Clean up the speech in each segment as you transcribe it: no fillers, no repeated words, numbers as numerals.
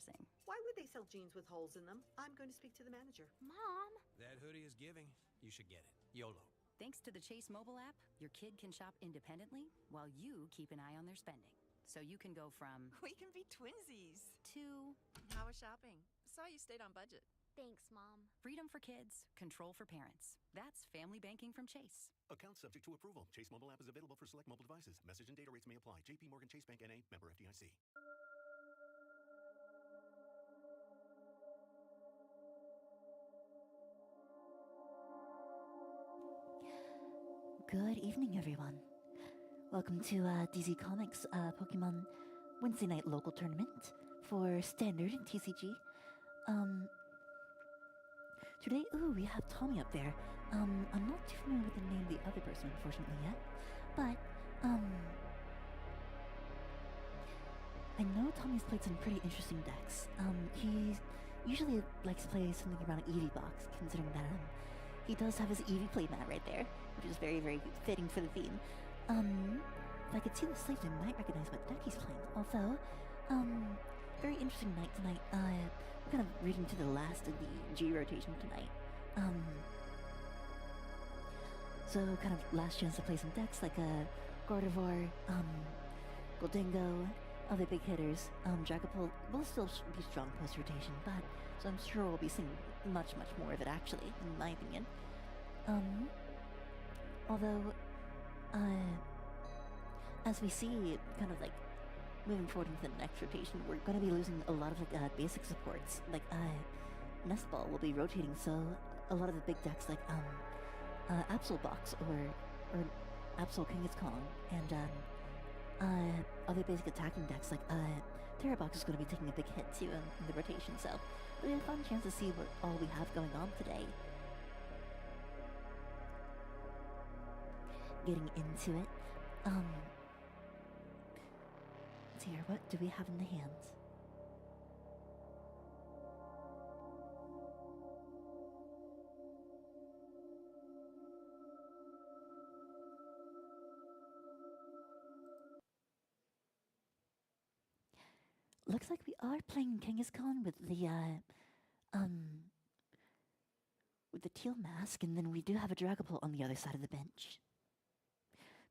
embarrassing. Why would they sell jeans with holes in them? I'm going to speak to the manager. Mom! That hoodie is giving. You should get it. YOLO. Thanks to the Chase mobile app, your kid can shop independently while you keep an eye on their spending. So you can go from... We can be twinsies. To... How was shopping? Saw you stayed on budget. Thanks, Mom. Freedom for kids, control for parents. That's family banking from Chase. Account subject to approval. Chase mobile app is available for select mobile devices. Message and data rates may apply. JP Morgan Chase Bank N.A. Member FDIC. Good evening, everyone. Welcome to DZ Comics Pokemon Wednesday night local tournament for Standard and TCG. Today, we have Tommy up there. I'm not too familiar with the name of the other person, unfortunately, yet. But, I know Tommy's played some pretty interesting decks. He usually likes to play something around an Eevee box, considering that, he does have his Eevee playmat right there, which is very, very fitting for the theme. If I could see the sleeves, I might recognize what deck he's playing. Although, very interesting night tonight. We're kind of reading to the last of the G rotation tonight. So kind of last chance to play some decks like Gardevoir, Goldingo, other big hitters. Dragapult will still be strong post-rotation, but so I'm sure we'll be seeing much, much more of it actually, in my opinion. Although, as we see, kind of like moving forward into the next rotation, we're going to be losing a lot of like basic supports. Like Nest Ball will be rotating, so a lot of the big decks like Absol Box or Absol King Kong and other basic attacking decks like Terra Box is going to be taking a big hit too in the rotation. So it'll be a fun chance to see what all we have going on today. Getting into it. Let's see here, what do we have in the hands? Looks like we are playing Kangaskhan with the teal mask, and then we do have a Dragapult on the other side of the bench.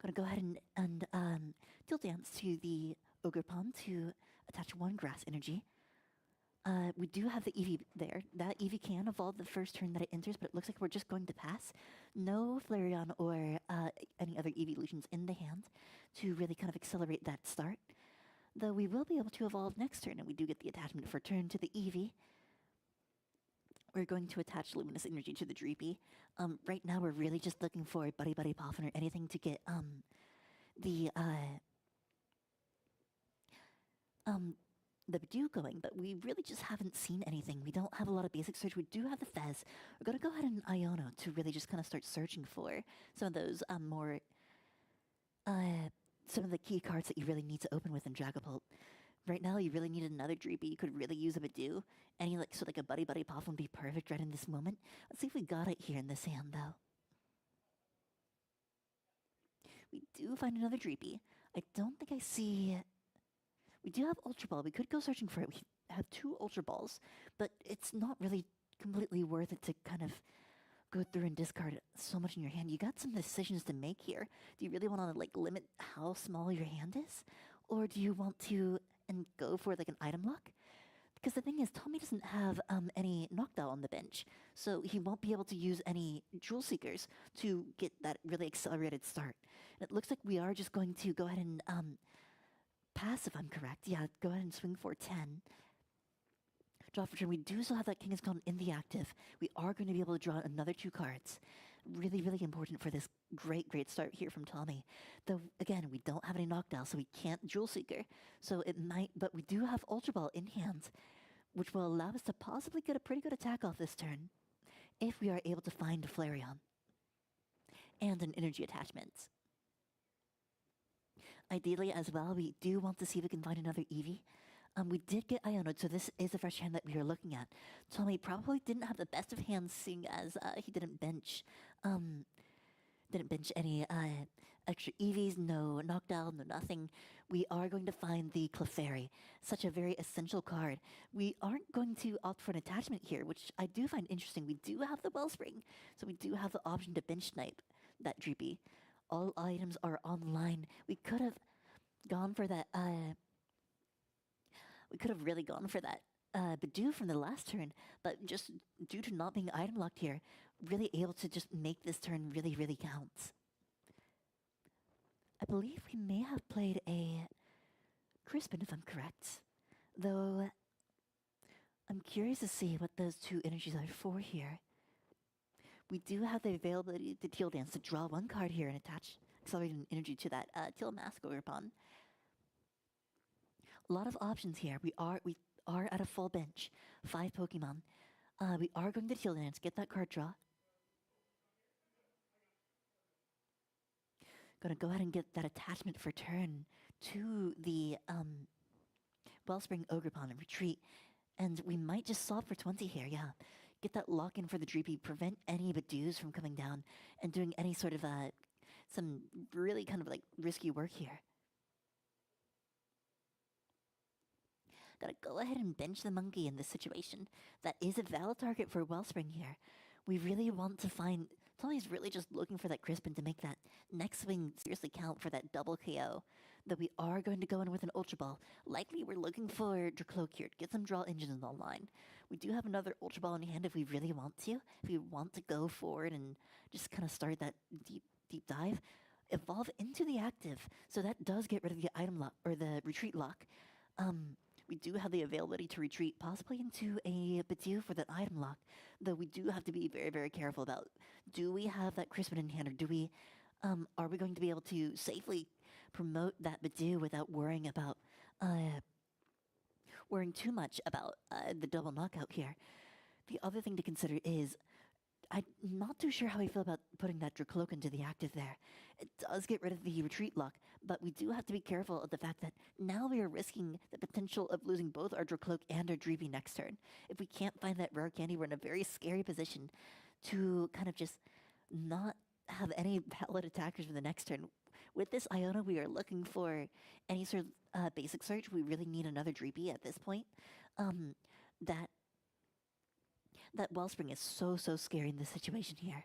Gonna go ahead and Teal Dance to the Ogre Pond to attach one grass energy. We do have the Eevee there. That Eevee can evolve the first turn that it enters, but it looks like we're just going to pass. No Flareon or any other evolutions in the hand to really kind of accelerate that start. Though we will be able to evolve next turn, and we do get the attachment for turn to the Eevee. We're going to attach Luminous Energy to the Dreepy. Right now we're really just looking for Buddy Buddy Poffin or anything to get the Bidoof going, but we really just haven't seen anything. We don't have a lot of basic search. We do have the Fez. We're going to go ahead and Iono to really just kind of start searching for some of those more some of the key cards that you really need to open with in Dragapult. Right now, you really need another Dreepy. You could really use a Bidoof. Any like a Buddy Buddy Poff would be perfect right in this moment. Let's see if we got it here in this hand, though. We do find another Dreepy. I don't think I see... We do have Ultra Ball. We could go searching for it. We have 2 Ultra Balls, but it's not really completely worth it to kind of go through and discard so much in your hand. You got some decisions to make here. Do you really want to like limit how small your hand is? Or do you want to and go for like an item lock? Because the thing is, Tommy doesn't have any Knockdown on the bench, so he won't be able to use any Jewel Seekers to get that really accelerated start. And it looks like we are just going to go ahead and pass, if I'm correct. Yeah, go ahead and swing for 10. Draw for turn. We do still have that Kangaskhan in the active. We are going to be able to draw another 2 cards. Really, really important for this great, great start here from Tommy. Though, again, we don't have any Knockdown, so we can't Jewel Seeker. So it might, but we do have Ultra Ball in hand, which will allow us to possibly get a pretty good attack off this turn if we are able to find a Flareon and an energy attachment. Ideally, as well, we do want to see if we can find another Eevee. We did get Iono, so this is the fresh hand that we are looking at. Tommy probably didn't have the best of hands, seeing as he didn't bench any extra EVs, no knockdown, no nothing, we are going to find the Clefairy, such a very essential card. We aren't going to opt for an attachment here, which I do find interesting. We do have the Wellspring, so we do have the option to bench snipe that Droopy. All items are online. We could have gone for that, we could have really gone for that Badoo from the last turn, but just due to not being item locked here, really able to just make this turn really, really count. I believe we may have played a Crispin, if I'm correct. Though, I'm curious to see what those two energies are for here. We do have the availability to Teal Dance to draw one card here and attach accelerated energy to that Teal Mask over upon. A lot of options here. We are at a full bench. 5 Pokemon. We are going to Teal Dance, get that card draw. Gonna go ahead and get that attachment for turn to the Wellspring Ogerpon and retreat. And we might just solve for 20 here, yeah. Get that lock in for the Dreepy, prevent any Badoos from coming down and doing any sort of some really kind of like risky work here. Gotta go ahead and bench the monkey in this situation. That is a valid target for Wellspring here. We really want to find... Tommy's really just looking for that Crispin to make that next swing seriously count for that double KO. Though we are going to go in with an Ultra Ball. Likely we're looking for Dracloak here to get some draw engines online. We do have another Ultra Ball in hand if we really want to. If we want to go forward and just kind of start that deep dive. Evolve into the active. So that does get rid of the item lock, or the retreat lock. We do have the availability to retreat possibly into a Badoo for that item lock, though we do have to be very, very careful about, do we have that Crispin in hand, or do we, are we going to be able to safely promote that Badoo without worrying about, worrying too much about the double knockout here. The other thing to consider is, I'm not too sure how I feel about putting that Dracloak into the active there. It does get rid of the retreat lock, but we do have to be careful of the fact that now we are risking the potential of losing both our Dracloak and our Dreepy next turn. If we can't find that rare candy, we're in a very scary position to kind of just not have any valid attackers for the next turn. With this Iona, we are looking for any sort of basic search. We really need another Dreepy at this point. That Wellspring is so scary in this situation here.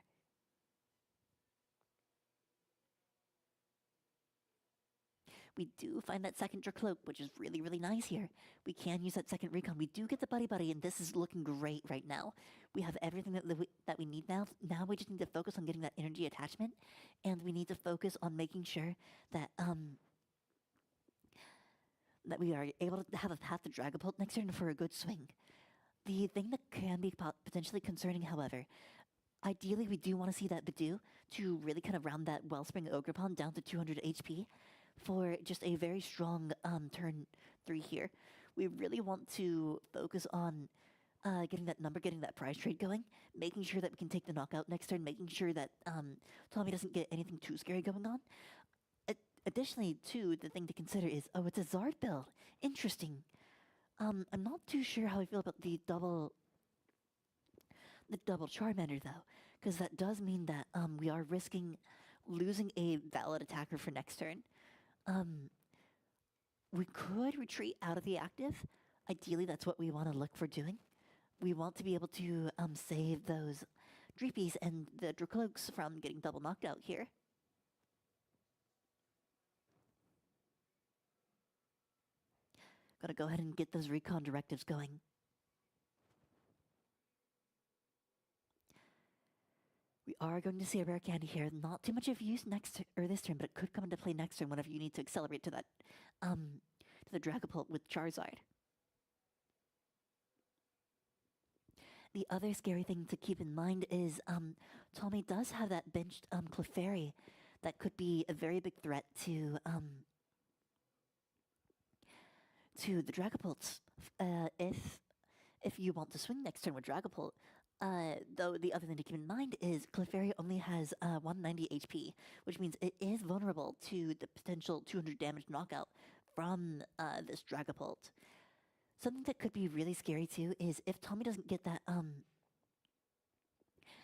We do find that second Dracloak, which is really, really nice here. We can use that second Recon. We do get the Buddy, and this is looking great right now. We have everything that we need now. Now we just need to focus on getting that energy attachment, and we need to focus on making sure that that we are able to have a path to Dragapult next turn for a good swing. The thing that can be potentially concerning, however, ideally we do want to see that Badoo to really kind of round that Wellspring Ogerpon down to 200 HP for just a very strong turn 3 here. We really want to focus on getting that number, getting that prize trade going, making sure that we can take the knockout next turn, making sure that Tommy doesn't get anything too scary going on. Additionally, too, the thing to consider is, oh, it's a Zard build. Interesting. I'm not too sure how I feel about the double Charmander, though, because that does mean that we are risking losing a valid attacker for next turn. We could retreat out of the active. Ideally, that's what we want to look for doing. We want to be able to save those Dreepies and the Dracloaks from getting double knocked out here. Gotta go ahead and get those recon directives going. We are going to see a rare candy here. Not too much of use this turn, but it could come into play next turn whenever you need to accelerate to that to the Dragapult with Charizard. The other scary thing to keep in mind is Tommy does have that benched Clefairy that could be a very big threat to the Dragapults, if you want to swing next turn with Dragapult. Though the other thing to keep in mind is Clefairy only has 190 HP, which means it is vulnerable to the potential 200 damage knockout from this Dragapult. Something that could be really scary too is if Tommy doesn't get that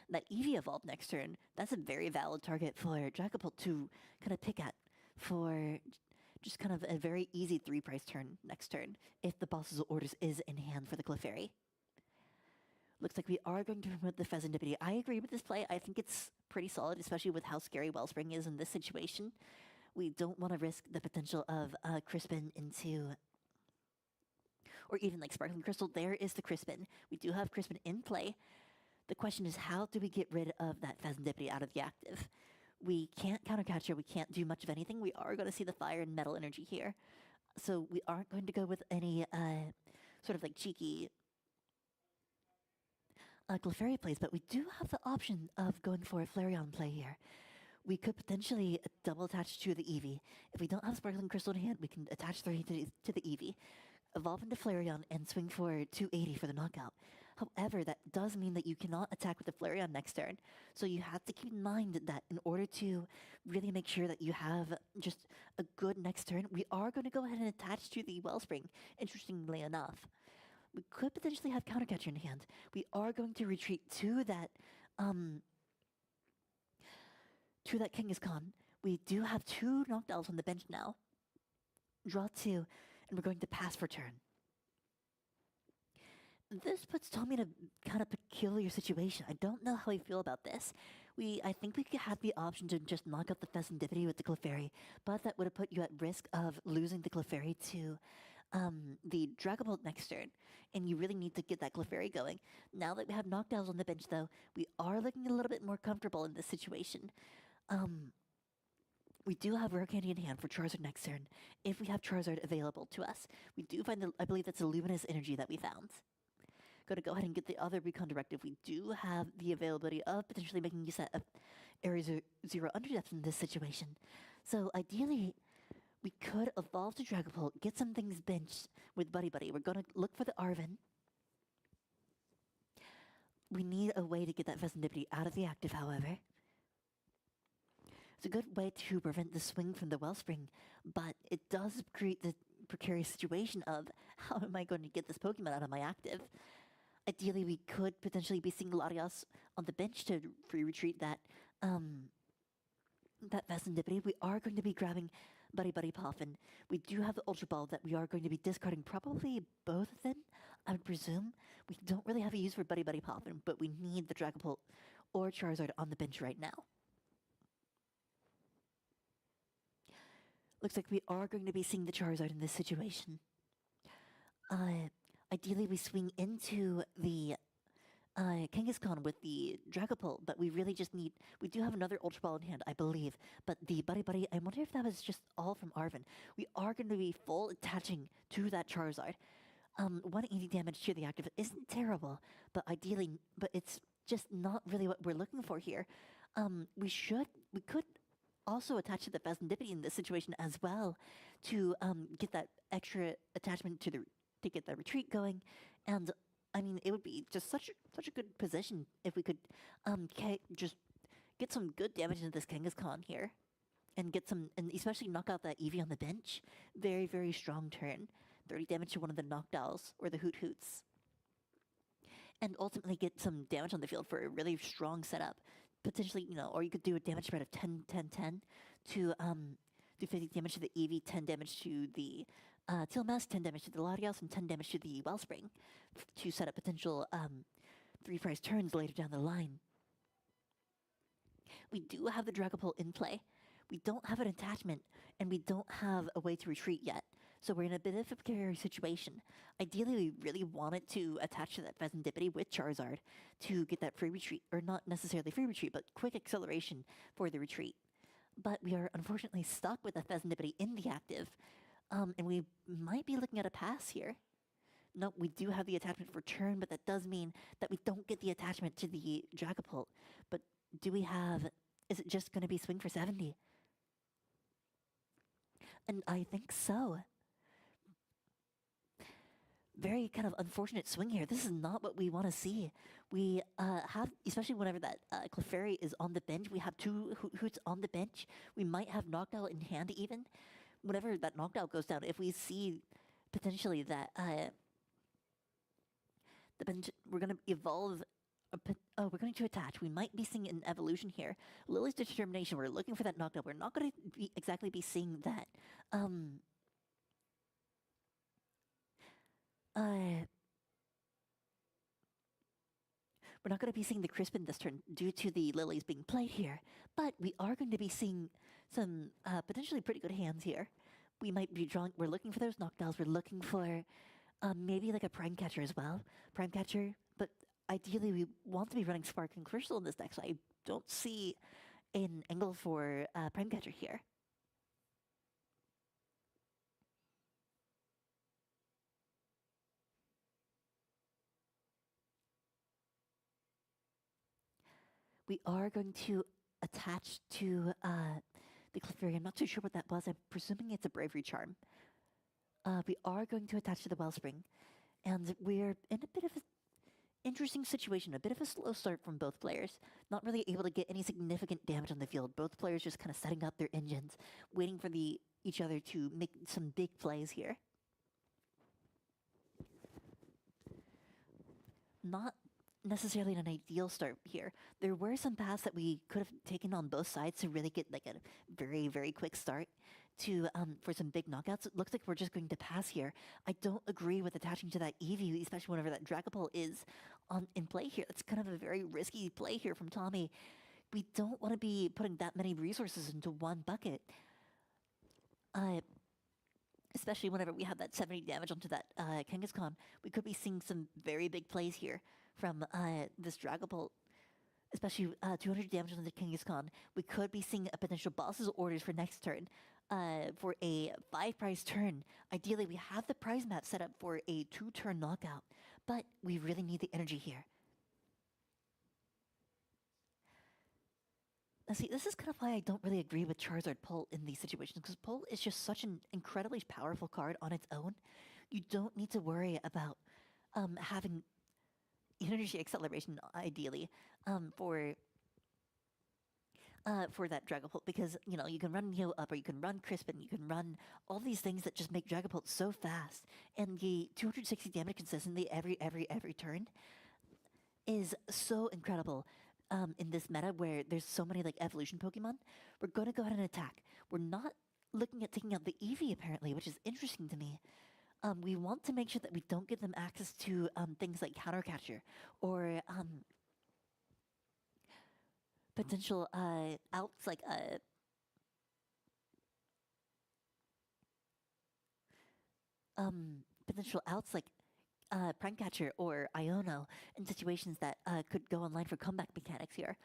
that Eevee evolve next turn, that's a very valid target for Dragapult to kind of pick at for just kind of a very easy 3-price turn next turn if the boss's orders is in hand for the Clefairy. Looks like we are going to promote the Pheasantipity. I agree with this play. I think it's pretty solid, especially with how scary Wellspring is in this situation. We don't want to risk the potential of Crispin into... or even like Sparkling Crystal. There is the Crispin. We do have Crispin in play. The question is, how do we get rid of that Pheasantipity out of the active? We can't countercatch her. We can't do much of anything. We are going to see the Fire and Metal energy here. So we aren't going to go with any sort of like cheeky Clefairy plays, but we do have the option of going for a Flareon play here. We could potentially double attach to the Eevee. If we don't have Sparkling Crystal in hand, we can attach 3 to the Eevee, evolve into Flareon, and swing for 280 for the knockout. However, that does mean that you cannot attack with the Flareon next turn. So you have to keep in mind that in order to really make sure that you have just a good next turn, we are going to go ahead and attach to the Wellspring, interestingly enough. We could potentially have Countercatcher in hand. We are going to retreat to that Kangaskhan. We do have 2 Noctowls on the bench now. Draw 2, and we're going to pass for turn. This puts Tommy in a kind of peculiar situation. I don't know how I feel about this. I think we could have the option to just knock out the Pheasantipity with the Clefairy, but that would have put you at risk of losing the Clefairy to the Dragapult next turn, and you really need to get that Clefairy going. Now that we have Noctowls on the bench, though, we are looking a little bit more comfortable in this situation. We do have Rare Candy in hand for Charizard next turn, if we have Charizard available to us. We do find I believe that's a Luminous Energy that we found. Going to go ahead and get the other Recon Directive. We do have the availability of potentially making use of Area 0 Underdepth in this situation. So ideally, we could evolve to Dragapult, get some things benched with Buddy Buddy. We're going to look for the Arven. We need a way to get that Pheasantipity out of the active, however. It's a good way to prevent the swing from the Wellspring, but it does create the precarious situation of, how am I going to get this Pokemon out of my active? Ideally, we could potentially be seeing Latios on the bench to free retreat that Pheasantipity. We are going to be grabbing Buddy Buddy Poffin. We do have the Ultra Ball that we are going to be discarding probably both of them, I would presume. We don't really have a use for Buddy Buddy Poffin, but we need the Dragapult or Charizard on the bench right now. Looks like we are going to be seeing the Charizard in this situation. Ideally, we swing into the Kangaskhan with the Dragapult, but we really just need... We do have another Ultra Ball in hand, I believe, but the Buddy Buddy, I wonder if that was just all from Arven. We are going to be full attaching to that Charizard. 180 damage to the active isn't terrible, but ideally... But it's just not really what we're looking for here. We could also attach to the Pheasantipity in this situation as well to get that extra attachment to get the retreat going, and I mean it would be just such a good position if we could just get some good damage into this Kangaskhan here, and especially knock out that Eevee on the bench. Very, very strong turn. 30 damage to one of the Noctowls or the Hoot Hoots, and ultimately get some damage on the field for a really strong setup. Potentially, or you could do a damage spread of 10, 10, 10 to do 50 damage to the Eevee, 10 damage to the Teal Mask, 10 damage to the Latios, and 10 damage to the Wellspring to set up potential 3-price turns later down the line. We do have the Dragapult in play. We don't have an attachment, and we don't have a way to retreat yet. So we're in a bit of a precarious situation. Ideally, we really wanted to attach to that Pheasantipity with Charizard to get that free retreat, or not necessarily free retreat, but quick acceleration for the retreat. But we are unfortunately stuck with the Pheasantipity in the active, and we might be looking at a pass here. No, we do have the attachment for turn, but that does mean that we don't get the attachment to the Dragapult. But is it just going to be swing for 70? And I think so. Very kind of unfortunate swing here. This is not what we want to see. We have, especially whenever that Clefairy is on the bench, we have 2 Hoots on the bench. We might have Noctowl in hand even. Whenever that Noctowl goes down, if we see potentially that the bench, we're going to evolve Oh, we're going to attach. We might be seeing an evolution here. Lily's Determination. We're looking for that knockout. We're not going to exactly be seeing that. We're not going to be seeing the Crispin this turn due to the Lilies being played here, but we are going to be seeing some potentially pretty good hands here. We might be drawing. We're looking for those knockdowns. We're looking for maybe like a Prime Catcher as well. Prime Catcher, but ideally we want to be running Spark and Crystal in this deck, so I don't see an angle for Prime Catcher here. We are going to attach to the Clefairy. I'm not too sure what that was. I'm presuming it's a Bravery Charm. We are going to attach to the Wellspring. And we're in a bit of an interesting situation, a bit of a slow start from both players. Not really able to get any significant damage on the field. Both players just kind of setting up their engines, waiting for each other to make some big plays here. Not necessarily an ideal start here. There were some paths that we could have taken on both sides to really get like a very, very quick start to for some big knockouts. It looks like we're just going to pass here. I don't agree with attaching to that Eevee, especially whenever that Dragapult is in play here. That's kind of a very risky play here from Tommy. We don't want to be putting that many resources into one bucket. Especially whenever we have that 70 damage onto that Kangaskhan. We could be seeing some very big plays here from this Dragapult, especially 200 damage on the Kangaskhan. We could be seeing a potential boss's orders for next turn for a 5-prize turn. Ideally, we have the prize map set up for a 2-turn knockout, but we really need the energy here. Now see, this is kind of why I don't really agree with Charizard Pull in these situations, because Pull is just such an incredibly powerful card on its own. You don't need to worry about having energy acceleration, ideally, for that Dragapult, because, you know, you can run Neo up, or you can run Crispin, you can run all these things that just make Dragapult so fast, and the 260 damage consistently every turn is so incredible. In this meta where there's so many like evolution Pokemon, we're going to go ahead and attack. We're not looking at taking out the Eevee apparently, which is interesting to me. We want to make sure that we don't give them access to things like Counter Catcher or potential outs like Prime Catcher or Iono in situations that could go online for comeback mechanics here.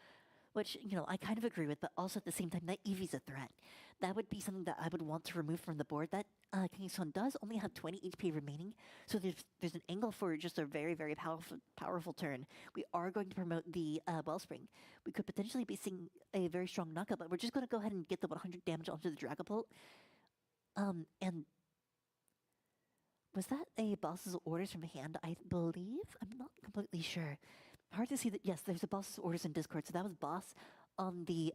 Which, you know, I kind of agree with, but also at the same time, that Eevee's a threat. That would be something that I would want to remove from the board. That Kangaskhan does only have 20 HP remaining, so there's an angle for just a very, very powerful turn. We are going to promote the Wellspring. We could potentially be seeing a very strong knockout, but we're just going to go ahead and get the 100 damage onto the Dragapult. And was that a boss's orders from hand, I believe? I'm not completely sure. Hard to see that, yes, there's a boss's orders in Discord, so that was boss on the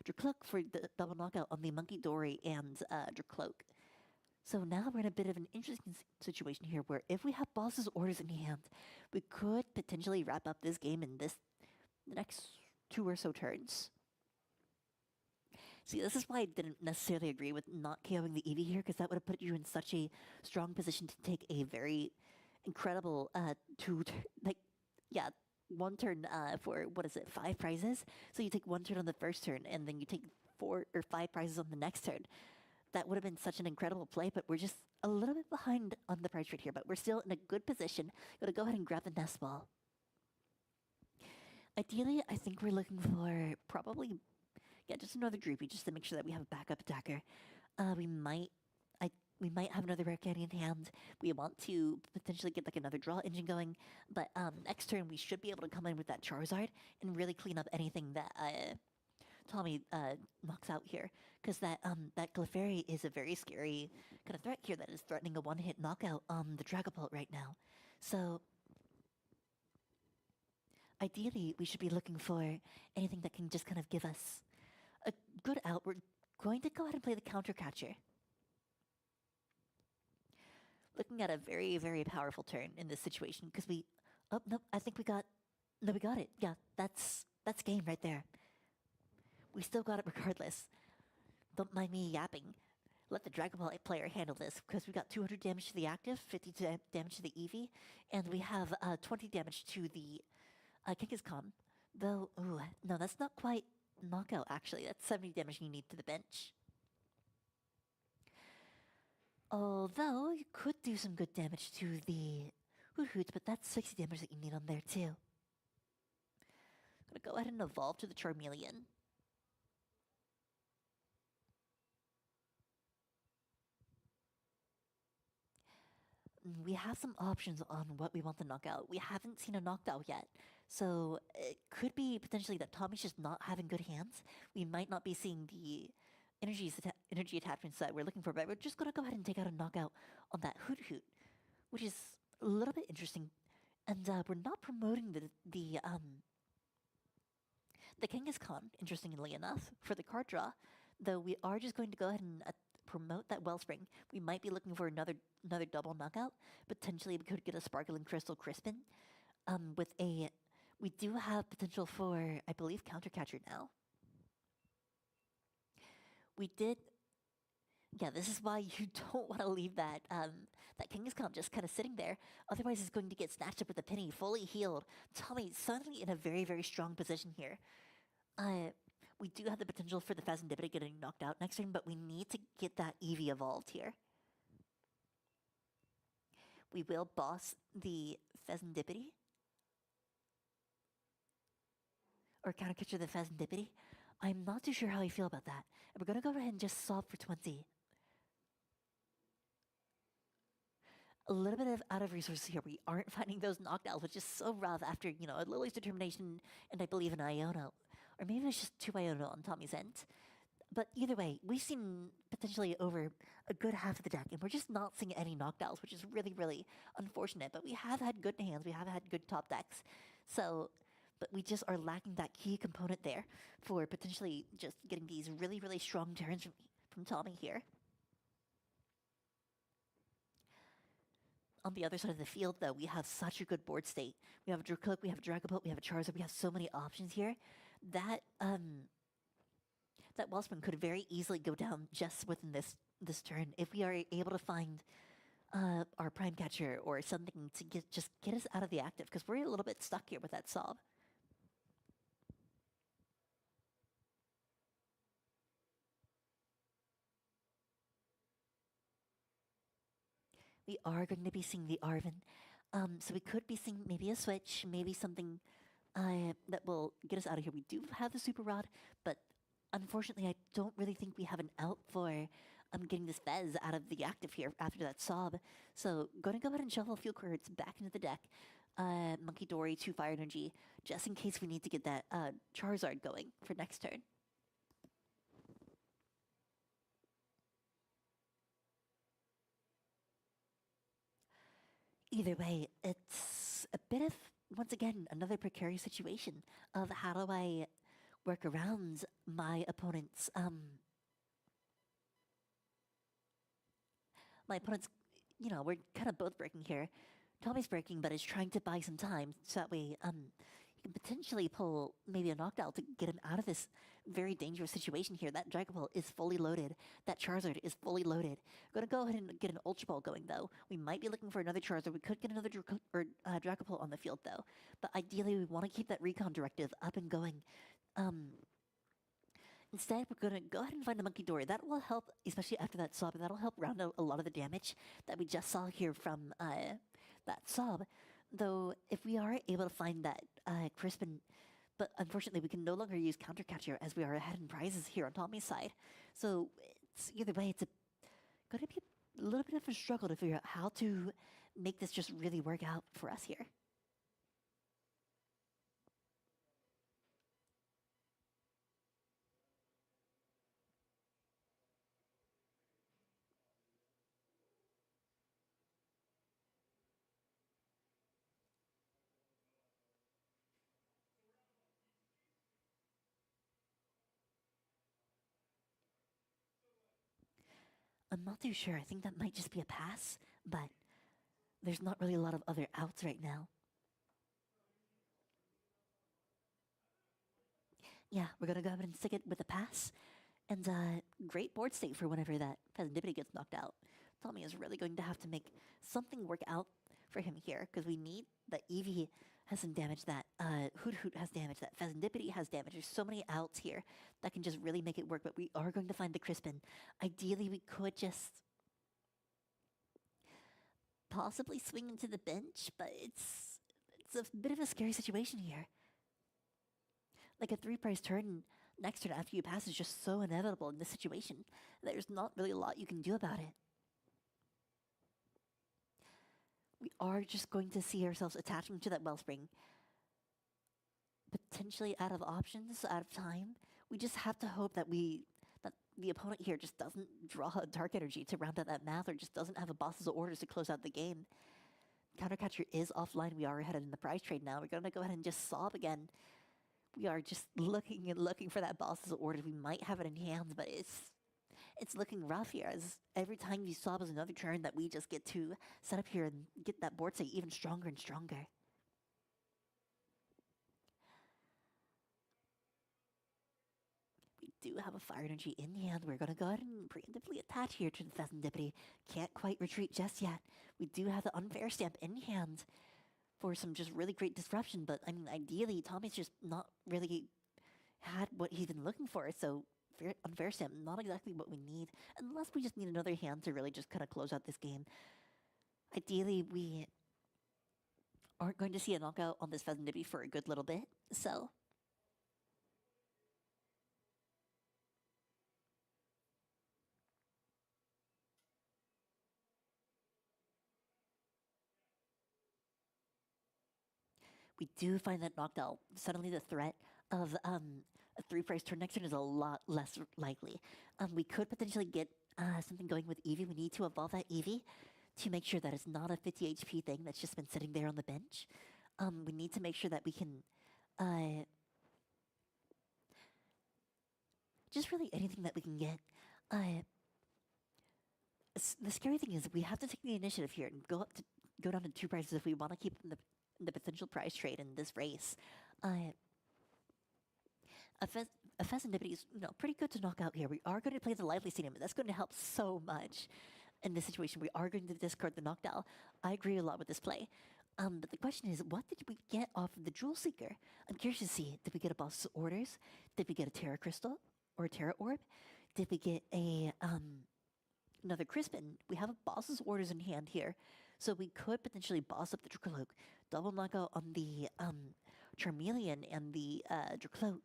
Dracloak for the double knockout on the Monkey Dory and Dracloak. So now we're in a bit of an interesting situation here, where if we have boss's orders in hand, we could potentially wrap up this game in the next 2 or so turns. See, this is why I didn't necessarily agree with not KOing the Eevee here, because that would have put you in such a strong position to take a very incredible 1 turn for, 5 prizes? So you take 1 turn on the first turn, and then you take 4 or 5 prizes on the next turn. That would have been such an incredible play, but we're just a little bit behind on the prize trade here, but we're still in a good position. Gotta go ahead and grab the nest ball. Ideally, I think we're looking for probably, just another Droopy, just to make sure that we have a backup attacker. We might have another Rare Candy in hand. We want to potentially get like another draw engine going, but next turn we should be able to come in with that Charizard and really clean up anything that Tommy knocks out here, because that Clefairy is a very scary kind of threat here that is threatening a 1-hit knockout on the Dragapult right now. So ideally, we should be looking for anything that can just kind of give us a good out. We're going to go ahead and play the Counter Catcher. Looking at a very, very powerful turn in this situation, because I think we got No, we got it. Yeah, that's game right there. We still got it regardless. Don't mind me yapping. Let the Dragon Ball player handle this, because we got 200 damage to the active, 50 damage to the Eevee, and we have 20 damage to the Kangaskhan. Though, ooh, no, that's not quite knockout, actually. That's 70 damage you need to the bench. Although, you could do some good damage to the Hoot, but that's 60 damage that you need on there, too. I'm gonna go ahead and evolve to the Charmeleon. We have some options on what we want to knock out. We haven't seen a knocked out yet. So it could be potentially that Tommy's just not having good hands. We might not be seeing the energy attachments that we're looking for, but we're just going to go ahead and take out a knockout on that Hoot, which is a little bit interesting. And we're not promoting the Kangaskhan, interestingly enough, for the card draw, though we are just going to go ahead and promote that Wellspring. We might be looking for another double knockout. Potentially, we could get a Sparkling Crystal Crispin. We do have potential for, I believe, Counter Catcher now. We did. Yeah, this is why you don't want to leave that Kangaskhan just kind of sitting there. Otherwise, it's going to get snatched up with a penny, fully healed. Tommy suddenly in a very, very strong position here. We do have the potential for the Phasmidipity getting knocked out next turn, but we need to get that Eevee evolved here. We will boss the Phasmidipity. Or counter catcher the Phasmidipity. I'm not too sure how I feel about that. And we're going to go ahead and just solve for 20. A little bit of out of resources here. We aren't finding those knockdowns, which is so rough after, a Lily's Determination and I believe an Iono. Or maybe it's just 2 Iono on Tommy's end. But either way, we've seen potentially over a good half of the deck, and we're just not seeing any knockdowns, which is really, really unfortunate. But we have had good hands. We have had good top decks. So, but we just are lacking that key component there for potentially just getting these really, really strong turns from Tommy here. On the other side of the field, though, we have such a good board state. We have a Dracolic, we have a Dragapult, we have a Charizard. We have so many options here. That Wellspring could very easily go down just within this turn if we are able to find our Prime Catcher or something to get us out of the active, because we're a little bit stuck here with that Sob. We are going to be seeing the Arven. So we could be seeing maybe a switch, maybe something that will get us out of here. We do have the Super Rod, but unfortunately, I don't really think we have an out for getting this Fez out of the active here after that Sob. So going to go ahead and shuffle a few cards back into the deck. Monkey Dory, 2 Fire Energy, just in case we need to get that Charizard going for next turn. Either way, it's a bit of, once again, another precarious situation of how do I work around my opponent's, we're kind of both breaking here. Tommy's breaking, but is trying to buy some time, so that way, he can potentially pull maybe a knockdown to get him out of this very dangerous situation here. That Dragon Ball is fully loaded. That Charizard is fully loaded. We're going to go ahead and get an Ultra Ball going, though. We might be looking for another Charizard. We could get another Dragon Ball on the field, though. But ideally, we want to keep that Recon Directive up and going. Instead, we're going to go ahead and find the Monkey Dory. That will help, especially after that Sob. That'll help round out a lot of the damage that we just saw here from that Sob. Though, if we are able to find that Crispin, but unfortunately we can no longer use Counter Catcher as we are ahead in prizes here on Tommy's side. So, either way, it's going to be a little bit of a struggle to figure out how to make this just really work out for us here. I'm not too sure. I think that might just be a pass, but there's not really a lot of other outs right now. Yeah, we're gonna go ahead and stick it with a pass. And great board state for whenever that Peasantipity gets knocked out. Tommy is really going to have to make something work out for him here, because we need that Eevee has some damage, that Hoot Hoot has damage, that Pheasantipity has damage. There's so many outs here that can just really make it work, but we are going to find the Crispin. Ideally, we could just possibly swing into the bench, but it's a bit of a scary situation here. Like a 3-prize turn next turn after you pass is just so inevitable in this situation. There's not really a lot you can do about it. We are just going to see ourselves attaching to that Wellspring. Potentially out of options, out of time. We just have to hope that the opponent here just doesn't draw a Dark Energy to round out that math, or just doesn't have a boss's orders to close out the game. Countercatcher is offline. We are headed in the prize trade now. We're going to go ahead and just sob again. We are just looking and looking for that boss's orders. We might have it in hand, but it's looking rough here, as every time you sob is another turn that we just get to set up here and get that board state even stronger and stronger. We do have a Fire Energy in hand. We're going to go ahead and preemptively attach here to the Pheasantipity. Can't quite retreat just yet. We do have the Unfair Stamp in hand for some just really great disruption, but I mean, ideally, Tommy's just not really had what he's been looking for, so Unfair Stamp, not exactly what we need, unless we just need another hand to really just kind of close out this game. Ideally, we aren't going to see a knockout on this Pheasantipity for a good little bit, so we do find that knocked out. Suddenly the threat of a 3-prize turn next turn is a lot less likely. We could potentially get something going with Eevee. We need to evolve that Eevee to make sure that it's not a 50 HP thing that's just been sitting there on the bench. We need to make sure that we can just really anything that we can get. The scary thing is we have to take the initiative here and go down to 2 prizes if we want to keep the potential prize trade in this race. A Pheasantipity is, pretty good to knock out here. We are going to play the Lively Stadium, but that's going to help so much in this situation. We are going to discard the knockdown. I agree a lot with this play. But the question is, what did we get off of the Jewel Seeker? I'm curious to see, did we get a boss's orders? Did we get a Terra Crystal or a Terra Orb? Did we get a another Crispin? We have a boss's orders in hand here, so we could potentially boss up the Dracloak. Double knockout on the Charmeleon and the Dracloak.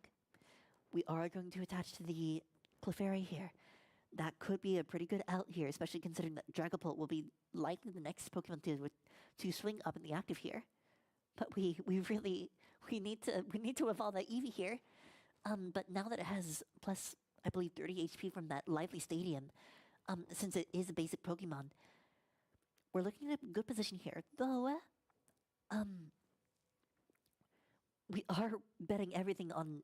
We are going to attach to the Clefairy here. That could be a pretty good out here, especially considering that Dragapult will be likely the next Pokemon to swing up in the active here. But we need to evolve that Eevee here. But now that it has plus, I believe, 30 HP from that Lively Stadium, since it is a basic Pokemon, we're looking at a good position here. Though, we are betting everything on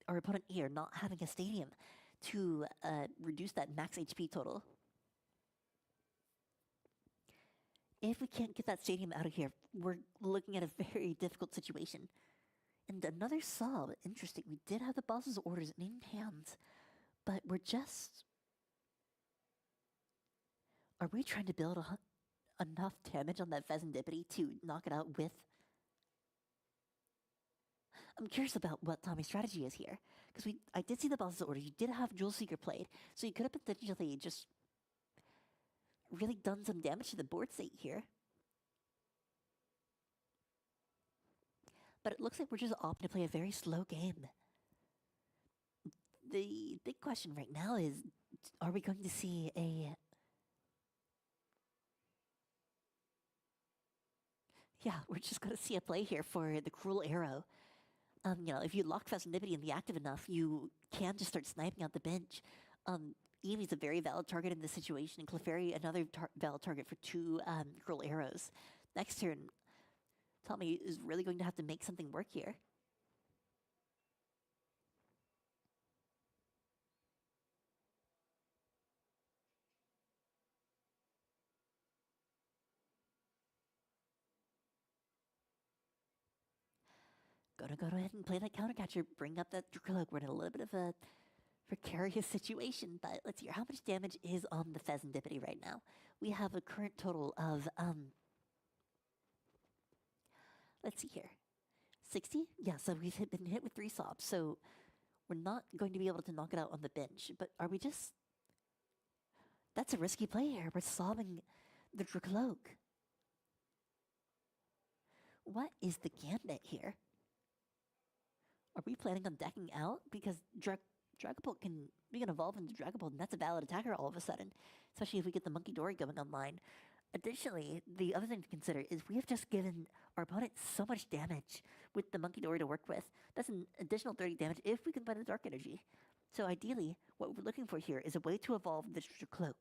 our opponent here not having a stadium to reduce that max HP total. If we can't get that stadium out of here, we're looking at a very difficult situation. And another solve, interesting, we did have the boss's orders in hand, but we're just... Are we trying to build enough damage on that Pheasantipity to knock it out with... I'm curious about what Tommy's strategy is here, because I did see the boss's order. You did have Jewel Seeker played, so you could have potentially just really done some damage to the board state here. But it looks like we're just opting to play a very slow game. The big question right now is, are we going to see a... Yeah, we're just going to see a play here for the Cruel Arrow. If you lock Pheasantipity in the active enough, you can just start sniping out the bench. Eevee's a very valid target in this situation, and Clefairy another valid target for 2 Cruel Arrows. Next turn, Tommy is really going to have to make something work here. Gonna go ahead and play that countercatcher, bring up that Dracoloak. We're in a little bit of a precarious situation, but let's see how much damage is on the Pheasantipity right now. We have a current total of, let's see here, 60? Yeah, so we've been hit with 3 sobs, so we're not going to be able to knock it out on the bench, but are we just... That's a risky play here. We're sobbing the Dracoloak. What is the gambit here? Are we planning on decking out? Because Dragapult can evolve into Dragapult, and that's a valid attacker all of a sudden, especially if we get the Monkey Dory going online. Additionally, the other thing to consider is we have just given our opponent so much damage with the Monkey Dory to work with. That's an additional 30 damage if we can find the Dark Energy. So ideally, what we're looking for here is a way to evolve this Dracoloak.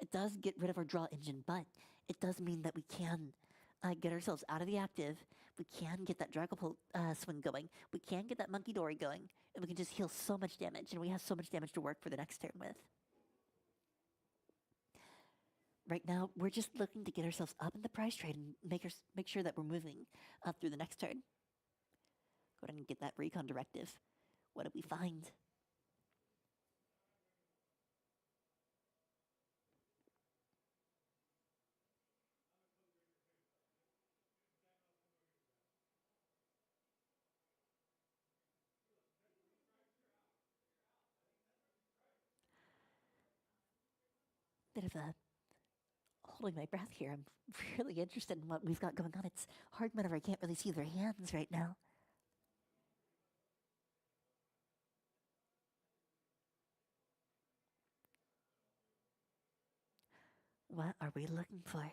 It does get rid of our draw engine, but it does mean that we can get ourselves out of the active. We can get that Dragapult swing going. We can get that Monkey Dory going, and we can just heal so much damage, and we have so much damage to work for the next turn with. Right now, we're just looking to get ourselves up in the prize trade and make sure that we're moving through the next turn. Go ahead and get that recon directive. What did we find? Bit of a holding my breath here. I'm really interested in what we've got going on. It's hard whenever I can't really see their hands right now. What are we looking for?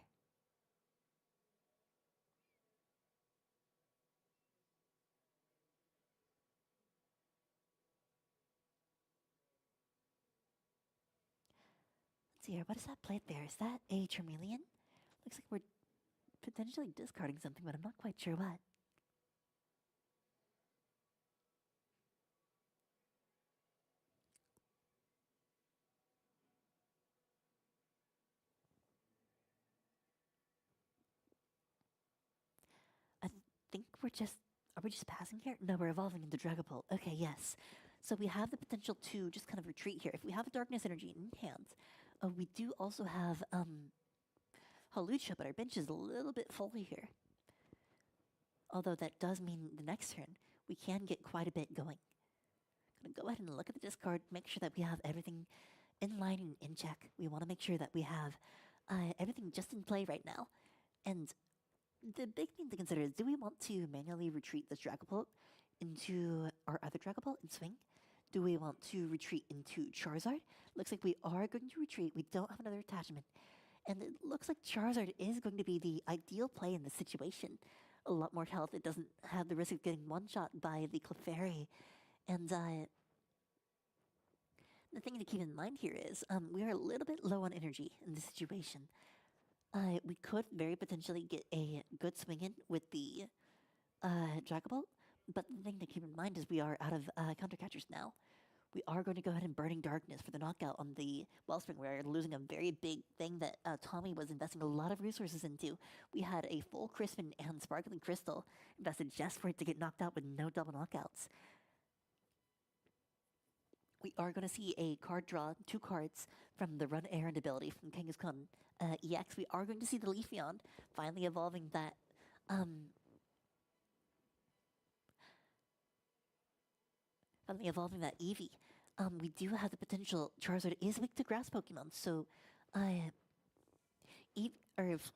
Let's see here. What is that plate there? Is that a Charmeleon? Looks like we're potentially discarding something, but I'm not quite sure what. I think are we just passing here? No, we're evolving into Dragapult. Okay, yes. So we have the potential to just kind of retreat here. If we have a Darkness Energy in hand, we do also have Hawlucha, but our bench is a little bit full here. Although that does mean the next turn, we can get quite a bit going. Gonna go ahead and look at the discard, make sure that we have everything in line and in check. We want to make sure that we have everything just in play right now. And the big thing to consider is, do we want to manually retreat this Dragapult into our other Dragapult and swing? Do we want to retreat into Charizard? Looks like we are going to retreat. We don't have another attachment. And it looks like Charizard is going to be the ideal play in this situation. A lot more health. It doesn't have the risk of getting one-shot by the Clefairy. And the thing to keep in mind here is we are a little bit low on energy in this situation. We could very potentially get a good swing in with the Dragapult, but the thing to keep in mind is we are out of countercatchers now. We are going to go ahead and Burning Darkness for the knockout on the Wellspring. We're losing a very big thing that Tommy was investing a lot of resources into. We had a full Crispin and Sparkling Crystal invested just for it to get knocked out with no double knockouts. We are going to see a card draw, 2 cards from the Run Errand ability from Kangaskhan EX. We are going to see the Leafeon finally evolving that Eevee. We do have the potential. Charizard is weak to grass Pokemon, so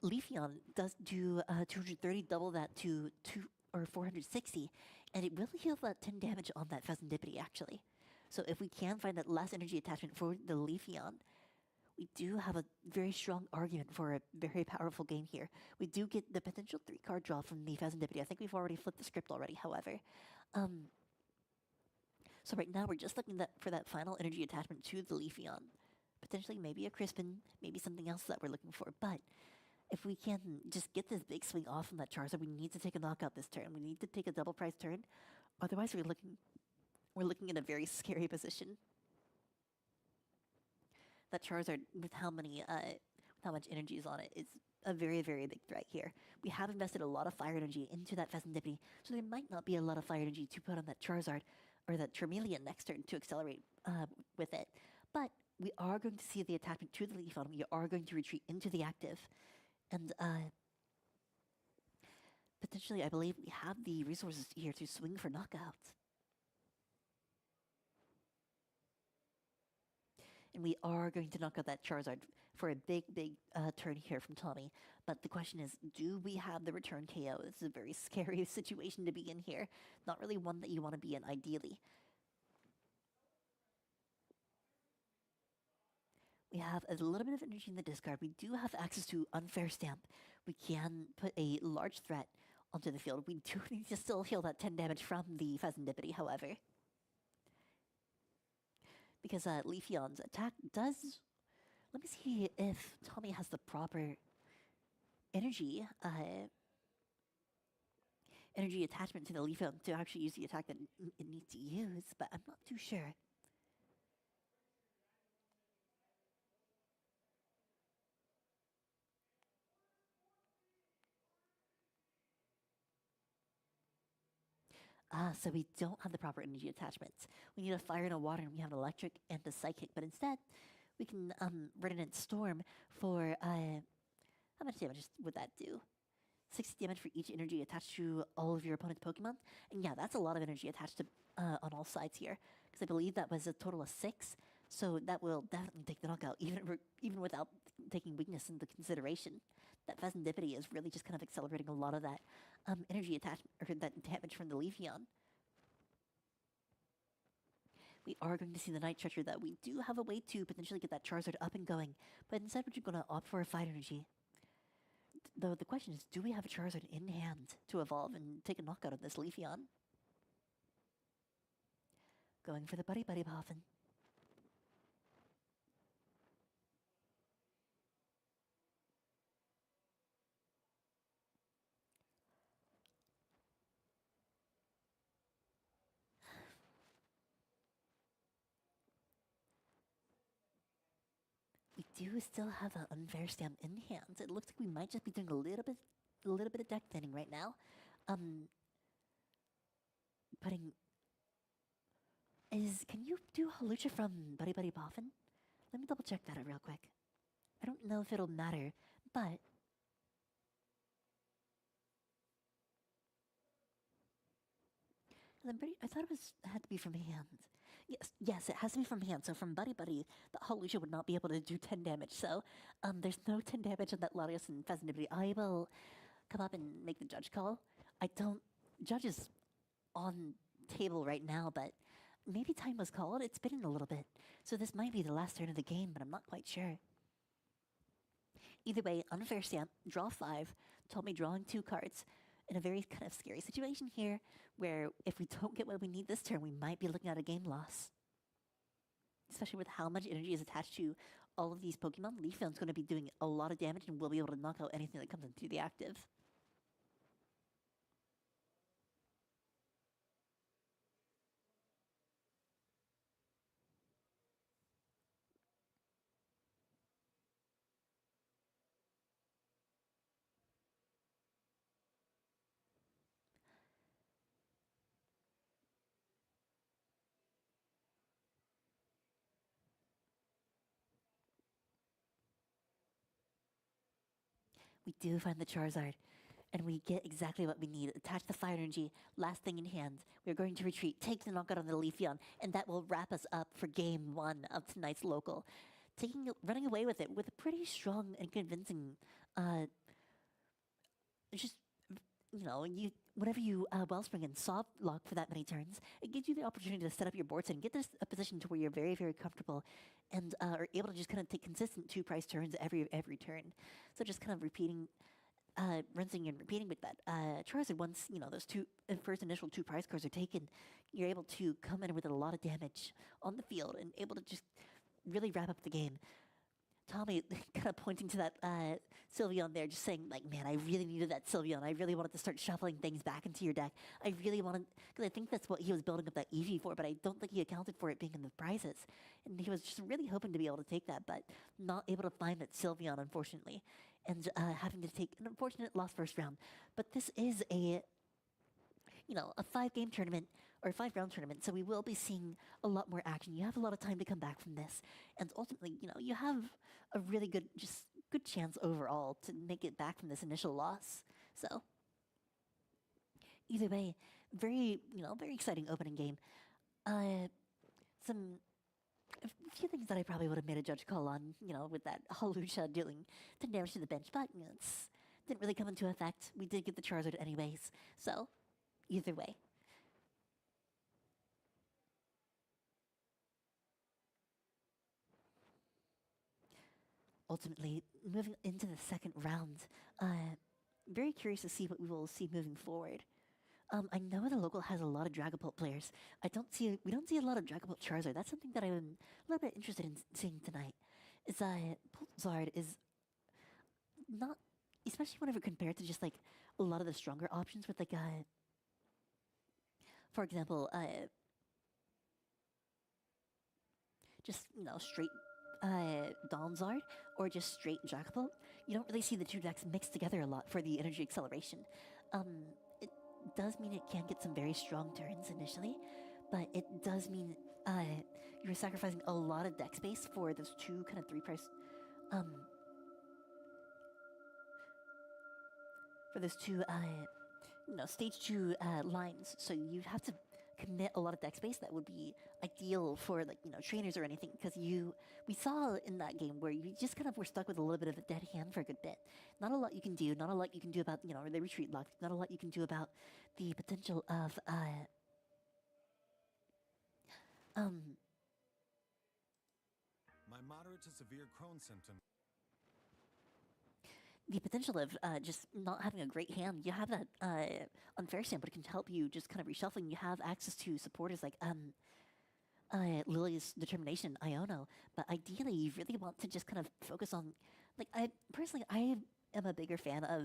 Leafeon does do 230, double that to 460, and it will heal that 10 damage on that Pheasantipity actually. So if we can find that last energy attachment for the Leafeon, we do have a very strong argument for a very powerful game here. We do get the potential 3-card draw from the Pheasantipity. I think we've already flipped the script already, however. So right now we're just looking for that final energy attachment to the Leafeon. Potentially maybe a Crispin, maybe something else that we're looking for. But if we can just get this big swing off on that Charizard, we need to take a knockout this turn. We need to take a double prize turn. Otherwise we're looking in a very scary position. That Charizard with how much energy is on it is a very, very big threat here. We have invested a lot of fire energy into that Pheasantipity, so there might not be a lot of fire energy to put on that Charizard or that Charmeleon next turn to accelerate with it. But we are going to see the attachment to the Leafeon. We are going to retreat into the active. And potentially, I believe we have the resources here to swing for knockout. And we are going to knock out that Charizard for a big, big turn here from Tommy. But the question is, do we have the return KO? This is a very scary situation to be in here. Not really one that you want to be in, ideally. We have a little bit of energy in the discard. We do have access to Unfair Stamp. We can put a large threat onto the field. We do need to still heal that 10 damage from the Pheasantipity, however. Because Leafeon's attack does... Let me see if Tommy has the proper energy energy attachment to the Leafeon to actually use the attack that it needs to use, but I'm not too sure. So we don't have the proper energy attachments. We need a fire and a water, and we have an electric and a psychic, but instead, we can Redundant Storm for, how much damage would that do? 60 damage for each energy attached to all of your opponent's Pokemon. And yeah, that's a lot of energy attached to on all sides here, because I believe that was a total of 6, so that will definitely take the knockout, even without taking weakness into consideration. That Pheasantipity is really just kind of accelerating a lot of that energy attachment, or that damage from the Leafeon. We are going to see the Night Stretcher, that we do have a way to potentially get that Charizard up and going, but instead we're going to opt for a Fight Energy. Though the question is, do we have a Charizard in hand to evolve and take a knockout of this Leafeon? Going for the Buddy Poffin. We do still have an Unfair Stamp in hand. It looks like we might just be doing a little bit of deck thinning right now. Can you do Hawlucha from Buddy Poffin? Let me double check that out real quick. I don't know if it'll matter, but I thought it had to be from hand. Yes, it has to be from hand. So from Buddy, the Hawlucha would not be able to do 10 damage. So there's no 10 damage on that Latios and Pheasantipity. I will come up and make the judge call. Judge is on table right now, but maybe time was called. It's been a little bit. So this might be the last turn of the game, but I'm not quite sure. Either way, Unfair Stamp, draw 5, told me drawing 2 cards. In a very kind of scary situation here, where if we don't get what we need this turn, we might be looking at a game loss. Especially with how much energy is attached to all of these Pokemon, Leafeon's going to be doing a lot of damage and will be able to knock out anything that comes into the active. We do find the Charizard, and we get exactly what we need. Attach the Fire Energy, last thing in hand. We're going to retreat, take the knockout on the Leafeon, and that will wrap us up for game 1 of tonight's local. Running away with it with a pretty strong and convincing, whenever you Wellspring and Soft Lock for that many turns, it gives you the opportunity to set up your board set and get this a position to where you're very, very comfortable and are able to just kind of take consistent 2-price turns every turn. So just kind of rinsing and repeating with that. Charizard, once those first initial 2-price cards are taken, you're able to come in with a lot of damage on the field and able to just really wrap up the game. Tommy kind of pointing to that Sylveon there, just saying, like, man, I really needed that Sylveon. I really wanted to start shuffling things back into your deck. I really wanted, because I think that's what he was building up that Eevee for, but I don't think he accounted for it being in the prizes. And he was just really hoping to be able to take that, but not able to find that Sylveon, unfortunately. and having to take an unfortunate loss first round. But this is a a 5-game tournament or a 5-round tournament, so we will be seeing a lot more action. You have a lot of time to come back from this, and ultimately, you have a really good chance overall to make it back from this initial loss. So either way, very exciting opening game. Some a few things that I probably would have made a judge call on, with that Halucha dealing 10 damage to the bench, but it's didn't really come into effect. We did get the Charizard anyways, so either way. Ultimately, moving into the second round, very curious to see what we will see moving forward. I know the local has a lot of Dragapult players. We don't see a lot of Dragapult Charizard. That's something that I'm a little bit interested in seeing tonight. Is Pulsar is not, especially whenever compared to just like a lot of the stronger options with like for example, just straight Donzard or just straight Dragapult. You don't really see the two decks mixed together a lot for the energy acceleration. It does mean it can get some very strong turns initially, but it does mean you're sacrificing a lot of deck space for those two kind of 3-price for those two stage 2 lines. So you have to commit a lot of deck space that would be ideal for like trainers or anything, because we saw in that game where you just kind of were stuck with a little bit of a dead hand for a good bit. Not a lot you can do, not a lot you can do about the retreat lock, not a lot you can do about the potential of My moderate to severe Crohn's symptom. The potential of just not having a great hand. You have that unfair stand, but it can help you just kind of reshuffling. You have access to supporters like Lily's Determination, Iono, but ideally you really want to just kind of focus on, like, I am a bigger fan of,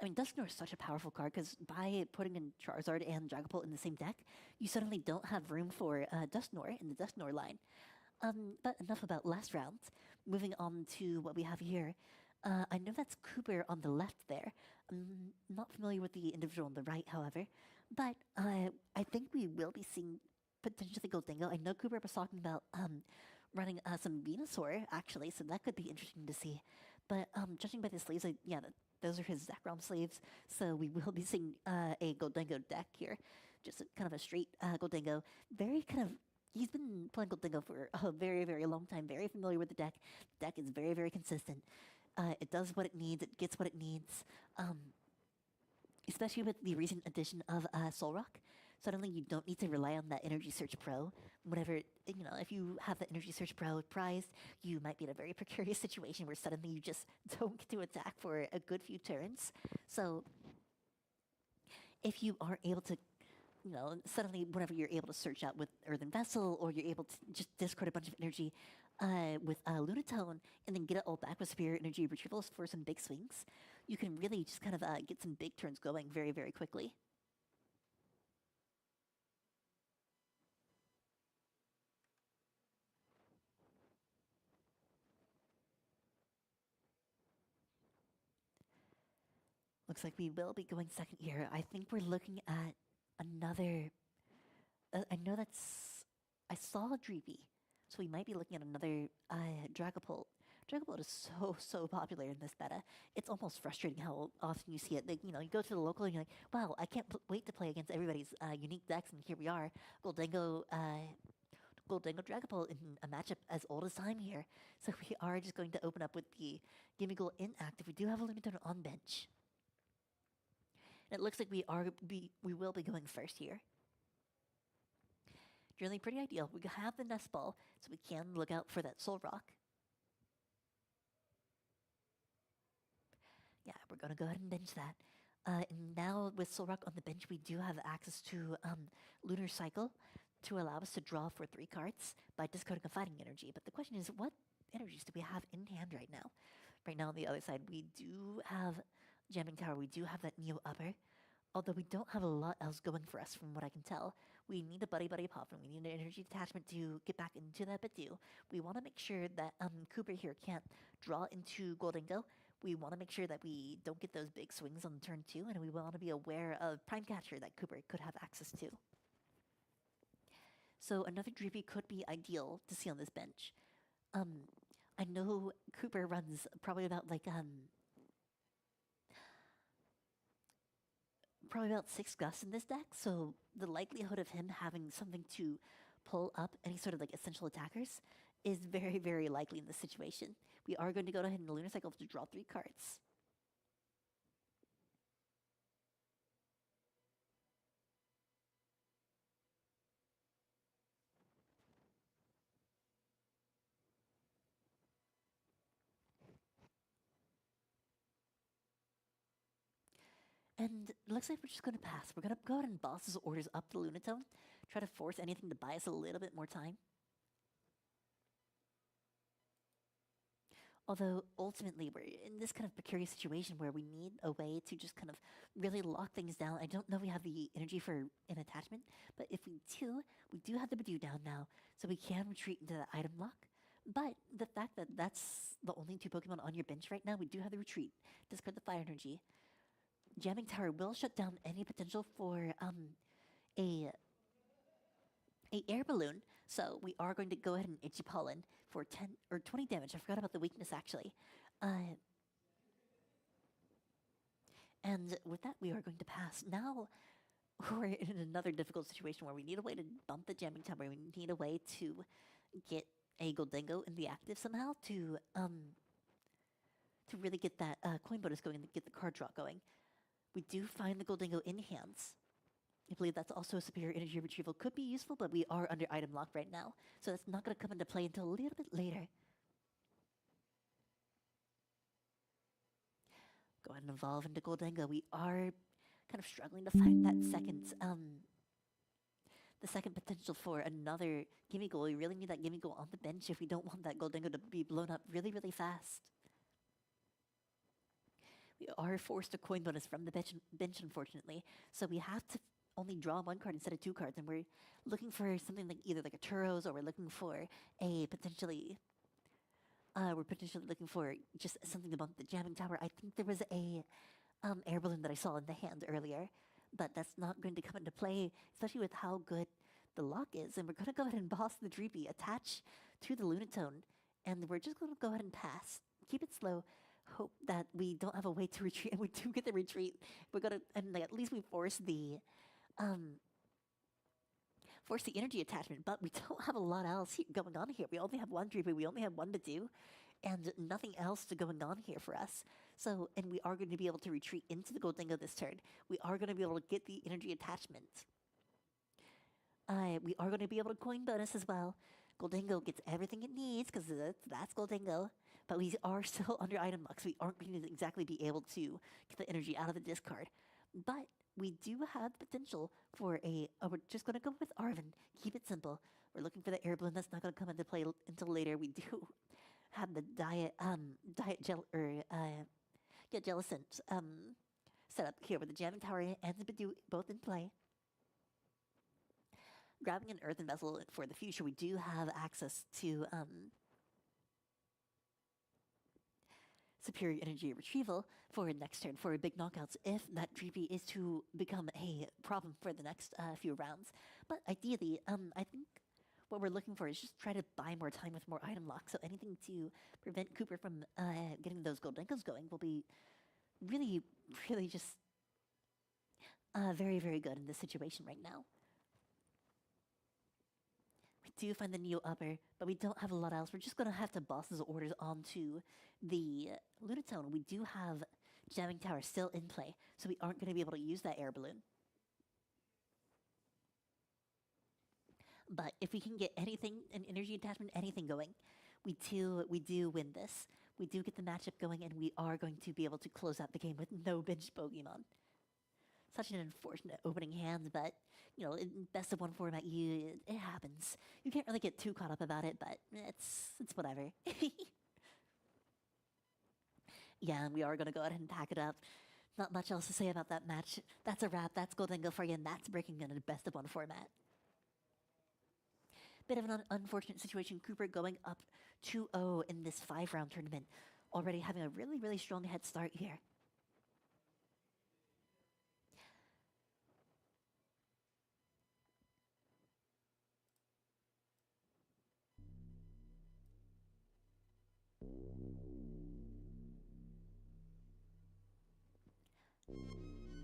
Dusknoir is such a powerful card, because by putting in Charizard and Dragapult in the same deck, you suddenly don't have room for Dusknoir in the Dusknoir line. But enough about last round. Moving on to what we have here. I know that's Cooper on the left there. I'm not familiar with the individual on the right, however. But I think we will be seeing potentially Goldingo. I know Cooper was talking about running some Venusaur, actually, so that could be interesting to see. But judging by the sleeves, those are his Zekrom sleeves. So we will be seeing a Goldingo deck here. Just kind of a straight Goldingo. Very kind of... He's been playing Goldingo for a very, very long time. Very familiar with the deck. The deck is very, very consistent. It does what it needs. It gets what it needs. Especially with the recent addition of Solrock. Suddenly you don't need to rely on that Energy Search Pro. Whenever, if you have the Energy Search Pro prized, you might be in a very precarious situation where suddenly you just don't get to attack for a good few turns. So if you are able to, suddenly whenever you're able to search out with Earthen Vessel, or you're able to just discard a bunch of energy with Lunatone, and then get it all back with Spirit Energy Retrievals for some big swings, you can really just kind of get some big turns going very, very quickly. Looks like we will be going second here. I think we're looking at another... I saw Dreepy, so we might be looking at another Dragapult. Dragapult is so popular in this meta. It's almost frustrating how often you see it. Like, you go to the local and you're like, wow, I can't wait to play against everybody's unique decks, and here we are. Goldingo Dragapult in a matchup as old as time here. So we are just going to open up with the Gimmighoul inactive. We do have a Lunatone on bench. And it looks like we will be going first here. Generally pretty ideal. We have the Nest Ball, so we can look out for that Solrock. Yeah, we're going to go ahead and bench that. And now with Solrock on the bench, we do have access to Lunar Cycle to allow us to draw for 3 cards by discarding a Fighting Energy. But the question is, what energies do we have in hand right now? Right now on the other side, we do have Jamming Tower. We do have that Neo Upper. Although we don't have a lot else going for us from what I can tell. We need a Buddy Pop, and we need an Energy Detachment to get back into that Bidoof. We want to make sure that Cooper here can't draw into Goldingo. We want to make sure that we don't get those big swings on turn 2, and we want to be aware of Prime Catcher that Cooper could have access to. So another Drippy could be ideal to see on this bench. I know Cooper runs probably about probably about 6 Gusts in this deck, so the likelihood of him having something to pull up any sort of essential attackers is very, very likely in this situation. We are going to go ahead and Lunar Cycle to draw 3 cards. And it looks like we're just going to pass. We're going to go ahead and boss his orders up the Lunatone, try to force anything to buy us a little bit more time. Although, ultimately, we're in this kind of precarious situation where we need a way to just kind of really lock things down. I don't know if we have the energy for an attachment, but if we do have the Badoo down now, so we can retreat into the item lock. But the fact that that's the only 2 Pokemon on your bench right now, we do have the retreat. Discard the Fire Energy. Jamming Tower will shut down any potential for a air balloon, so we are going to go ahead and Itchy Pollen for 10 or 20 damage. I forgot about the weakness actually. And with that, we are going to pass. Now we're in another difficult situation where we need a way to bump the Jamming Tower. We need a way to get a Goldengo in the active somehow to really get that coin bonus going and get the card draw going. We do find the Goldengo in hands. I believe that's also a superior energy retrieval. Could be useful, but we are under item lock right now, so that's not going to come into play until a little bit later. Go ahead and evolve into Goldengo. We are kind of struggling to find that the second potential for another Gimme Goal. We really need that Gimme Goal on the bench if we don't want that Goldengo to be blown up really, really fast. We are forced to coin bonus from the bench, unfortunately, so we have to only draw 1 card instead of 2 cards, and we're looking for something like either a Turos, or we're looking for a potentially looking for just something to bump the Jamming Tower. I think there was a air balloon that I saw in the hand earlier, but that's not going to come into play, especially with how good the lock is. And we're going to go ahead and boss the Dreepy, attach to the Lunatone, and we're just going to go ahead and pass. Keep it slow. Hope that we don't have a way to retreat, and we do get the retreat. We're gonna, and at least we force the energy attachment, but we don't have a lot else going on here. We only have 1 Dreepy, we only have 1 Badoo, and nothing else going on here for us. So, and we are going to be able to retreat into the Goldengo this turn. We are going to be able to get the energy attachment. We are going to be able to coin bonus as well. Goldengo gets everything it needs, because that's Goldengo. But we are still under item lock, so we aren't going to exactly be able to get the energy out of the discard. But we do have potential for we're just going to go with Arven. Keep it simple. We're looking for the air balloon. That's not going to come into play until later. We do have the Jellicent set up here with the Jamming Tower and the Badoo both in play. Grabbing an Earthen Vessel for the future, we do have access to superior energy retrieval for next turn for big knockouts if that Dreepy is to become a problem for the next few rounds. But ideally, I think what we're looking for is just try to buy more time with more item lock. So anything to prevent Cooper from getting those Goldengos going will be really, really just very, very good in this situation right now. We do find the Neo Upper, but we don't have a lot else. We're just going to have to boss those orders onto the Lunatone. We do have Jamming Tower still in play, so we aren't going to be able to use that air balloon. But if we can get anything, an energy attachment, anything going, we do win this. We do get the matchup going, and we are going to be able to close out the game with no bench Pokemon. Such an unfortunate opening hand, but, you know, in best of 1 format, it happens. You can't really get too caught up about it, but it's whatever. Yeah, and we are going to go ahead and pack it up. Not much else to say about that match. That's a wrap. That's Goldengo for you, and that's breaking in a best of 1 format. Bit of an unfortunate situation. Cooper going up 2-0 in this 5-round tournament. already having a really, really strong head start here.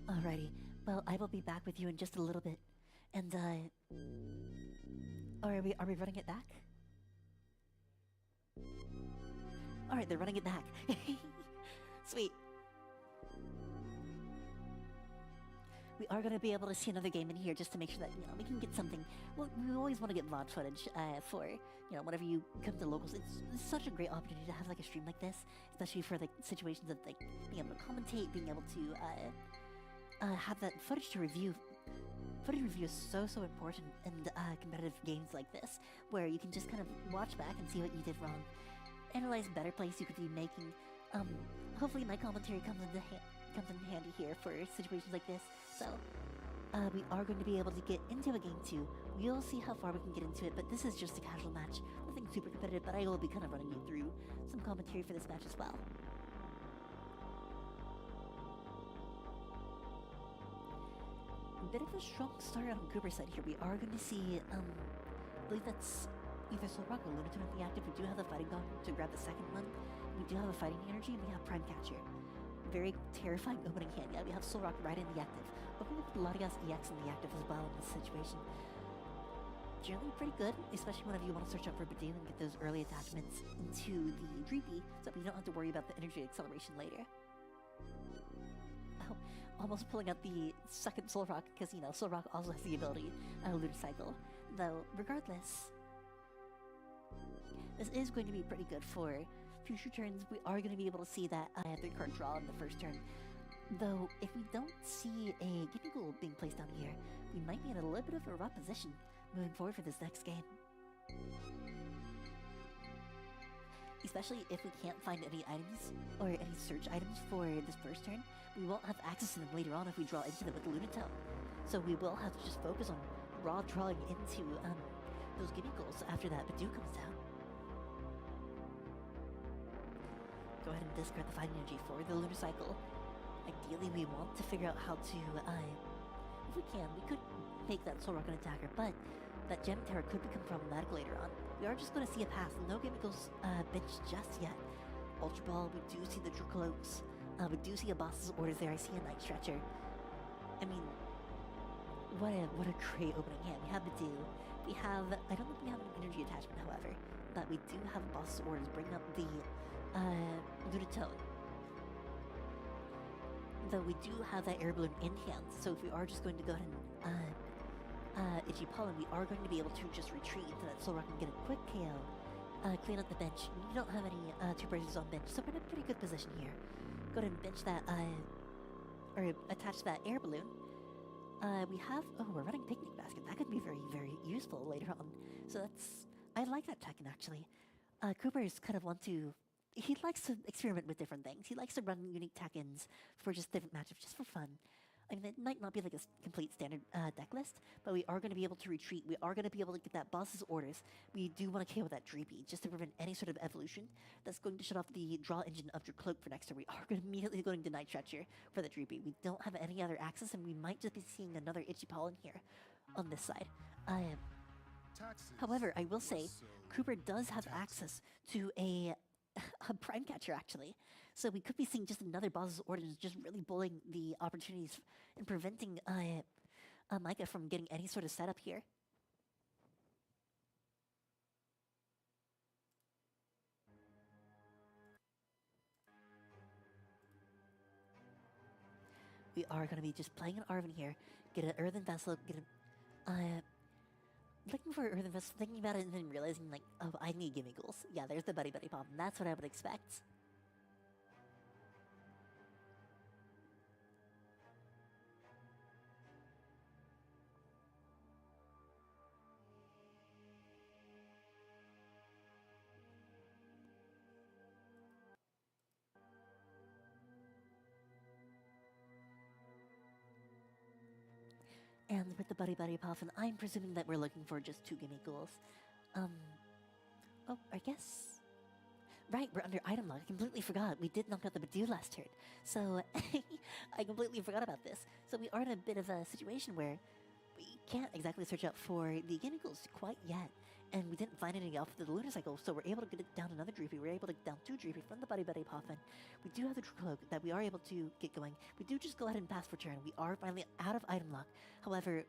Alrighty, well, I will be back with you in just a little bit. And, are we running it back? Alright, they're running it back. Sweet. We are going to be able to see another game in here just to make sure that, you know, we can get something. Well, we always want to get VOD footage for, you know, whenever you come to locals. It's such a great opportunity to have, like, a stream like this, especially for, like, situations of, like, being able to commentate, being able to, have that footage to review. Footage review is so important in competitive games like this, where you can just kind of watch back and see what you did wrong, analyze better plays you could be making. Hopefully my commentary comes in handy here for situations like this. So, we are going to be able to get into a game too. We'll see how far we can get into it, but this is just a casual match. Nothing super competitive, but I will be kind of running you through some commentary for this match as well. A bit of a strong start on Cooper's side here. We are going to see, I believe that's either Solrock or Lunaton in the active. We do have the Fighting Dog to grab the second one. We do have a Fighting Energy, and we have Prime Catcher. Very terrifying opening hand. Yeah, we have Solrock right in the active. Opening with Latias EX in the active as well in this situation. Generally pretty good, especially whenever you want to search out for Badoo and get those early attachments into the Dreepy, so that we don't have to worry about the energy acceleration later. Oh, almost pulling out the second Solrock, because, you know, Solrock also has the ability Lunacycle. Though, regardless, this is going to be pretty good for future turns. We are going to be able to see that 3-card draw in the first turn. Though, if we don't see a Gimmighoul being placed down here, we might be in a little bit of a rough position moving forward for this next game. Especially if we can't find any items, or any search items for this first turn, we won't have access to them later on if we draw into them with Lunaton. So we will have to just focus on raw drawing into those Gimmighoul's after that Badoo comes down. Go ahead and discard the Fighting Energy for the Lunacycle. Ideally, we want to figure out how to, if we can, we could make that Solrock an attacker, but that Gem Terror could become problematic later on. We are just going to see a pass. No Gimmighoul's bench just yet. Ultra Ball, we do see the Dracloaks. We do see a Boss's Orders there. I see a Night Stretcher. I mean, what a great opening hand. We have Badoo. We have, I don't think we have an energy attachment, however, but we do have a Boss's Orders. Bring up the Lunaton. Though we do have that Air Balloon in hand, so if we are just going to go ahead and Itchy Pollen, we are going to be able to just retreat into that Solrock and get a quick KO. Clean up the bench. We don't have any 2 persons on bench, so we're in a pretty good position here. Go ahead and bench that, or attach that Air Balloon. We have, oh, we're running Picnic Basket. That could be very, very useful later on. So that's, I like that tech, actually. Cooper is kind of want to, he likes to experiment with different things. He likes to run unique tech-ins for just different matchups, just for fun. I mean, it might not be like a complete standard deck list, but we are going to be able to retreat. We are going to be able to get that Boss's Orders. We do want to KO that Dreepy, just to prevent any sort of evolution that's going to shut off the draw engine of Dracloak for next turn. We are going to immediately going to Night Stretcher for the Dreepy. We don't have any other access, and we might just be seeing another Itchy Pollen here on this side. However, I will say, Cooper does have access to a Prime Catcher, actually. So we could be seeing just another Boss's Orders, just really bullying the opportunities and preventing Micah from getting any sort of setup here. We are going to be just playing an Arven here, get an Earthen Vessel, get a... looking for Earthen Vessel, thinking about it, and then realizing, like, oh, I need Gimmighoul's. Yeah, there's the Buddy Buddy Pop, and that's what I would expect. And with the Buddy Buddy Puffin, I'm presuming that we're looking for just 2 Gimmighoul's. Oh, I guess... Right, we're under item lock. I completely forgot. We did knock out the Badoo last turn. So, I completely forgot about this. So we are in a bit of a situation where we can't exactly search out for the Gimmicles quite yet. And we didn't find any off the Lunar Cycle, so we're able to get it down another Dreepy. We're able to get down 2 Dreepy from the Buddy Buddy Poffin. We do have the True Cloak that we are able to get going. We do just go ahead and pass for turn. We are finally out of item lock. However,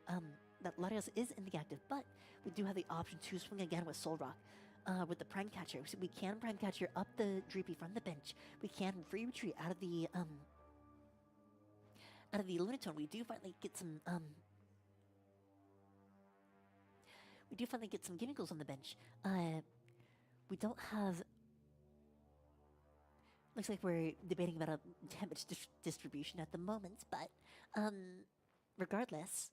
that Latios is in the active, but we do have the option to swing again with Soul Rock. With the Prime Catcher. So we can Prime Catcher up the Dreepy from the bench. We can free retreat out of the Lunatone. We do finally get some Gimmicles on the bench. We don't have. Looks like we're debating about a damage distribution at the moment, but regardless,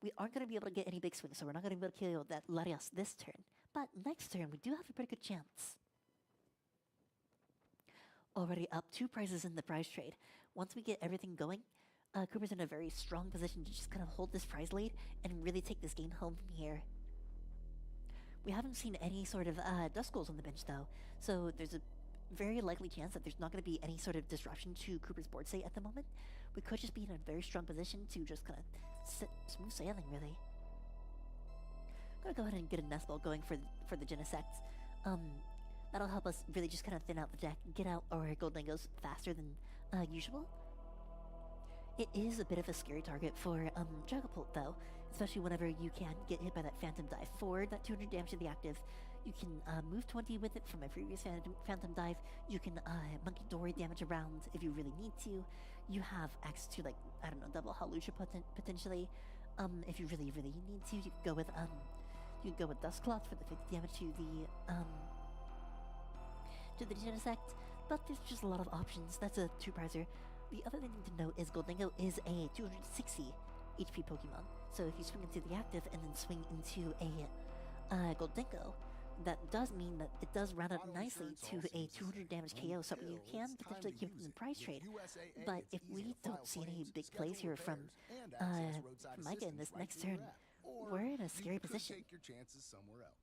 we aren't going to be able to get any big swings, so we're not going to be able to kill that Latios this turn. But next turn, we do have a pretty good chance. Already up 2 prizes in the prize trade. Once we get everything going, Cooper's in a very strong position to just kind of hold this prize lead and really take this game home from here. We haven't seen any sort of Duskulls on the bench, though, so there's a very likely chance that there's not going to be any sort of disruption to Cooper's board state at the moment. We could just be in a very strong position to just kind of smooth sailing, really. I'm gonna go ahead and get a Nest Ball going for the Genesect. That'll help us really just kind of thin out the deck, get out our Goldingos faster than usual. It is a bit of a scary target for Dragapult, though, especially whenever you can get hit by that Phantom Dive. For that 200 damage to the active, you can move 20 with it from my previous Phantom Dive. You can Monkey Dory damage around if you really need to. You have access to, like, I don't know, double Halusha potentially. If you really, really need to, you can go with Dustcloth for the 50 damage to the Genesect. But there's just a lot of options. That's a 2-prizer. The other thing to note is Goldingo is a 260 HP Pokemon. So if you swing into the active and then swing into a Goldingo, that does mean that it does round up nicely to a 200 damage KO, so you can potentially keep it in the prize trade. But if we don't see any big plays here from Micah in this next turn, we're in a scary position. Take your chances somewhere else.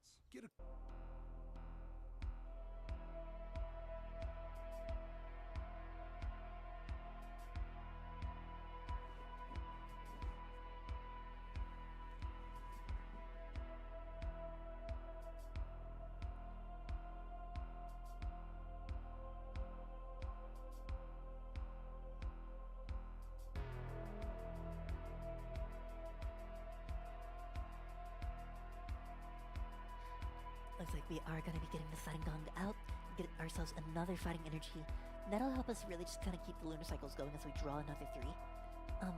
Looks like we are going to be getting the Fighting Gong out, get ourselves another Fighting Energy. That'll help us really just kind of keep the Lunar Cycles going as we draw another 3.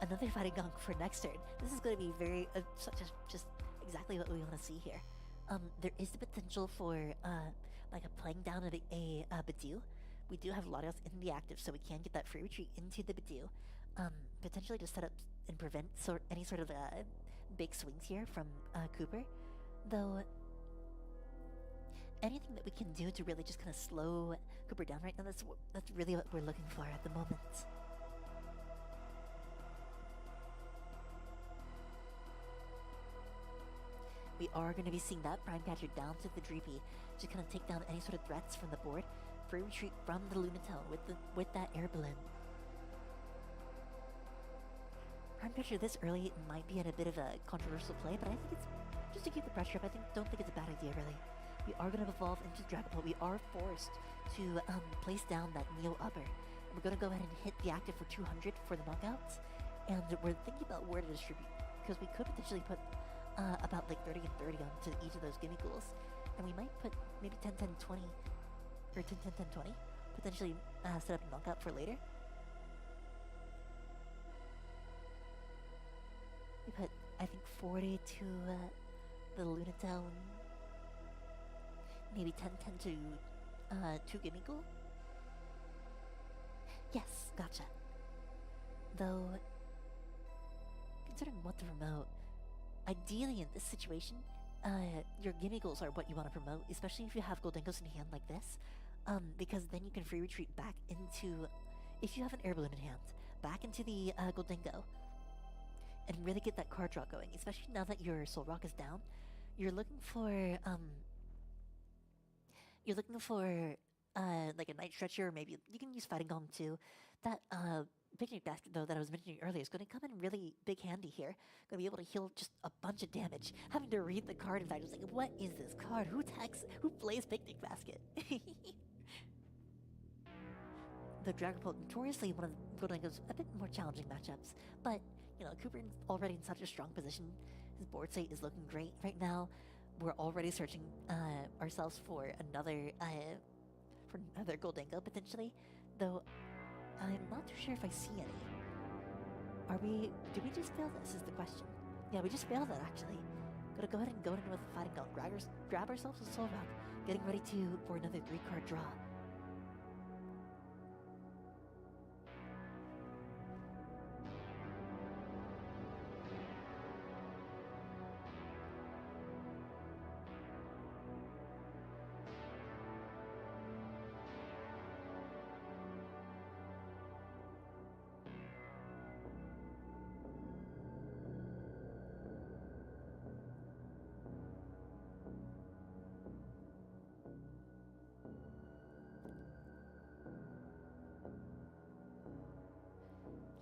Another Fighting Gong for next turn. This is going to be very, just exactly what we want to see here. There is the potential for, like a playing down of a Badoo. We do have Latios in the active, so we can get that free retreat into the Badoo. Potentially to set up and prevent any sort of big swings here from Cooper. Though, anything that we can do to really just kind of slow Cooper down right now, that's really what we're looking for at the moment. We are going to be seeing that Prime Catcher down to the Dreepy to kind of take down any sort of threats from the board. Free retreat from the Lunatone with that air balloon. Prime Catcher this early might be in a bit of a controversial play, but I think it's just to keep the pressure up. Don't think it's a bad idea, really. We are going to evolve into Dragapult. We are forced to place down that Neo Upper. And we're going to go ahead and hit the active for 200 for the knockouts. And we're thinking about where to distribute, because we could potentially put about like 30 and 30 onto each of those Gimmicools. And we might put maybe 10, 10, 20, or 10, 10, 10, 20. Potentially set up a knockout for later. We put, I think, 40 to the Lunatone. Maybe 10, 10 to 2 Gimmicool? Yes, gotcha. Though, considering what to promote, ideally in this situation, your Gimmicools are what you want to promote, especially if you have Goldingos in hand like this, because then you can free retreat back into, if you have an Air Balloon in hand, back into the Goldingo, and really get that card draw going, especially now that your Soul Rock is down. You're looking for, you're looking for like a night stretcher, or maybe you can use fighting gong too. That picnic basket though that I was mentioning earlier is going to come in really big handy here. Going to be able to heal just a bunch of damage. Having to read the card, in fact, I was like, what is this card? Who plays picnic basket? The Dragapult, notoriously one of Goldengo's a bit more challenging matchups, but you know, Cooper's already in such a strong position. His board state is looking great right now. We're already searching ourselves for another Goldengo potentially, though I'm not too sure if I see any. Did we just fail this is the question. Yeah, we just failed that actually. Gotta go ahead and go in with a fighting gun. Grab ourselves a soul rock, getting ready for another 3-card draw.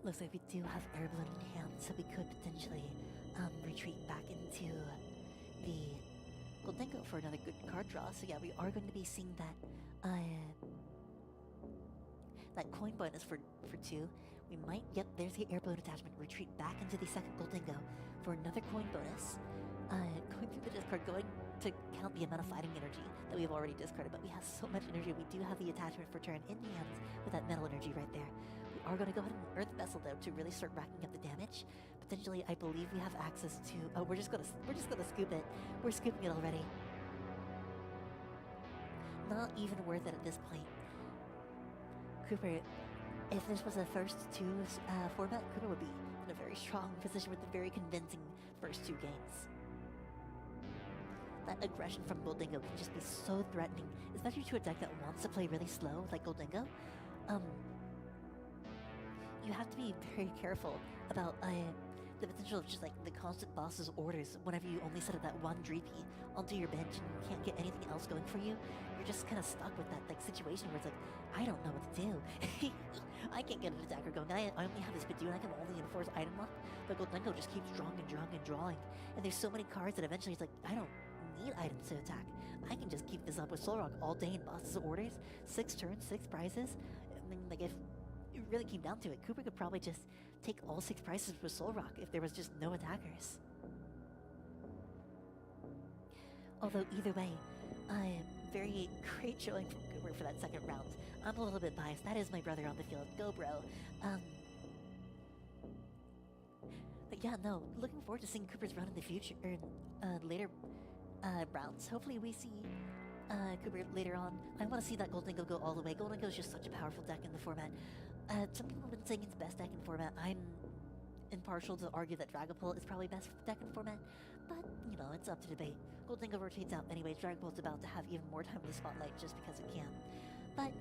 Looks like we do have air balloon in hand, so we could potentially retreat back into the Goldengo for another good card draw. So yeah, we are going to be seeing that that coin bonus for 2. We might get, there's the air balloon attachment, retreat back into the second Goldengo for another coin bonus. Going through the discard, going to count the amount of fighting energy that we've already discarded, but we have so much energy. We do have the attachment for turn in hand with that metal energy right there. We are going to go ahead and Earth Vessel though to really start racking up the damage. Potentially, I believe we have access to. Oh, we're just gonna scoop it. We're scooping it already. Not even worth it at this point. Cooper, if this was a first 2 format, Cooper would be in a very strong position with a very convincing first 2 games. That aggression from Goldengo can just be so threatening, especially to a deck that wants to play really slow like Goldengo. You have to be very careful about the potential of just like the constant boss's orders whenever you only set up that one Dreepy onto your bench and you can't get anything else going for you. You're just kind of stuck with that like situation where it's like, I don't know what to do. I can't get an attacker going. I only have this Bidoof and I can only enforce item lock, but Goldengo just keeps drawing and drawing and drawing. And there's so many cards that eventually it's like, I don't need items to attack. I can just keep this up with Soul Rock all day in boss's orders. 6 turns, 6 prizes. I mean, like if it really came down to it, Cooper could probably just take all 6 prizes with Soul Rock if there was just no attackers. Although either way, very great showing from Cooper for that second round. I'm a little bit biased. That is my brother on the field. Go, bro. But yeah, no. Looking forward to seeing Cooper's run in the future, or later rounds. Hopefully we see Cooper later on. I want to see that Goldengo go all the way. Goldengo is just such a powerful deck in the format. Some people have been saying it's best deck in format. I'm impartial to argue that Dragapult is probably best deck in format, but you know, it's up to debate. Goldengo rotates out anyways. Dragapult's about to have even more time in the spotlight just because it can. But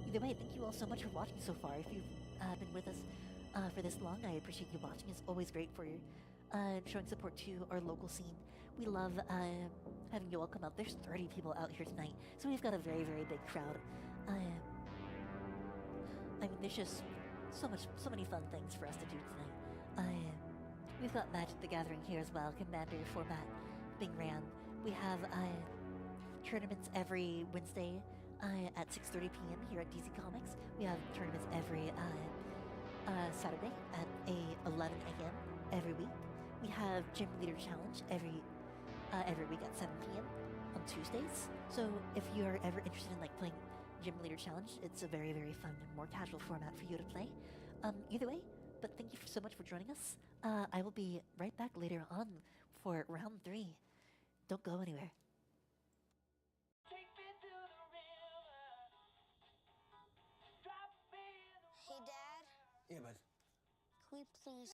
either way, thank you all so much for watching so far. If you've been with us for this long, I appreciate you watching. It's always great for your showing support to our local scene. We love having you all come out. There's 30 people out here tonight, so we've got a very, very big crowd. I mean, there's just so many fun things for us to do tonight. We've got Magic the Gathering here as well, Commander format being ran. We have tournaments every Wednesday at 6:30 p.m. here at DC Comics. We have tournaments every Saturday at 11 a.m. every week. We have Gym Leader Challenge every week at 7 p.m. on Tuesdays. So if you're ever interested in like playing Gym Leader Challenge, it's a very, very fun and more casual format for you to play. Either way, but thank you so much for joining us. I will be right back later on for round 3. Don't go anywhere. Hey, Dad, Yeah, bud. can we please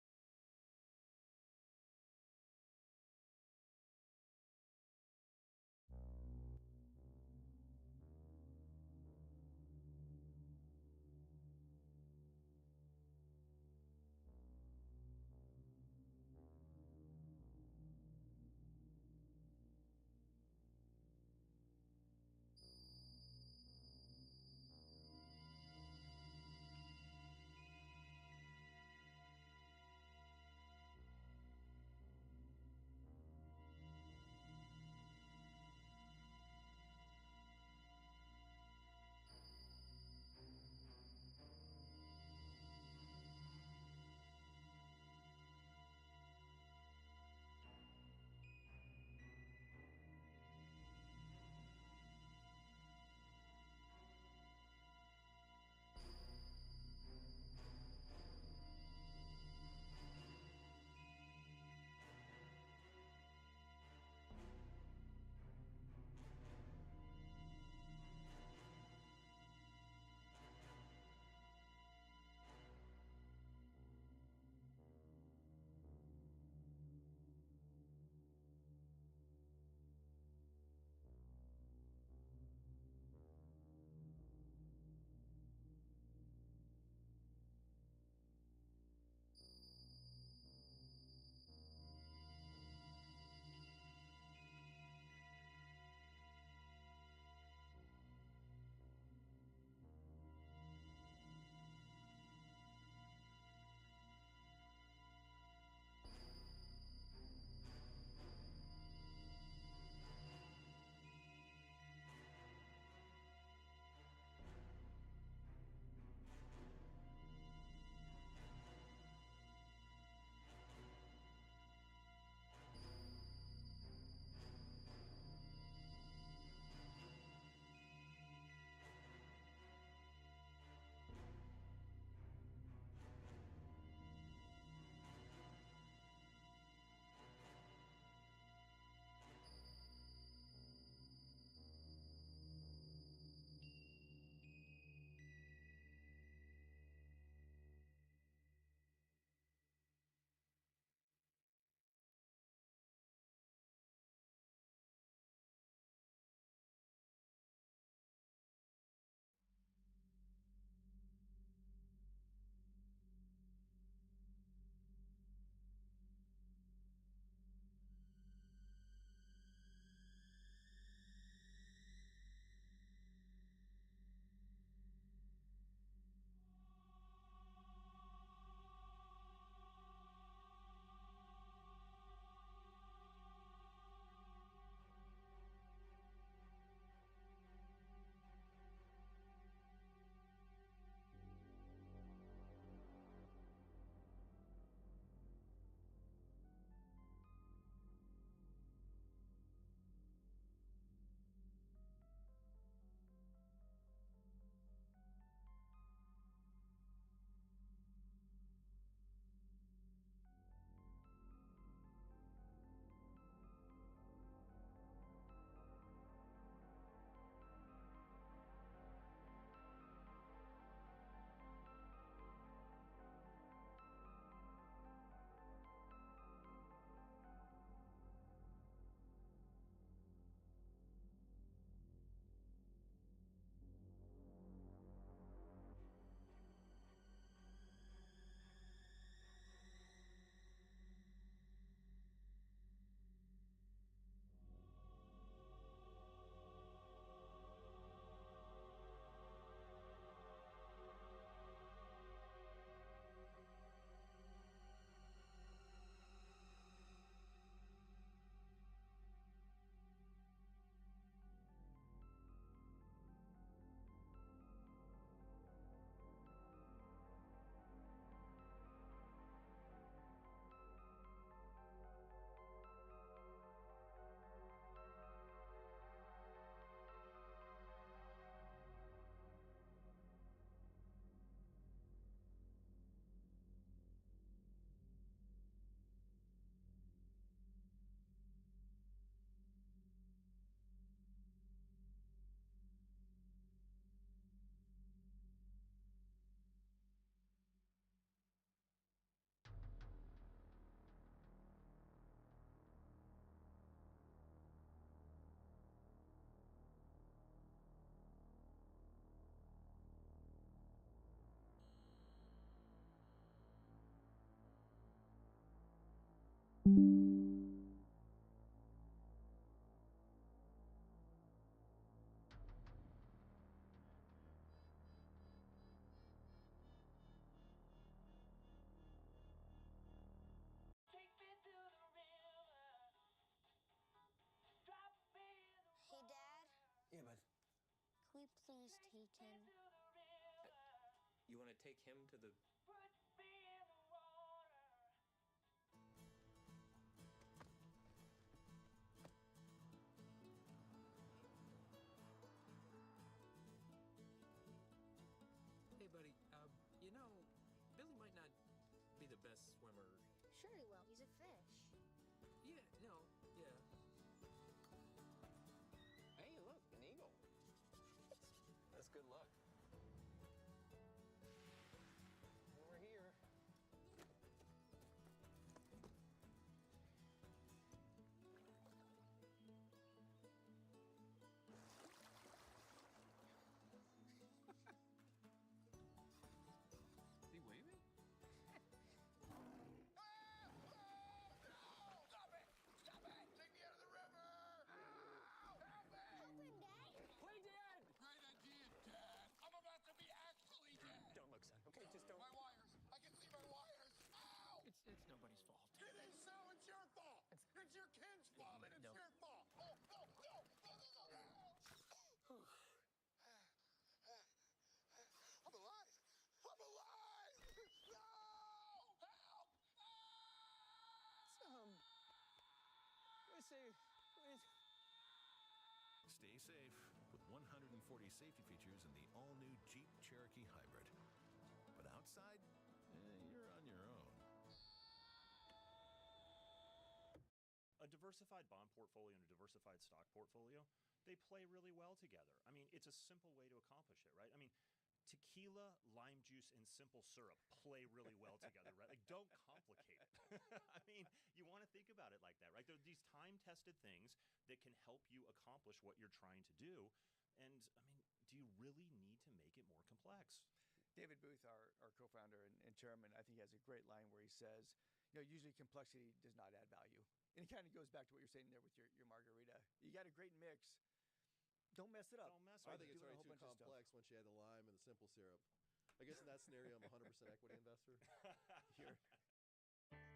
Hey, Dad, Yeah, bud. can we please take him? You want to take him to the... Hey, buddy. You know, Billy might not be the best swimmer. Sure he will. He's a fish. Yeah, no, yeah. Hey, look, an eagle. That's good luck. Over here. Is he waving? Open, Dad. Play dead! Great idea, Dad. I'm about to be actually dead. Don't look, son. Okay, just don't. My wires. I can see my wires. Ow! It's nobody's fault. It is so. It's your fault. It's your kid's fault, and it's No. your fault. Oh, no, no, no, no, no, no. I'm alive. I'm alive. No! Help! Stay safe with 140 safety features in the all-new Jeep Cherokee Hybrid. But outside, you're on your own. A diversified bond portfolio and a diversified stock portfolio, they play really well together. I mean, it's a simple way to accomplish it, right? I mean, tequila, lime juice, and simple syrup play really well together, right? Like, don't complicate it. I mean, you want to think about it like that, right? They're these time-tested things that can help you accomplish what you're trying to do. And, I mean, do you really need to make it more complex? David Booth, our co-founder and chairman, I think he has a great line where he says, you know, usually complexity does not add value. And it kind of goes back to what you're saying there with your margarita. You got a great mix. Don't mess it up. Don't mess I with think it. it's already too complex once you add the lime and the simple syrup. I guess in that scenario, I'm a 100% equity investor. Here.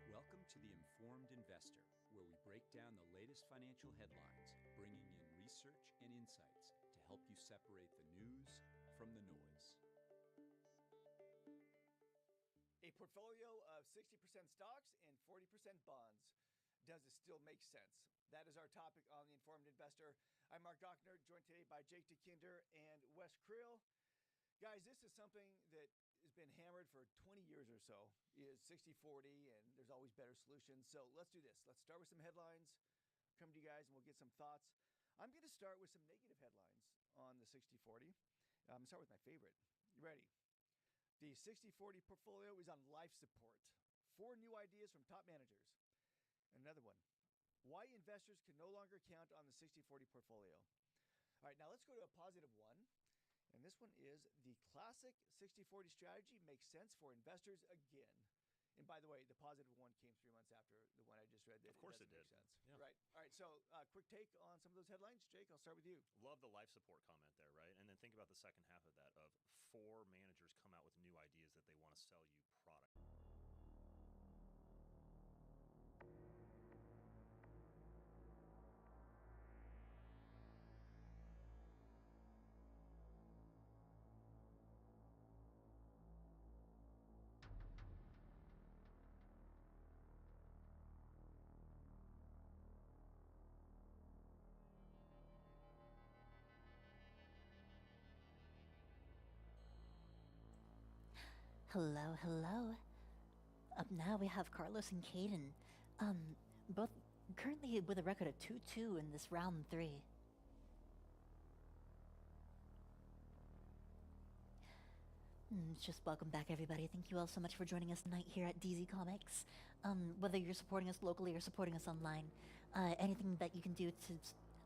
Welcome to The Informed Investor, where we break down the latest financial headlines, bringing in research and insights to help you separate the news from the noise. A portfolio of 60% stocks and 40% bonds. Does it still make sense? That is our topic on The Informed Investor. I'm Mark Gochner, joined today by Jake DeKinder and Wes Creel. Guys, this is something that has been hammered for 20 years or so, is 60-40, and there's always better solutions. So let's do this. Let's start with some headlines, come to you guys, and we'll get some thoughts. I'm going to start with some negative headlines on the 60-40. I'm going to start with my favorite. You ready? The 60-40 portfolio is on life support. 4 new ideas from top managers. Another one. Why investors can no longer count on the 60-40 portfolio. All right, now let's go to a positive one. And this one is the classic 60-40 strategy makes sense for investors again. And by the way, the positive one came 3 months after the one I just read. Of course it did. Make sense. Yeah. Right. All right, so quick take on some of those headlines. Jake, I'll start with you. Love the life support comment there, right? And then think about the second half of that of 4 managers come out with new ideas that they want to sell you product. Hello, hello. Up now we have Carlos and Caden, both currently with a record of 2-2 in this round 3. Just welcome back, everybody. Thank you all so much for joining us tonight here at DZ Comics. Whether you're supporting us locally or supporting us online, anything that you can do to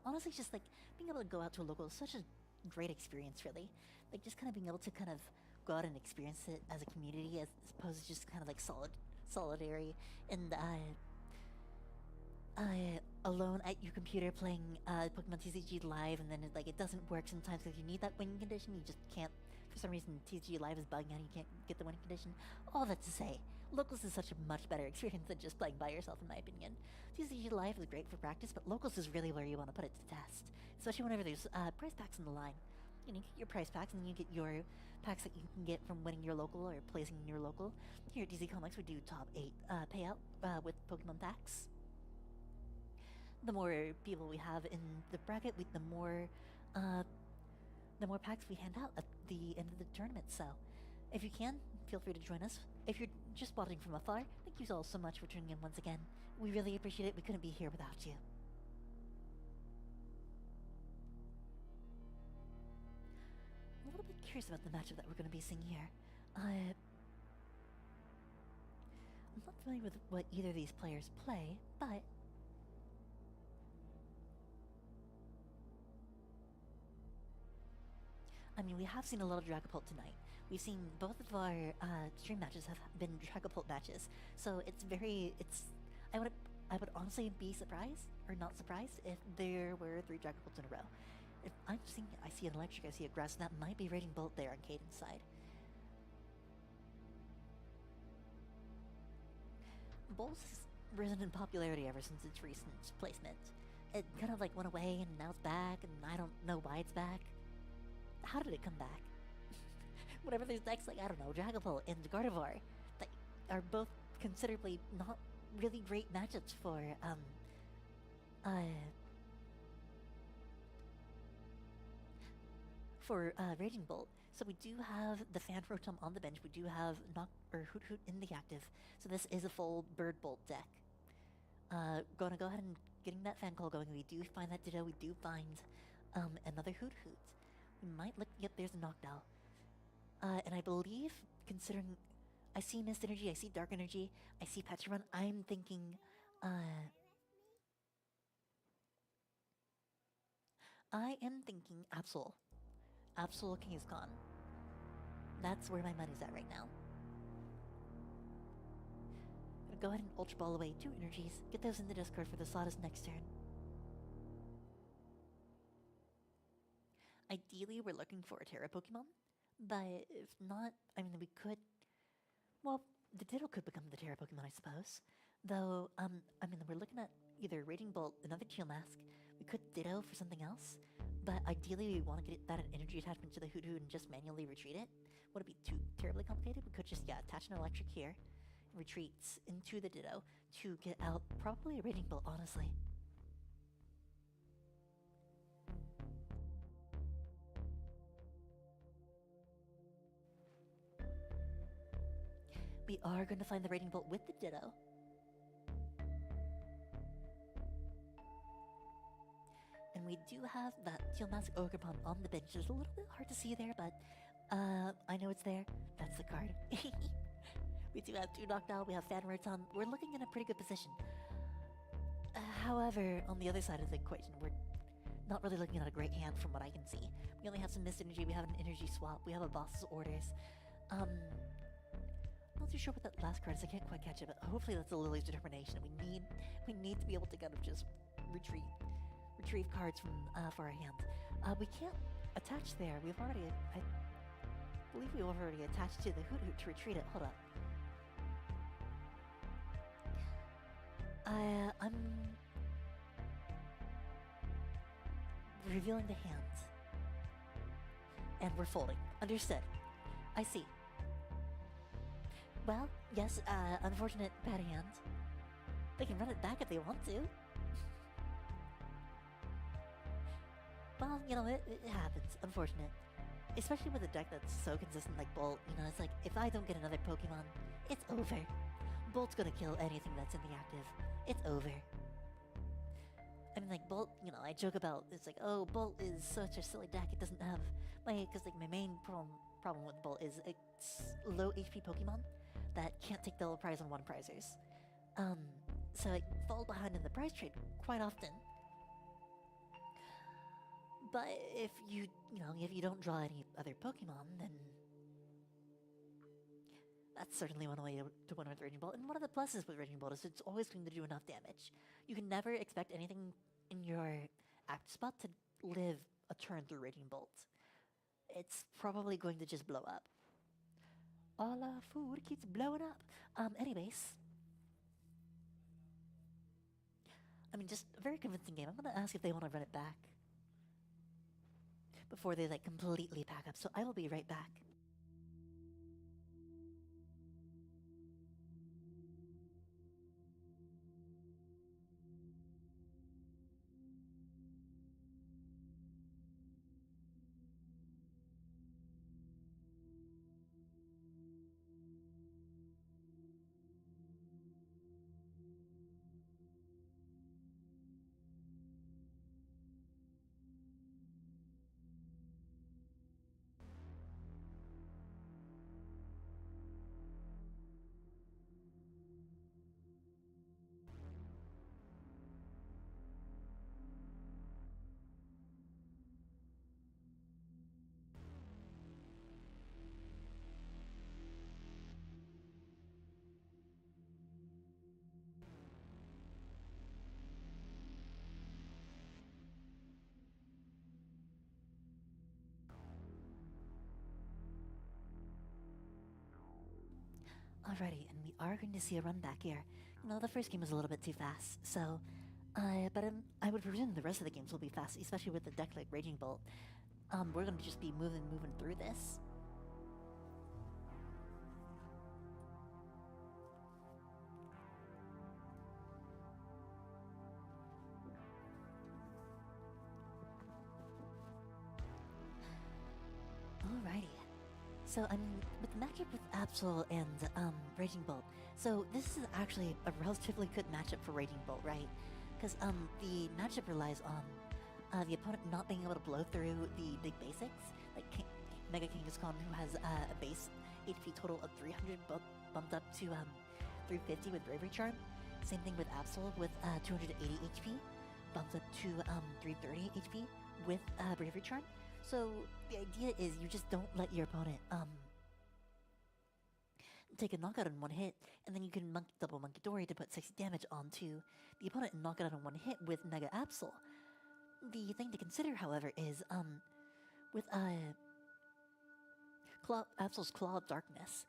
honestly just like being able to go out to a local is such a great experience, really. Like just kind of being able to kind of go out and experience it as a community as opposed to just kind of like solitary. And alone at your computer playing Pokemon TCG Live, and then it doesn't work sometimes because you need that winning condition. You just can't. For some reason, TCG Live is bugging out. You can't get the winning condition. All that to say, Locals is such a much better experience than just playing by yourself, in my opinion. TCG Live is great for practice, but Locals is really where you want to put it to test, especially whenever there's prize packs on the line. You know, you get your prize packs, and then you get your packs that you can get from winning your local or placing in your local. Here at DC Comics, we do top 8 payout with Pokemon packs. The more people we have in the bracket, the more packs we hand out at the end of the tournament. So, if you can, feel free to join us. If you're just watching from afar, thank you all so much for tuning in once again. We really appreciate it. We couldn't be here without you. I'm a little bit curious about the matchup that we're going to be seeing here. I'm not familiar with what either of these players play, but I mean, we have seen a lot of Dragapult tonight. We've seen both of our stream matches have been Dragapult matches, so I would honestly be surprised, or not surprised, if there were 3 Dragapults in a row. If I see an electric, I see a grass, that might be Raging Bolt there on Caden's side. Bolt's risen in popularity ever since its recent placement. It kind of went away, and now it's back, and I don't know why it's back. How did it come back? Whatever there's decks I don't know, Dragapult and Gardevoir, that are both considerably not really great matchups for Raging Bolt. So we do have the Fan Rotom on the bench. We do have Hoot Hoot in the active. So this is a full Bird Bolt deck. Gonna go ahead and getting that Fan Call going. We do find that Ditto. We do find another Hoot Hoot. We might look. Yep, there's a Noctowl. And I believe, considering I see Mist Energy, I see Dark Energy, I see Patcharon, I'm thinking, I am thinking Absol. Absol looking is gone. That's where my money's at right now. I'm gonna go ahead and Ultra Ball away 2 energies, get those in the discard for the Slaughter's next turn. Ideally, we're looking for a Terra Pokemon, but if not, I mean, we could. Well, the Ditto could become the Terra Pokemon, I suppose. Though, I mean, we're looking at either Raging Bolt, another Teal Mask. We could Ditto for something else, but ideally, we want to get that energy attachment to the Hoot Hoot and just manually retreat it. Would it be too terribly complicated? We could just, attach an electric here, retreats into the Ditto to get out probably a Raging Bolt, honestly. We are going to find the Raging Bolt with the Ditto. And we do have that Teal Mask Ogerpon on the bench. It's a little bit hard to see there, but I know it's there. That's the card. We do have 2 Noctowl. We have Fan Rotom. We're looking in a pretty good position. However, on the other side of the equation, we're not really looking at a great hand from what I can see. We only have some Mist Energy. We have an Energy Swap. We have a Boss's Orders. Not too sure what that last card is. I can't quite catch it, but hopefully that's a Lily's Determination. We need to be able to kind of just retrieve cards from for our hand. We can't attach there. I believe we've already attached to the Hoot Hoot to retreat it. Hold up. I'm revealing the hands, and we're folding. Understood. I see. Well, yes, unfortunate bad hand. They can run it back if they want to. Well, you know, it happens. Unfortunate. Especially with a deck that's so consistent like Bolt. You know, it's like, if I don't get another Pokemon, it's over. Bolt's gonna kill anything that's in the active. It's over. I mean, like, Bolt, you know, I joke about, it's like, oh, Bolt is such a silly deck. It doesn't have, because, my main problem with Bolt is it's low HP Pokemon that can't take the prize on 1-prizers. So it falls behind in the prize trade quite often. But if you don't draw any other Pokemon, then That's certainly one way to win with Raging Bolt. And one of the pluses with Raging Bolt is it's always going to do enough damage. You can never expect anything in your active spot to live a turn through Raging Bolt. It's probably going to just blow up. All our food keeps blowing up. Anyways. I mean, just a very convincing game. I'm going to ask if they want to run it back before they, like, completely pack up. So I will be right back. Alrighty, and we are going to see a run back here. You know, the first game was a little bit too fast, so... but I would presume the rest of the games will be fast, especially with the deck like Raging Bolt. We're going to just be moving through this. Alrighty. So, I mean, with the matchup with Absol and Raging Bolt, so this is actually a relatively good matchup for Raging Bolt, right? Because the matchup relies on the opponent not being able to blow through the big basics, like Mega Kangaskhan, who has a base HP total of 300, bumped up to 350 with Bravery Charm. Same thing with Absol with 280 HP, bumped up to 330 HP with Bravery Charm. So the idea is you just don't let your opponent take a knockout in one hit, and then you can double Monkey Dory to put 60 damage onto the opponent and knock it out in one hit with Mega Absol. The thing to consider, however, is with Absol's Claw of Darkness,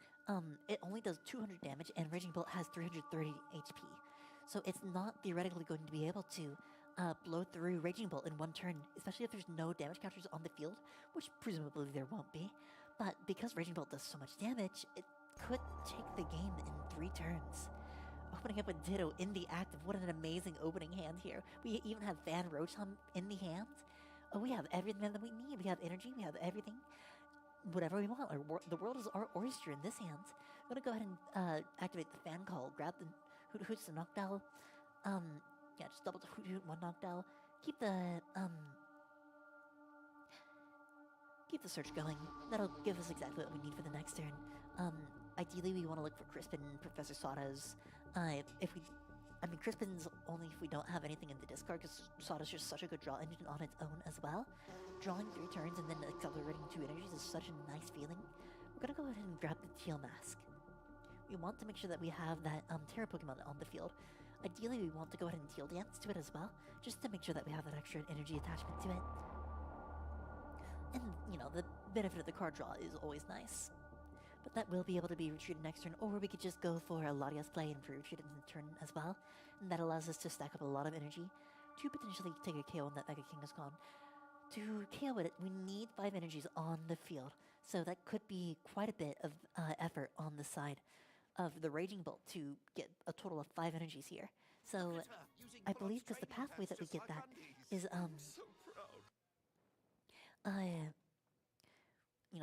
it only does 200 damage, and Raging Bolt has 330 HP. So it's not theoretically going to be able to blow through Raging Bolt in one turn, especially if there's no damage counters on the field, which presumably there won't be. But because Raging Bolt does so much damage, it could take the game in 3 turns. Opening up a Ditto in the active, what an amazing opening hand here. We even have Fan Rotom in the hand. Oh, we have everything that we need. We have energy, we have everything. Whatever we want. The world is our oyster in this hand. I'm gonna go ahead and activate the Fan Call, grab the Hoot Hoots, the Knockdown. Yeah, just double the Hoot Hoot, 1 Knockdown. Keep the search going. That'll give us exactly what we need for the next turn. Ideally, we want to look for Crispin and Professor Sawda's. Crispin's only if we don't have anything in the discard, because Sawda's just such a good draw engine on its own as well. Drawing 3 turns and then accelerating 2 energies is such a nice feeling. We're gonna go ahead and grab the Teal Mask. We want to make sure that we have that Terra Pokemon on the field. Ideally, we want to go ahead and Teal Dance to it as well, just to make sure that we have that extra energy attachment to it. And, you know, the benefit of the card draw is always nice. But that will be able to be retreated next turn, or we could just go for a Latias play and retreat it in turn as well. And that allows us to stack up a lot of energy to potentially take a KO on that Mega Kangaskhan. To KO it, we need 5 energies on the field, so that could be quite a bit of effort on the side of the Raging Bolt to get a total of 5 energies here. So I believe because the pathway that we get that is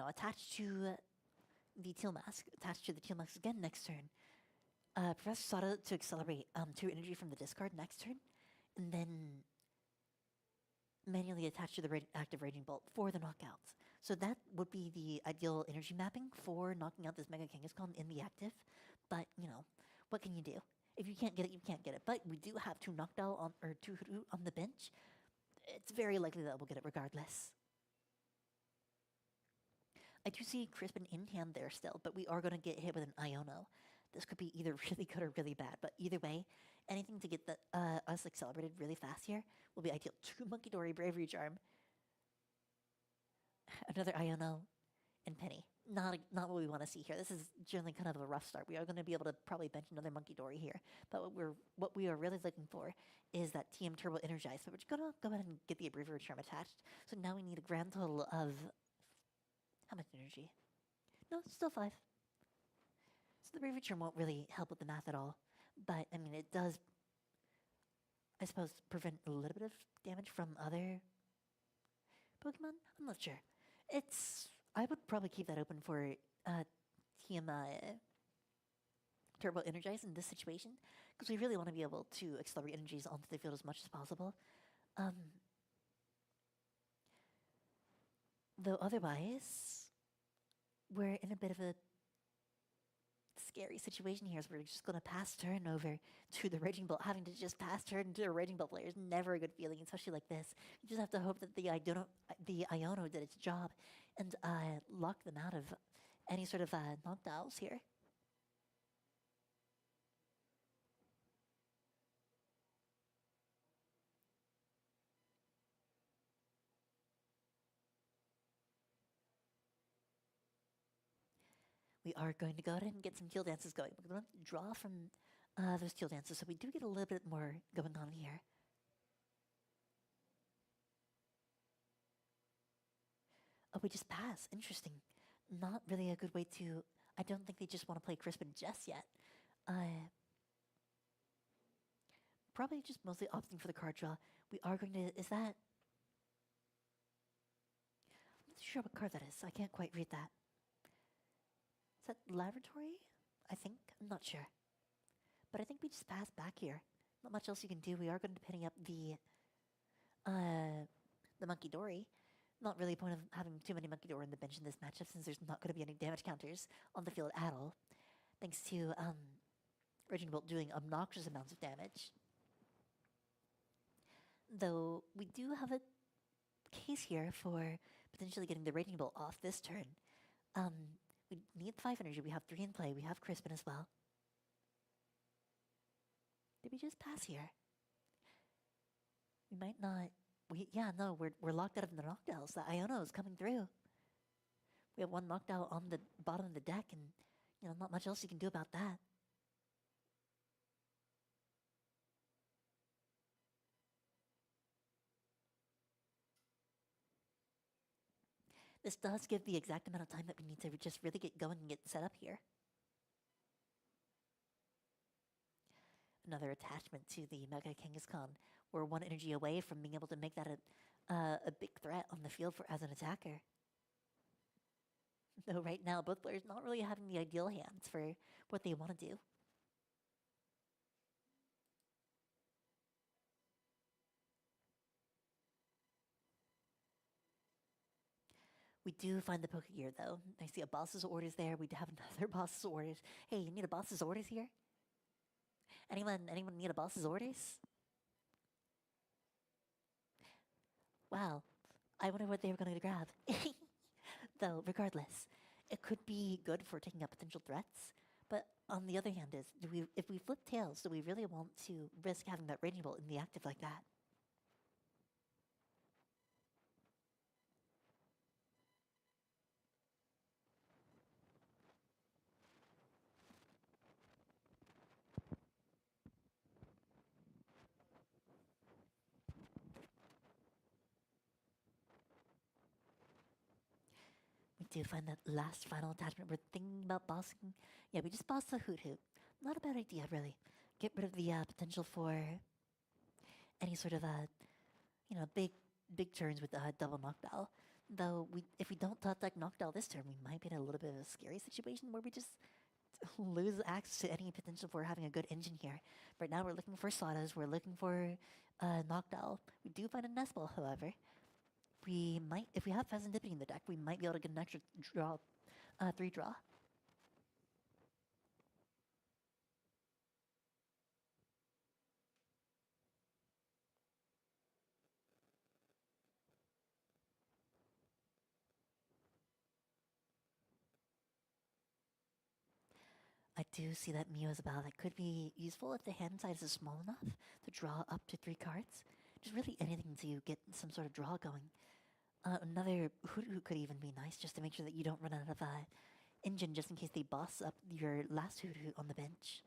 attached to the Teal Mask, again next turn. Professor Sada to accelerate 2 energy from the discard next turn, and then manually attach to the active Raging Bolt for the knockouts. So that would be the ideal energy mapping for knocking out this Mega Kangaskhan in the active. But, you know, what can you do? If you can't get it, you can't get it. But we do have 2 knockdown or 2 Hoot on the bench. It's very likely that we'll get it regardless. I do see Crispin in hand there still, but we are going to get hit with an Iono. This could be either really good or really bad, but either way, anything to get us accelerated really fast here will be ideal. 2 Monkey Dory Bravery Charm. Another Iono and Penny. Not what we want to see here. This is generally kind of a rough start. We are going to be able to probably bench another Monkey Dory here, but what we are really looking for is that TM Turbo Energize. But we're just gonna go ahead and get the Bravery Charm attached. So now we need a grand total of how much energy? No, still 5. So the Bravery Charm won't really help with the math at all, but I mean it does, I suppose, prevent a little bit of damage from other Pokemon. I'm not sure. I would probably keep that open for TM Turbo Energize in this situation, because we really want to be able to accelerate energies onto the field as much as possible. Though otherwise, we're in a bit of a scary situation here, as we're just going to pass turn over to the Raging Bolt. Having to just pass turn to a Raging Bolt player is never a good feeling, especially like this. You just have to hope that the Iono did its job and lock them out of any sort of knockdowns here. We are going to go ahead and get some teal dances going. We're going to draw from those teal dances, so we do get a little bit more going on here. Oh, we just pass. Interesting. Not really a good way to... I don't think they just want to play Crispin just yet. Probably just mostly opting for the card draw. We are going to... Is that... I'm not sure what card that is. I can't quite read that. Is that Laboratory? I think. I'm not sure. But I think we just pass back here. Not much else you can do. We are going to be pinning up the Monkey Dory. Not really a point of having too many Monkey Dory in the bench in this matchup, since there's not going to be any damage counters on the field at all. Thanks to Raging Bolt doing obnoxious amounts of damage. Though we do have a case here for potentially getting the Raging Bolt off this turn. We need 5 energy. We have 3 in play. We have Crispin as well. Did we just pass here? We might not. No, we're locked out of the knockdowns. The Iono is coming through. We have 1 knockdown on the bottom of the deck, and not much else you can do about that. This does give the exact amount of time that we need to just really get going and get set up here. Another attachment to the Mega Kangaskhan. We're 1 energy away from being able to make that a big threat on the field as an attacker. Though right now, both players not really having the ideal hands for what they want to do. We do find the Pokegear, though. I see a boss's orders there. We have another boss's orders. Hey, you need a boss's orders here? Anyone need a boss's orders? Wow. I wonder what they were going to grab. Though, regardless, it could be good for taking out potential threats. But on the other hand if we flip tails, do we really want to risk having that Raging Bolt in the active like that? We do find that last final attachment. We're thinking about bossing. Yeah, we just bossed the Hoot Hoot. Not a bad idea, really. Get rid of the potential for any sort of big turns with double knockdown. Though if we don't top deck knockdown this turn, we might be in a little bit of a scary situation where we just lose access to any potential for having a good engine here. Right now we're looking for Sawdust, we're looking for knockdown. We do find a Nest Ball, however. We might, if we have Pheasantipity in the deck, we might be able to get an extra draw, 3 draw. do see that Mew as a battle that could be useful if the hand size is small enough to draw up to 3 cards. Just really anything to get some sort of draw going. Another Hoodoo could even be nice, just to make sure that you don't run out of engine, just in case they boss up your last Hoodoo on the bench.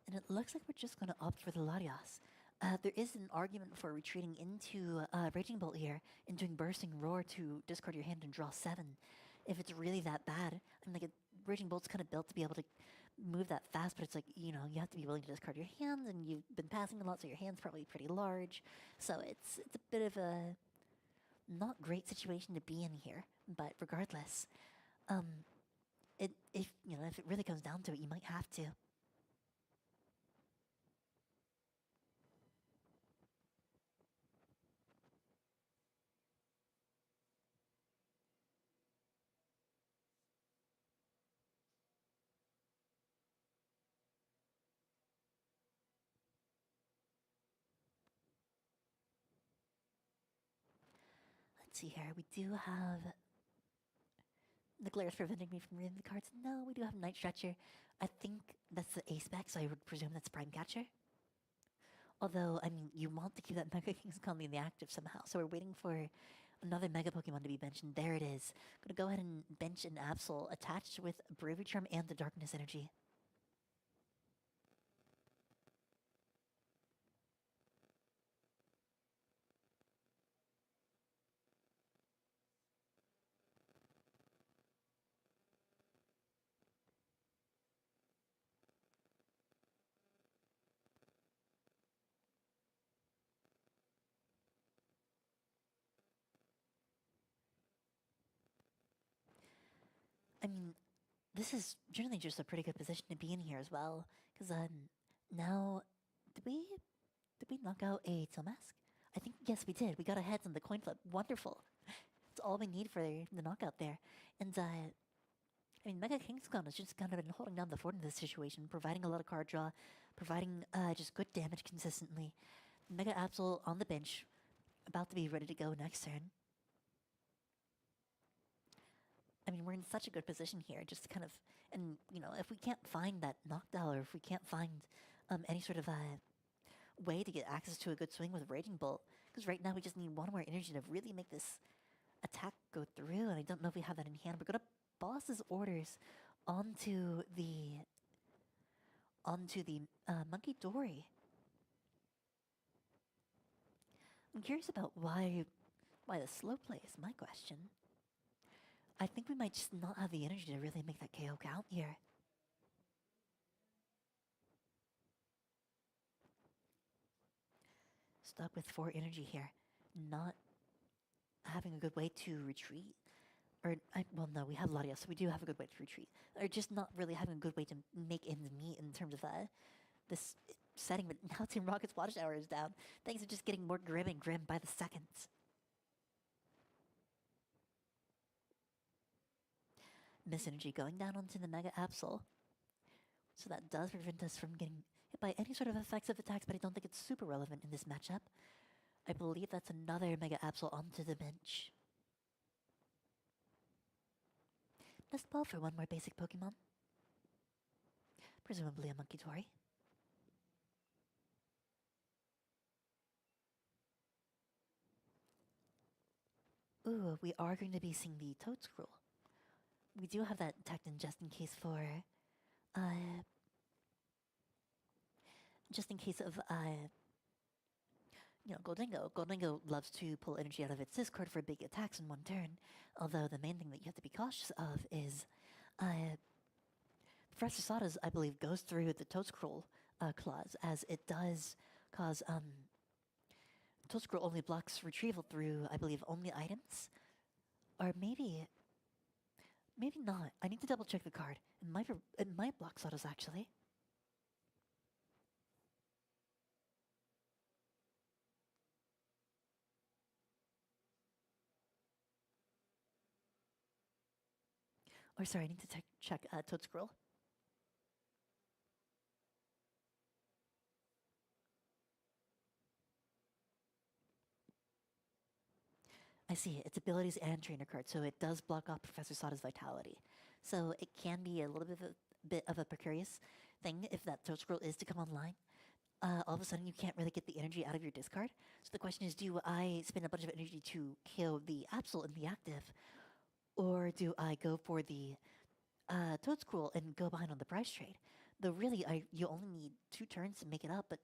And it looks like we're just going to opt for the Larios. There is an argument for retreating into Raging Bolt here and doing Bursting Roar to discard your hand and draw 7. If it's really that bad, I mean, like, Raging Bolt's kind of built to be able to move that fast, but it's like, you know, you have to be willing to discard your hands, and you've been passing a lot, so your hand's probably pretty large. So it's a bit of a not great situation to be in here. But regardless, if it really comes down to it, you might have to. Let's see here. We do have the Glare is preventing me from reading the cards. No, we do have Night Stretcher. I think that's the ace back, so I would presume that's Prime Catcher. Although, I mean, you want to keep that Mega King's Colony in the active somehow. So we're waiting for another Mega Pokemon to be benched, and there it is. Gonna go ahead and bench an Absol attached with Bravery Charm and the Darkness Energy. I mean, this is generally just a pretty good position to be in here as well. Because now, did we knock out a Tilmask? I think, yes, we did. We got our heads on the coin flip. Wonderful. That's all we need for the knockout there. And, I mean, Mega Kingscon has just kind of been holding down the fort in this situation, providing a lot of card draw, providing just good damage consistently. Mega Absol on the bench, about to be ready to go next turn. I mean, we're in such a good position here, just kind of, and, you know, if we can't find that knockdown, or if we can't find any sort of way to get access to a good swing with Raging Bolt, because right now we just need one more energy to really make this attack go through, and I don't know if we have that in hand. We're going to boss his orders onto the Monkey Dory. I'm curious about why the slow play is my question. I think we might just not have the energy to really make that KO count here. Stuck with 4 energy here. Not having a good way to retreat. Well, no, we have Latios, so we do have a good way to retreat. Or just not really having a good way to make ends meet in terms of this setting. But now Team Rocket's Watchtower is down. Things are just getting more grim and grim by the seconds. Miss Energy going down onto the Mega Absol. So that does prevent us from getting hit by any sort of effective attacks, but I don't think it's super relevant in this matchup. I believe that's another Mega Absol onto the bench. Nest Ball for one more basic Pokemon. Presumably a Monkey Dory. Ooh, we are going to be seeing the Toad Scroll. We do have that Tecton just in case for, just in case of, Goldingo. Goldingo loves to pull energy out of its discard for big attacks in one turn. Although the main thing that you have to be cautious of is, Professor Sada's, I believe, goes through the Toad Scroll clause, as it does cause, Toad Scroll only blocks retrieval through, I believe, only items. Or maybe not. I need to double check the card. It might block Sotos, actually. Or sorry, I need to check Toad Scroll. I see. Its abilities and trainer card, so it does block off Professor Sada's vitality. So it can be a little bit of a precarious thing if that Toad Scroll is to come online. All of a sudden, you can't really get the energy out of your discard. So the question is, do I spend a bunch of energy to KO the Absol in the active, or do I go for the Toad Scroll and go behind on the prize trade? Though really, you only need 2 turns to make it up, but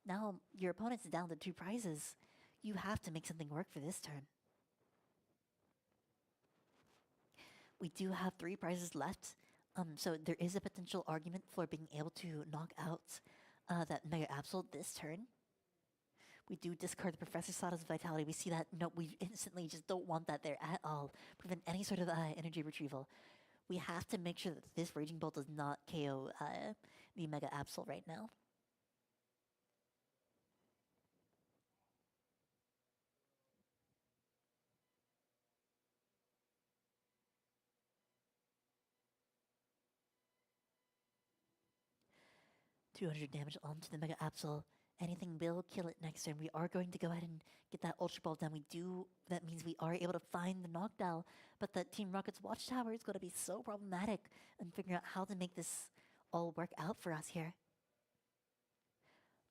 now your opponent's down to 2 prizes. You have to make something work for this turn. We do have 3 prizes left, so there is a potential argument for being able to knock out that Mega Absol this turn. We do discard the Professor Sada's vitality. We see that, no, we instantly just don't want that there at all. Prevent any sort of energy retrieval. We have to make sure that this Raging Bolt does not KO the Mega Absol right now. $200 damage onto the Mega Absol. Anything will kill it next turn. We are going to go ahead and get that Ultra Ball down. That means we are able to find the knockdown, but that Team Rocket's Watchtower is going to be so problematic in figuring out how to make this all work out for us here.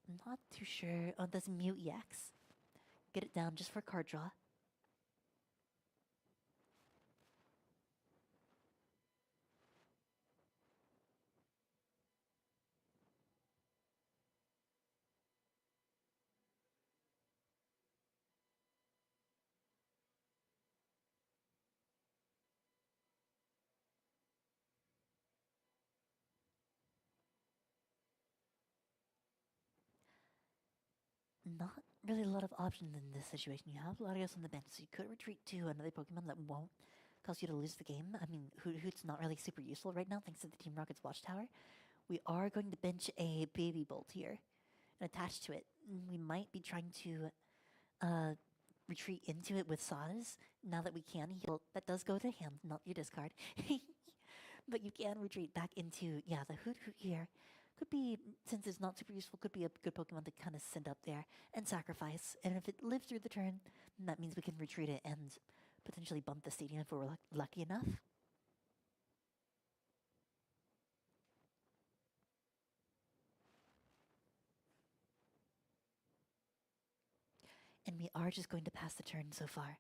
I'm not too sure. Oh, does Mute EX. Get it down just for card draw. Not really a lot of options in this situation. You have Larios on the bench, so you could retreat to another Pokemon that won't cause you to lose the game. I mean, Hoot's not really super useful right now thanks to the Team Rocket's Watchtower. We are going to bench a Baby Bolt here and attach to it. We might be trying to retreat into it with Sodas now that we can heal. That does go to hand, not your discard. But you can retreat back into, yeah, the Hoot here. Could be, since it's not super useful, could be a good Pokemon to kind of send up there and sacrifice. And if it lives through the turn, then that means we can retreat it and potentially bump the stadium if we're lucky enough. And we are just going to pass the turn so far.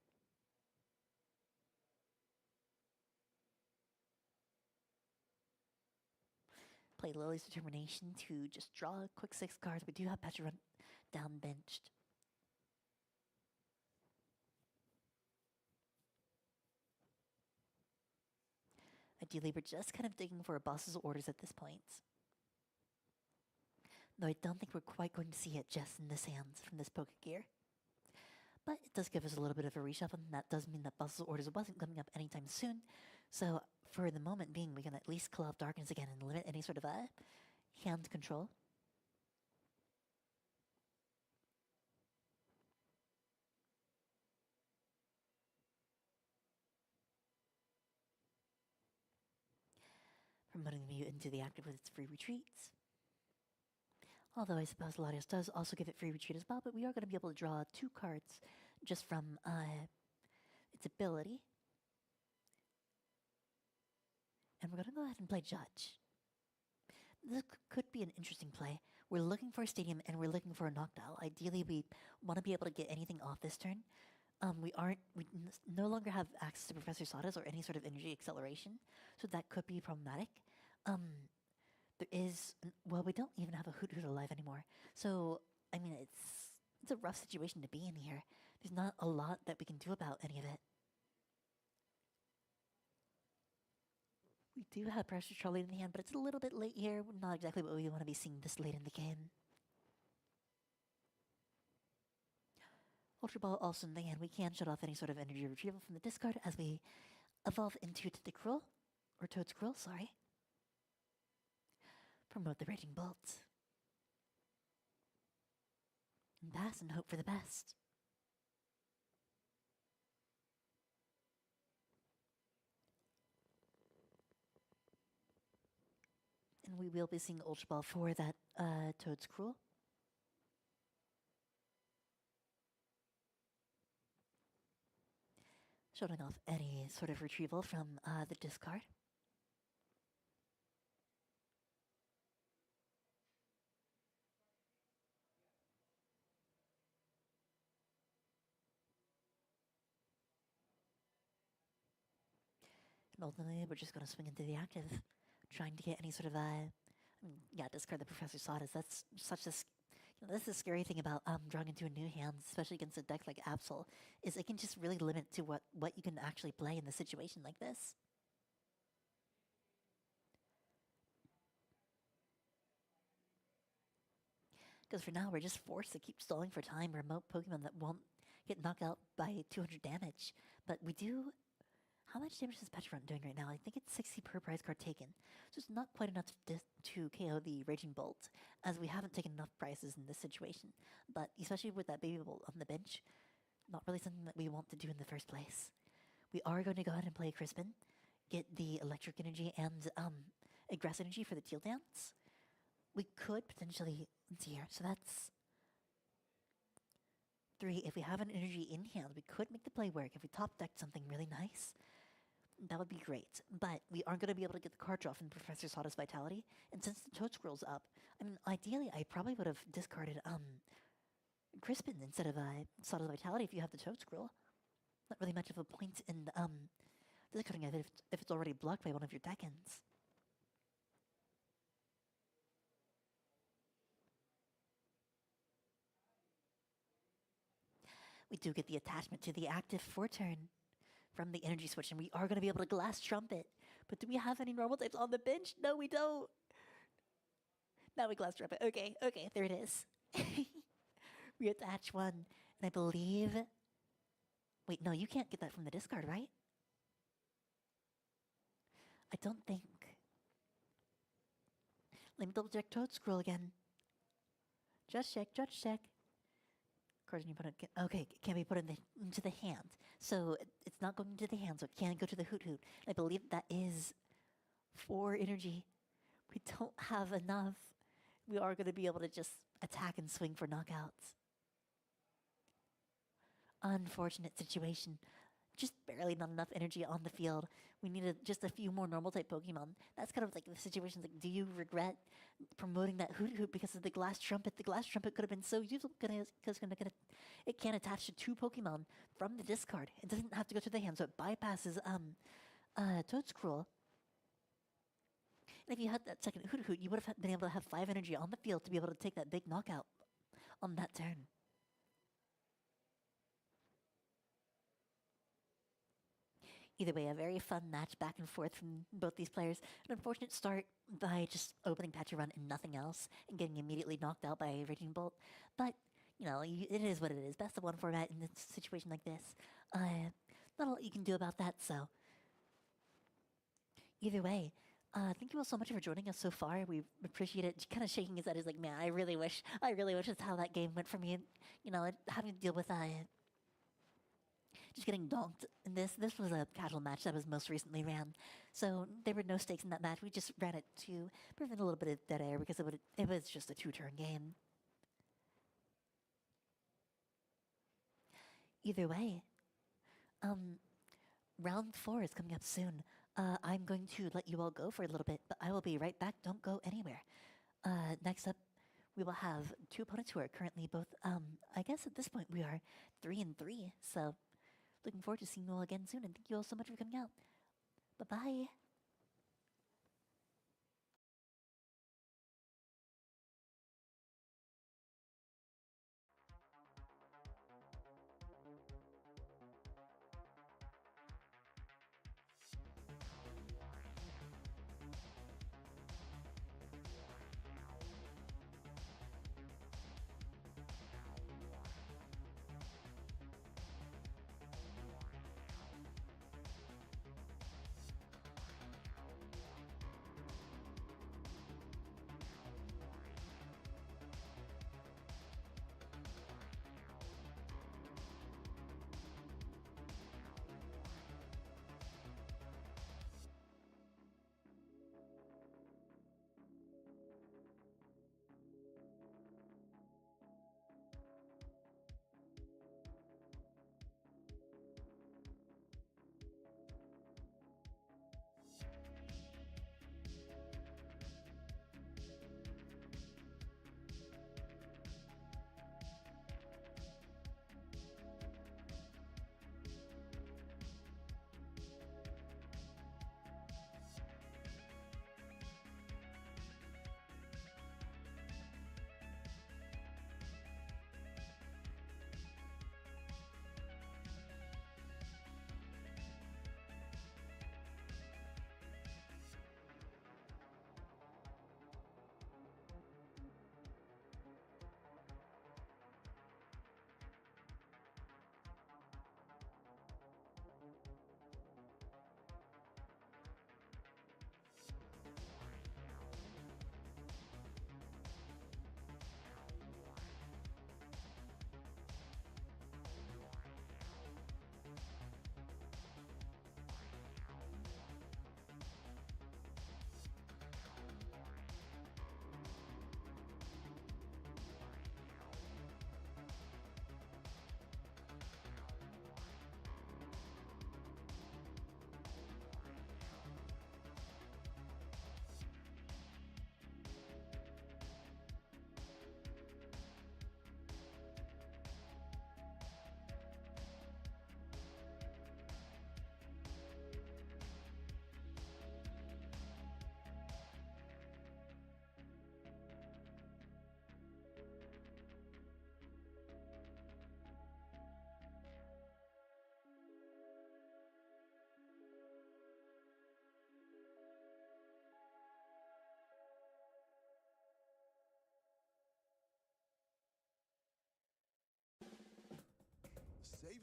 Play Lily's Determination to just draw a quick 6 cards. We do have Petra down benched. Ideally, we're just kind of digging for a boss's orders at this point. Though I don't think we're quite going to see it just in this hand from this Pokegear. But it does give us a little bit of a reshuffle, and that does mean that boss's orders wasn't coming up anytime soon. So for the moment being, we can at least call off Darkness again and limit any sort of hand control. Promoting the Mew into the active with its free retreats. Although I suppose Latios does also give it free retreat as well, but we are going to be able to draw 2 cards just from its ability. And we're going to go ahead and play Judge. This could be an interesting play. We're looking for a stadium and we're looking for a knockdown. Ideally, we want to be able to get anything off this turn. We no longer have access to Professor Sada's or any sort of energy acceleration, so that could be problematic. There is, well, we don't even have a Hoot alive anymore. So, I mean, it's a rough situation to be in here. There's not a lot that we can do about any of it. We do have Pressure Trolley in the hand, but it's a little bit late here. Not exactly what we want to be seeing this late in the game. Ultra Ball also in the hand. We can shut off any sort of energy retrieval from the discard as we evolve into Tentacruel, or Toadscruel, sorry. Promote the Raging Bolt. And pass and hope for the best. And we will be seeing Ultra Ball for that Toadscruel. showing off any sort of retrieval from the discard. And ultimately, we're just going to swing into the active, trying to get any sort of discard the Professor Sawdust. That's such a that's the scary thing about drawing into a new hand, especially against a deck like Absol, is it can just really limit to what you can actually play in a situation like this. Because for now, we're just forced to keep stalling for time, remote Pokemon that won't get knocked out by 200 damage. But we do... How much damage is Petrifront doing right now? I think it's 60 per prize card taken. So it's not quite enough to KO the Raging Bolt, as we haven't taken enough prizes in this situation. But especially with that Baby Bolt on the bench, not really something that we want to do in the first place. We are going to go ahead and play Crispin, get the Electric Energy and Grass Energy for the Teal Dance. We could potentially... Let's see here. So that's 3. If we have an energy in hand, we could make the play work. If we top decked something really nice, that would be great. But we aren't going to be able to get the card draw from Professor Sawdust Vitality. And since the Toad Scroll's up, I mean, ideally, I probably would have discarded Crispin instead of Sawdust Vitality if you have the Toad Scroll. Not really much of a point in discarding it if it's already blocked by one of your deck-ends. We do get the attachment to the active for turn from the energy switch, and we are going to be able to Glass Trumpet. But do we have any normal types on the bench? No, we don't. Now we Glass Trumpet. Okay, there it is. We attach one, and I believe... Wait, no, you can't get that from the discard, right? I don't think... Let me double check Toad Scroll again. Just check. Cards you put it. Okay, it can be put into the hand. So it's not going into the hand, so it can go to the Hoot Hoot. I believe that is 4 energy. We don't have enough. We are going to be able to just attack and swing for knockouts. Unfortunate situation. Just barely not enough energy on the field. We needed just a few more normal type Pokemon. That's kind of like the situation. Like, do you regret promoting that Hoot Hoot because of the Glass Trumpet? The Glass Trumpet could have been so useful because it can attach to 2 Pokemon from the discard. It doesn't have to go to the hand, so it bypasses Toad Scroll. And if you had that second Hoot Hoot, you would have been able to have 5 energy on the field to be able to take that big knockout on that turn. Either way, a very fun match back and forth from both these players. An unfortunate start by just opening Patchy Run and nothing else, and getting immediately knocked out by a Raging Bolt. But, you know, it is what it is. Best of 1 format in a situation like this. Not a lot you can do about that, so. Either way, thank you all so much for joining us so far. We appreciate it. Kind of shaking his head. He's like, man, I really wish that's how that game went for me. You know, having to deal with just getting donked in this. This was a casual match that was most recently ran. So there were no stakes in that match. We just ran it to prevent a little bit of dead air because it was just a 2-turn game. Either way, round 4 is coming up soon. I'm going to let you all go for a little bit, but I will be right back. Don't go anywhere. Next up, we will have 2 opponents who are currently both, I guess at this point we are 3-3. So looking forward to seeing you all again soon, and thank you all so much for coming out. Bye-bye.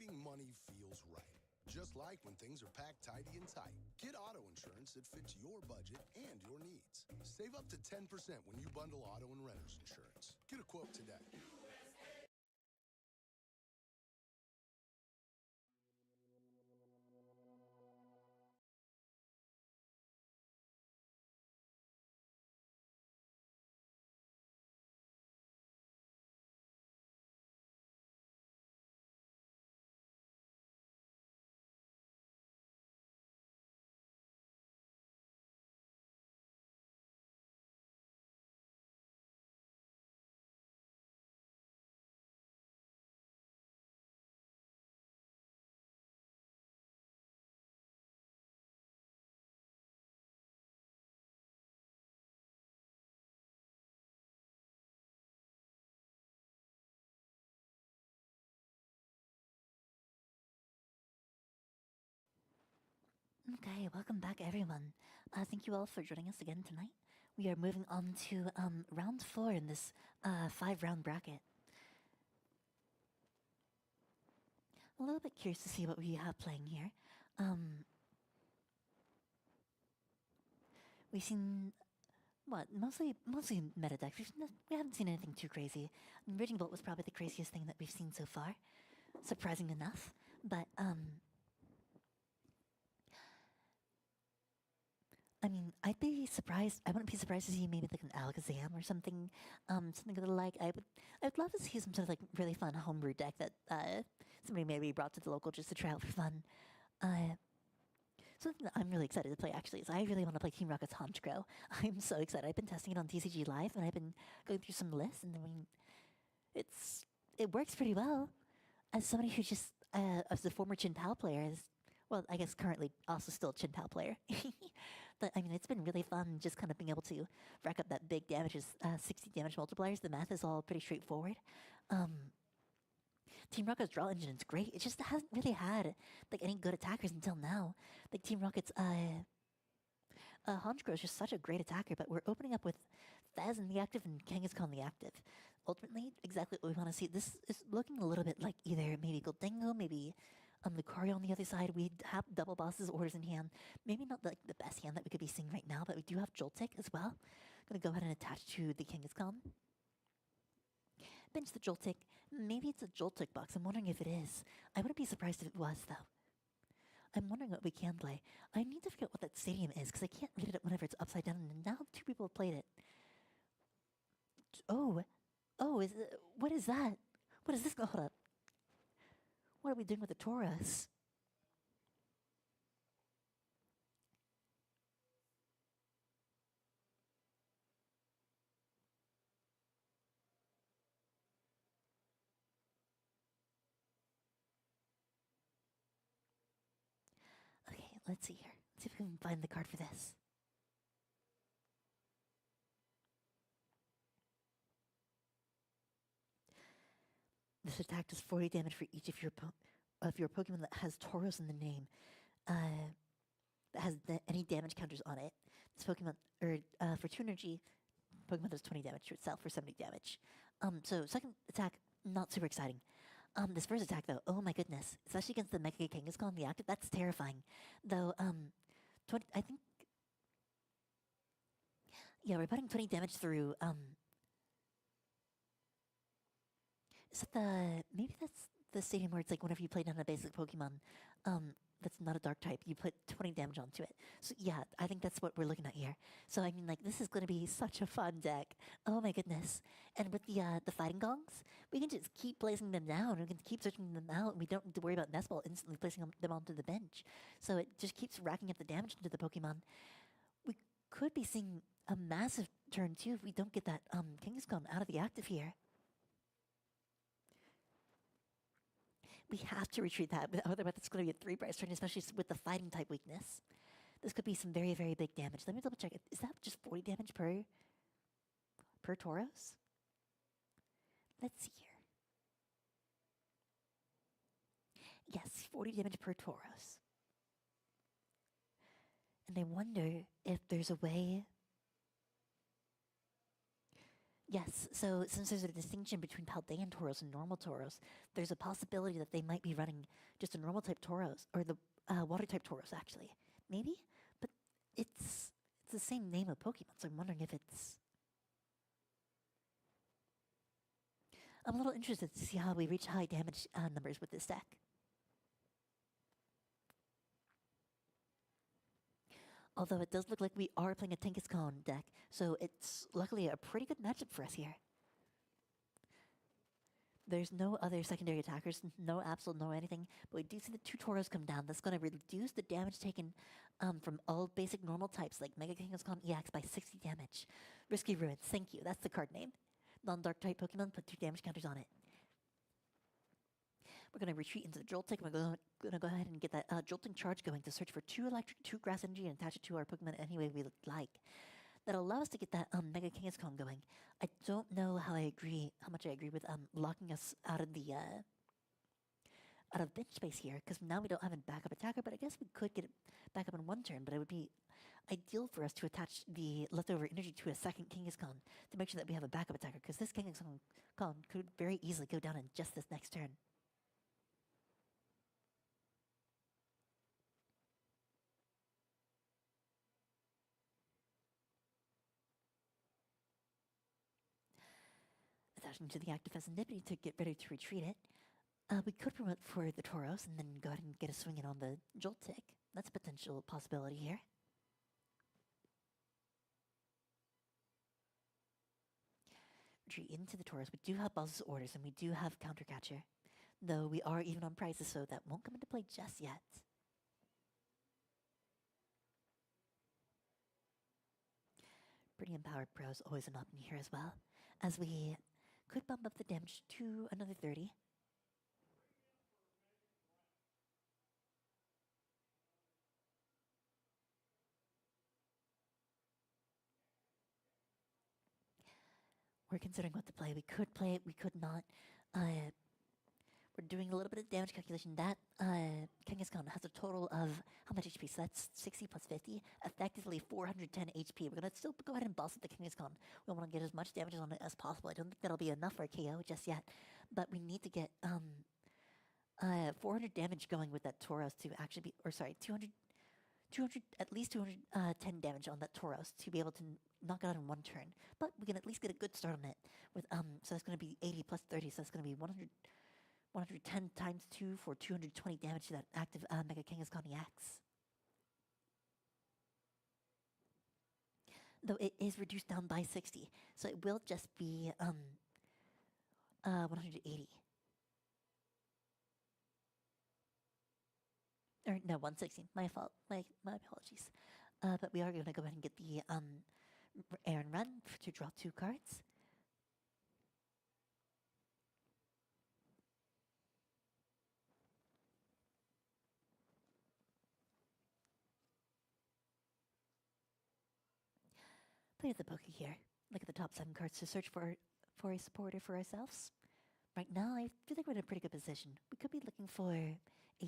saving money feels right. Just like when things are packed tidy and tight. Get auto insurance that fits your budget and your needs. Save up to 10% when you bundle auto and renter's insurance. Get a quote today. Okay, welcome back, everyone. Thank you all for joining us again tonight. We are moving on to round 4 in this 5-round bracket. A little bit curious to see what we have playing here. We've seen mostly meta decks. We haven't seen anything too crazy. Raging Bolt was probably the craziest thing that we've seen so far, surprising enough. But I mean, I'd be surprised. I wouldn't be surprised to see maybe like an Alakazam or something, something a little like. I'd love to see some sort of like really fun homebrew deck that somebody maybe brought to the local just to try out for fun. Something that I'm really excited to play actually is I really want to play Team Rocket's Honchkrow. I'm so excited. I've been testing it on TCG Live and I've been going through some lists, and I mean, it works pretty well. As somebody who just as a former Chin Pao player, well, I guess currently also still a Chin Pao player. But I mean, it's been really fun just kind of being able to rack up that big damages, 60 damage multipliers. The math is all pretty straightforward. Team Rocket's draw engine is great. It just hasn't really had like any good attackers until now. Like Team Rocket's Honchkrow is just such a great attacker, but we're opening up with Fez in the active and Kangaskhan the active. Ultimately, exactly what we want to see. This is looking a little bit like either maybe Goldingo, maybe Lucario on the other side. We have double bosses orders in hand. Maybe not like the best hand that we could be seeing right now, but we do have Joltik as well. I'm going to go ahead and attach to the Kangaskhan. Bench the Joltik. Maybe it's a Joltik box. I'm wondering if it is. I wouldn't be surprised if it was, though. I'm wondering what we can play. I need to figure out what that stadium is, because I can't read it whenever it's upside down, and now 2 people have played it. Oh, what is that? What is this? Hold up. What are we doing with the Tauros? Okay, let's see here. Let's see if we can find the card for this. This attack does 40 damage for each of your Pokemon that has Tauros in the name. That has any damage counters on it. This Pokemon, for 2 energy, Pokemon does 20 damage to itself for 70 damage. So second attack, not super exciting. This first attack though, oh my goodness, especially against the Mega Kangaskhan, the active, that's terrifying. Though, I think, yeah, we're putting 20 damage through, is that maybe that's the stadium where it's like whenever you play down a basic Pokemon, that's not a dark type, you put 20 damage onto it. So yeah, I think that's what we're looking at here. So I mean, like, this is going to be such a fun deck. Oh my goodness. And with the fighting gongs, we can just keep placing them down. We can keep searching them out, and we don't need to worry about Nestball instantly placing them onto the bench. So it just keeps racking up the damage into the Pokemon. We could be seeing a massive turn too if we don't get that Kangaskhan out of the active here. We have to retreat that, otherwise it's going to be a 3-price turn, especially with the fighting type weakness. This could be some very, very big damage. Let me double check. Is that just 40 damage per Tauros? Let's see here. Yes, 40 damage per Tauros. And I wonder if there's a way Yes, so since there's a distinction between Paldean Tauros and normal Tauros, there's a possibility that they might be running just a normal type Tauros, or the water type Tauros, actually. Maybe? But it's the same name of Pokemon, so I'm wondering if it's... I'm a little interested to see how we reach high damage numbers with this deck. Although it does look like we are playing a Tinkaskon deck, so it's luckily a pretty good matchup for us here. There's no other secondary attackers, no Absol, no anything, but we do see the 2 Tauros come down. That's going to reduce the damage taken from all basic normal types, like Mega Kangaskhan EX by 60 damage. Risky Ruins, thank you, that's the card name. Non-dark type Pokemon, put 2 damage counters on it. We're going to retreat into the Joltik. We're going to go ahead and get that Jolting Charge going to search for 2 electric, 2 grass energy, and attach it to our Pokemon any way we like. That'll allow us to get that Mega Kangaskhan going. I don't know how much I agree with locking us out of the bench space here, because now we don't have a backup attacker, but I guess we could get it back up in 1 turn, but it would be ideal for us to attach the leftover energy to a second Kangaskhan to make sure that we have a backup attacker, because this Kangaskhan could very easily go down in just this next turn. Attaching to the active Nipity to get ready to retreat it. We could promote for the Tauros and then go ahead and get a swing in on the Joltik. That's a potential possibility here. Retreat into the Tauros. We do have Boss's Orders and we do have Countercatcher. Though we are even on prices, so that won't come into play just yet. Pretty Empowered Pro is always an option here as well, as we could bump up the damage to another 30. We're considering what to play. We could play it, we could not. We're doing a little bit of damage calculation. That Kangaskhan has a total of how much HP? So that's 60 plus 50, effectively 410 HP. We're going to still go ahead and boss up the Kangaskhan. We want to get as much damage on it as possible. I don't think that'll be enough for a KO just yet, but we need to get 400 damage going with that Tauros to actually be, or sorry, 200, at least 210 damage on that Tauros to be able to knock it out in 1 turn. But we can at least get a good start on it with, so that's going to be 80 plus 30, so that's going to be 110 times 2 for 220 damage to that active Mega Kangaskhan EX. Though it is reduced down by 60, so it will just be 180. Or no, 160. My fault. My apologies. But we are going to go ahead and get the Air and Run to draw 2 cards. Play the Poké here. Look at the top 7 cards to search for a supporter for ourselves. Right now, I feel like we're in a pretty good position. We could be looking for a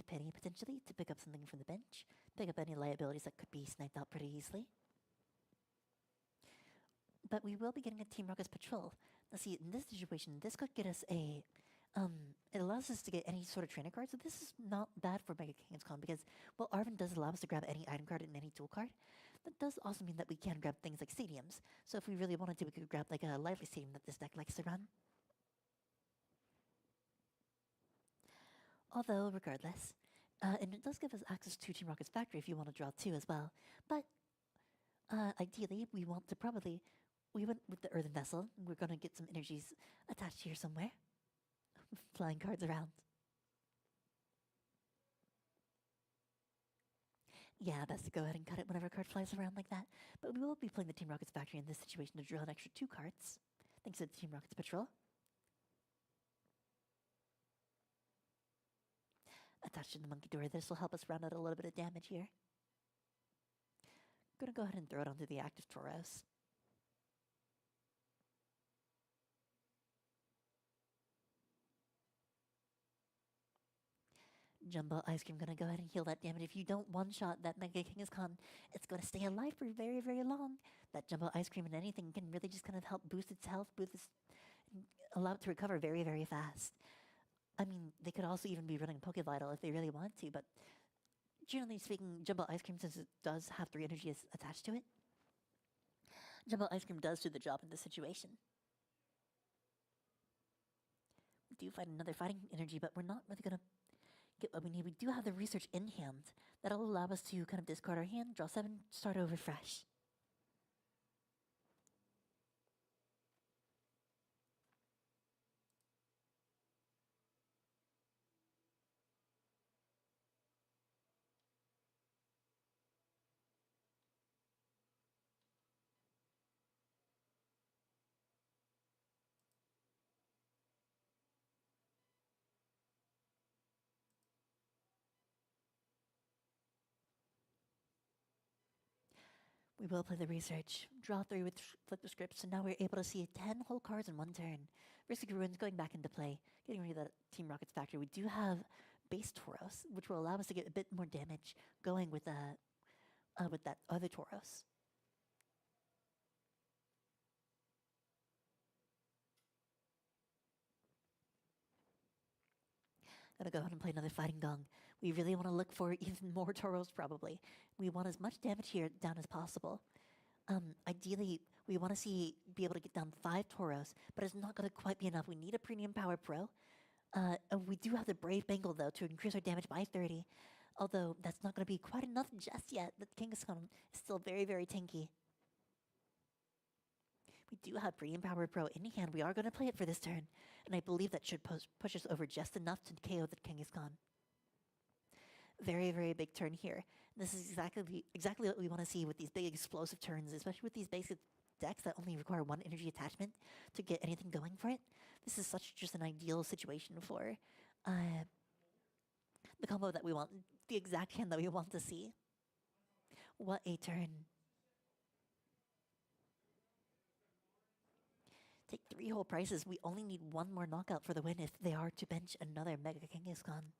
penny, potentially, to pick up something from the bench. Pick up any liabilities that could be sniped out pretty easily. But we will be getting a Team Rocket's Patrol. Now see, in this situation, this could get us a... it allows us to get any sort of trainer card, so this is not bad for Mega Kangaskhan because, well, Arven does allow us to grab any item card and any tool card. That does also mean that we can grab things like stadiums. So if we really wanted to, we could grab like a lively stadium that this deck likes to run. Although, regardless, and it does give us access to Team Rocket's Factory if you want to draw 2 as well. But ideally, we want to probably... We went with the Earthen Vessel. We're going to get some energies attached here somewhere. Flying cards around. Yeah, best to go ahead and cut it whenever a card flies around like that. But we will be playing the Team Rocket's Factory in this situation to draw an extra 2 cards. Thanks to the Team Rocket's Patrol. Attached to the Monkey Door, this will help us round out a little bit of damage here. I'm going to go ahead and throw it onto the active Tauros. Jumbo Ice Cream gonna go ahead and heal that damage. If you don't one-shot that Mega Kangaskhan, it's gonna stay alive for very, very long. That Jumbo Ice Cream and anything can really just kind of help boost its health, allow it to recover very, very fast. I mean, they could also even be running Poke Vital if they really want to, but generally speaking, Jumbo Ice Cream, since it does have 3 energies attached to it, Jumbo Ice Cream does do the job in this situation. We do find another fighting energy, but we're not really gonna get what we need. We do have the research in hand. That'll allow us to kind of discard our hand, draw 7, start over fresh. We will play the research, draw 3 with flip the script, so now we're able to see 10 whole cards in one turn. Risky Ruins going back into play, getting rid of that Team Rocket's factor. We do have base Tauros, which will allow us to get a bit more damage going with that other Tauros. Gonna go ahead and play another Fighting Gong. We really want to look for even more Tauros, probably. We want as much damage here down as possible. Ideally, we want to be able to get down 5 Tauros, but it's not going to quite be enough. We need a Premium Power Pro. We do have the Brave Bengal, though, to increase our damage by 30. Although, that's not going to be quite enough just yet. The Kangaskhan is still very, very tanky. We do have Premium Power Pro in hand. We are going to play it for this turn, and I believe that should push us over just enough to KO the Kangaskhan. Very, very big turn here. This is exactly what we want to see with these big explosive turns, especially with these basic decks that only require 1 energy attachment to get anything going for it. This is just an ideal situation for the combo that we want, the exact hand that we want to see. What a turn. Take 3 whole prices. We only need 1 more knockout for the win if they are to bench another Mega Kangaskhan.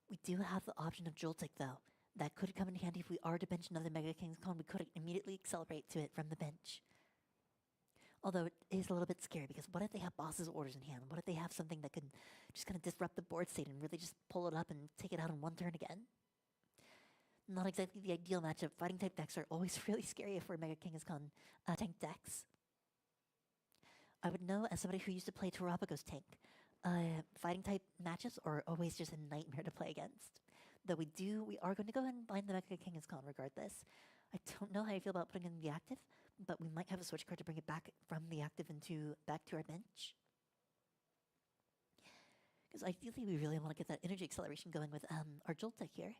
We do have the option of Joltik, though. That could come in handy if we are to bench another Mega Kangaskhan. We could immediately accelerate to it from the bench. Although it is a little bit scary, because what if they have boss's orders in hand? What if they have something that can just kind of disrupt the board state and really just pull it up and take it out in 1 turn again? Not exactly the ideal matchup. Fighting type decks are always really scary for Mega Kangaskhan tank decks. I would know, as somebody who used to play Tarapago's tank, fighting type matchups are always just a nightmare to play against. Though we are going to go ahead and bind the Mega Kangaskhan regardless. I don't know how I feel about putting in the active, but we might have a switch card to bring it back from the active back to our bench. Because ideally we really want to get that energy acceleration going with our Joltik here.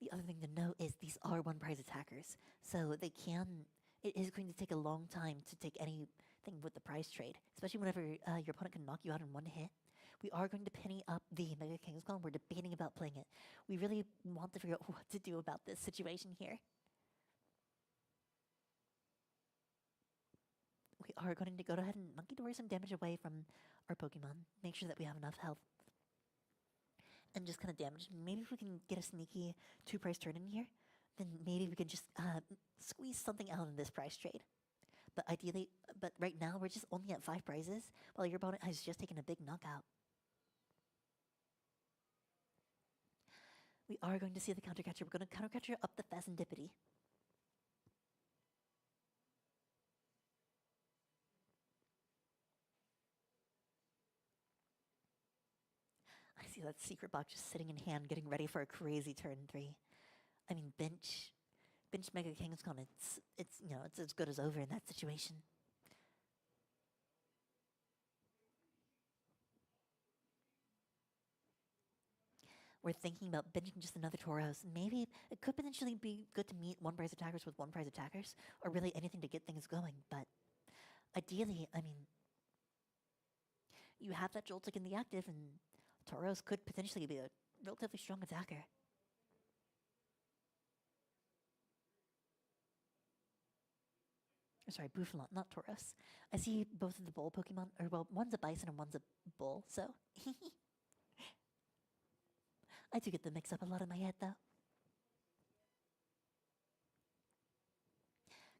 The other thing to note is these are 1 prize attackers, so it is going to take a long time to take anything with the prize trade, especially whenever your opponent can knock you out in 1 hit. We are going to penny up the Mega Kangaskhan. We're debating about playing it. We really want to figure out what to do about this situation here. We are going to go ahead and monkey door some damage away from our Pokemon. Make sure that we have enough health. And just kind of damage. Maybe if we can get a sneaky 2 price turn in here, then maybe we can just squeeze something out in this price trade. But right now we're just only at 5 prizes, while your opponent has just taken a big knockout. We are going to see the counter catcher. We're going to counter catcher up the Phasandipity. I see that secret box just sitting in hand, getting ready for a crazy turn 3. I mean, bench Mega Kangaskhan. It's as good as over in that situation. we're thinking about benching just another Tauros. Maybe it could potentially be good to meet one prize attackers with one prize attackers, or really anything to get things going. But ideally, I mean, you have that Joltik in the active, and Tauros could potentially be a relatively strong attacker. Sorry, Bouffalon, not Tauros. I see both of the bull Pokemon, or well, one's a bison and one's a bull, so. I do get the mix up a lot in my head, though.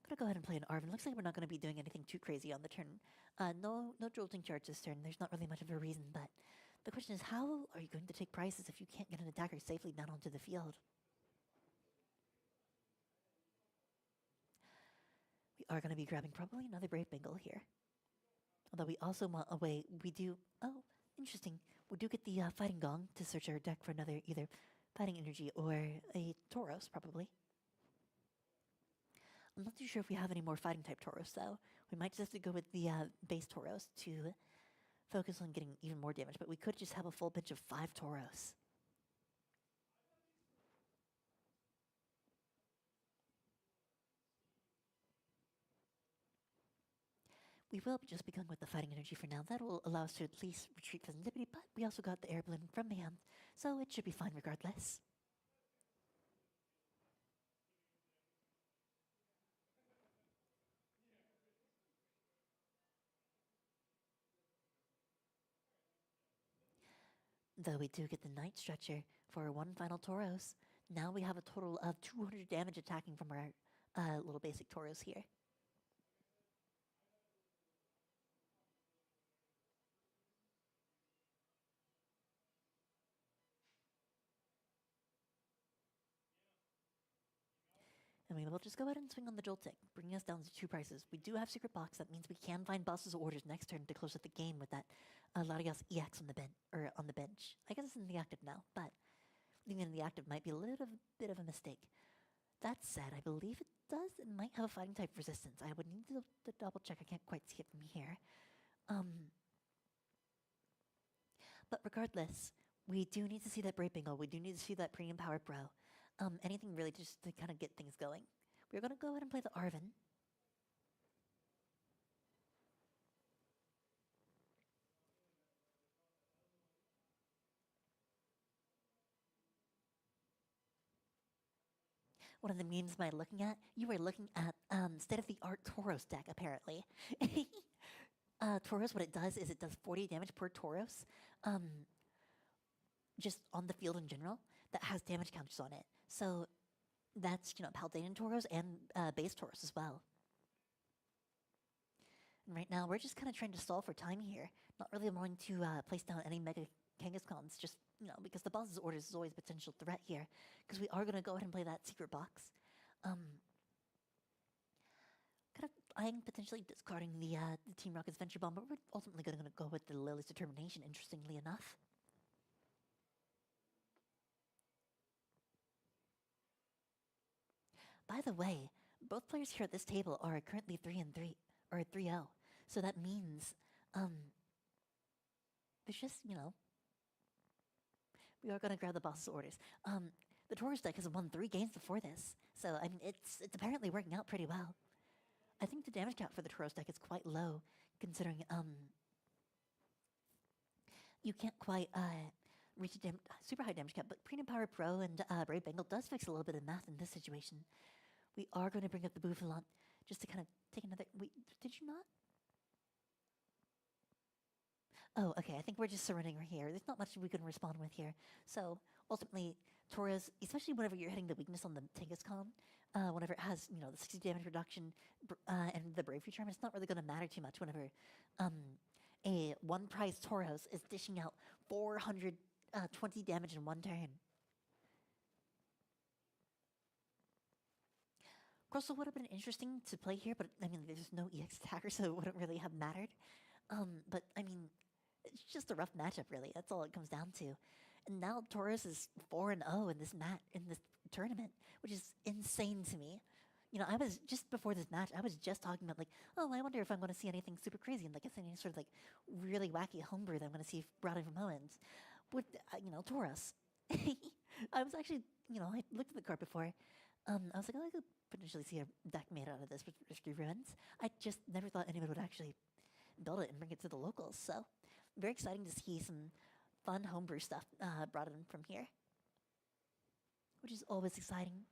Gonna go ahead and play an Arven. Looks like we're not gonna be doing anything too crazy on the turn. No jolting charge this turn. There's not really much of a reason, but the question is, how are you going to take prizes if you can't get an attacker safely down onto the field? We are gonna be grabbing probably another Brave Bengal here. Although we also want a way, we do, oh, interesting. We do get the Fighting Gong to search our deck for another either Fighting Energy or a Tauros, probably. I'm not too sure if we have any more fighting type Tauros, though. We might just have to go with the base Tauros to focus on getting even more damage, but we could just have a full bench of 5 Tauros. We will just be going with the fighting energy for now. That will allow us to at least retreat Pheasantipity, but we also got the air balloon from hand, so it should be fine regardless. Though we do get the Night Stretcher for one final Tauros, now we have a total of 200 damage attacking from our little basic Tauros here. And we will just go ahead and swing on the Joltik, bringing us down to 2 prices. We do have Secret Box. That means we can find Boss's Orders next turn to close out the game with that Latios EX on the bench. I guess it's in the active now, but leaving it in the active might be a little bit of a mistake. That said, I believe it does. It might have a fighting type resistance. I would need to double check. I can't quite see it from here. But regardless, we do need to see that Brave Bengal. We do need to see that Premium Power Pro. Anything really just to kind of get things going. We're going to go ahead and play the Arven. One of the memes am I looking at? You were looking at state-of-the-art Tauros deck, apparently. Tauros, what it does is it does 40 damage per Tauros, just on the field in general, that has damage counters on it. So that's, Paldean Tauros and base Tauros as well. And right now, we're just kind of trying to stall for time here. Not really wanting to place down any Mega Kangaskhan's, just, because the boss's orders is always a potential threat here. Because we are going to go ahead and play that Secret Box. Kind of eyeing potentially discarding the Team Rocket's Venture Bomb, but we're ultimately going to go with the Lily's Determination, interestingly enough. By the way, both players here at this table are currently 3-3, or 3-0. So that means, there's just, we are going to grab the boss's orders. The Tauros deck has won 3 games before this, so, I mean, it's apparently working out pretty well. I think the damage cap for the Tauros deck is quite low, considering, you can't quite, reach a super high damage cap, but Premium Power Pro and Brave Bengal does fix a little bit of math in this situation. We are going to bring up the Bouffalon just to kind of take another. Wait, did you not? Oh, okay. I think we're just surrendering here. There's not much we can respond with here. So ultimately, Tauros, especially whenever you're hitting the weakness on the Kangaskhan, whenever it has the 60 damage reduction and the Bravery Charm, it's not really going to matter too much whenever a one prize Tauros is dishing out 420 damage in one turn. Crystal would have been interesting to play here, but I mean, there's no EX attacker, so it wouldn't really have mattered. But I mean, it's just a rough matchup, really. That's all it comes down to. And now Tauros is 4-0 in this tournament, which is insane to me. I was just before this match, I was just talking about oh, I wonder if I'm going to see anything super crazy and any sort of really wacky homebrew that I'm going to see brought in from Owens. With Tauros, I was actually, I looked at the cart before. I was like, oh, I could potentially see a deck made out of this with risky ruins. I just never thought anyone would actually build it and bring it to the locals. So, very exciting to see some fun homebrew stuff brought in from here, which is always exciting.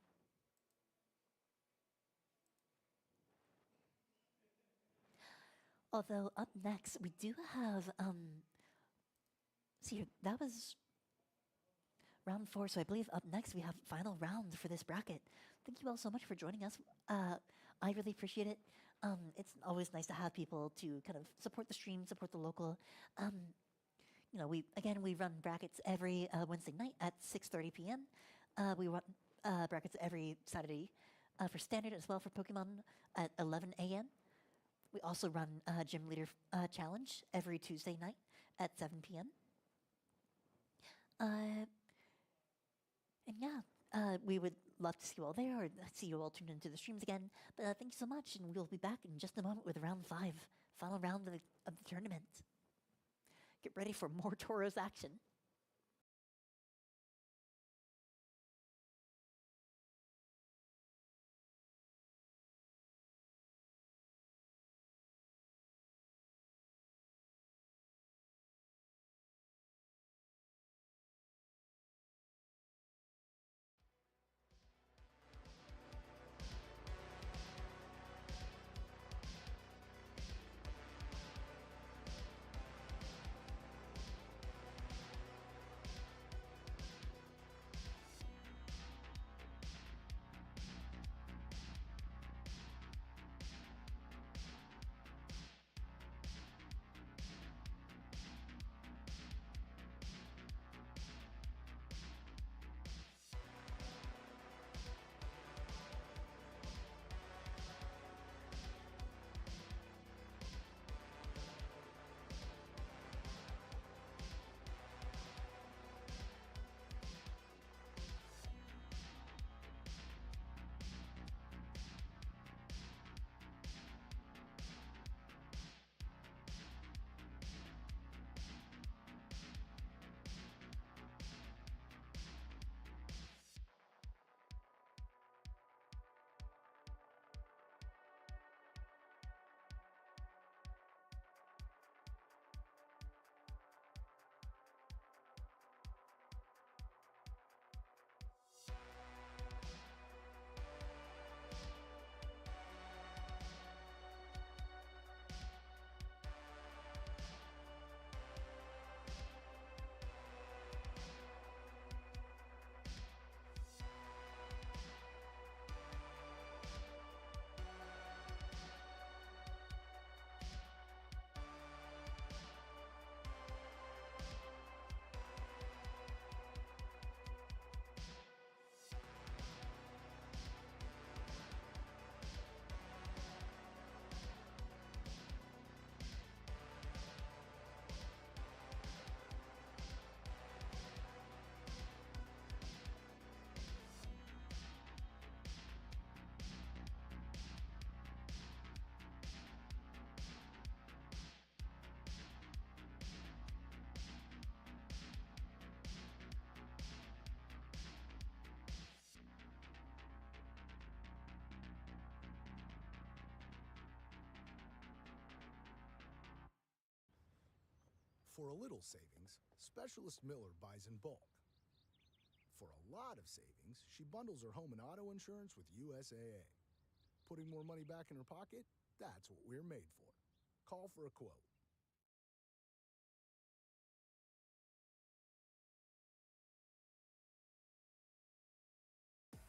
Although up next we do have see, that was round 4, so I believe up next we have final round for this bracket. Thank you all so much for joining us. I really appreciate it. It's always nice to have people to kind of support the stream, support the local. We run brackets every Wednesday night at 6:30 p.m. We run brackets every Saturday for standard as well for Pokemon at 11 a.m. We also run Gym Leader Challenge every Tuesday night at 7 p.m. We would love to see you all there or see you all tuned into the streams again. But thank you so much, and we'll be back in just a moment with round 5, final round of the tournament. Get ready for more Tauros action. For a little savings, Specialist Miller buys in bulk. For a lot of savings, she bundles her home and auto insurance with USAA. Putting more money back in her pocket? That's what we're made for. Call for a quote.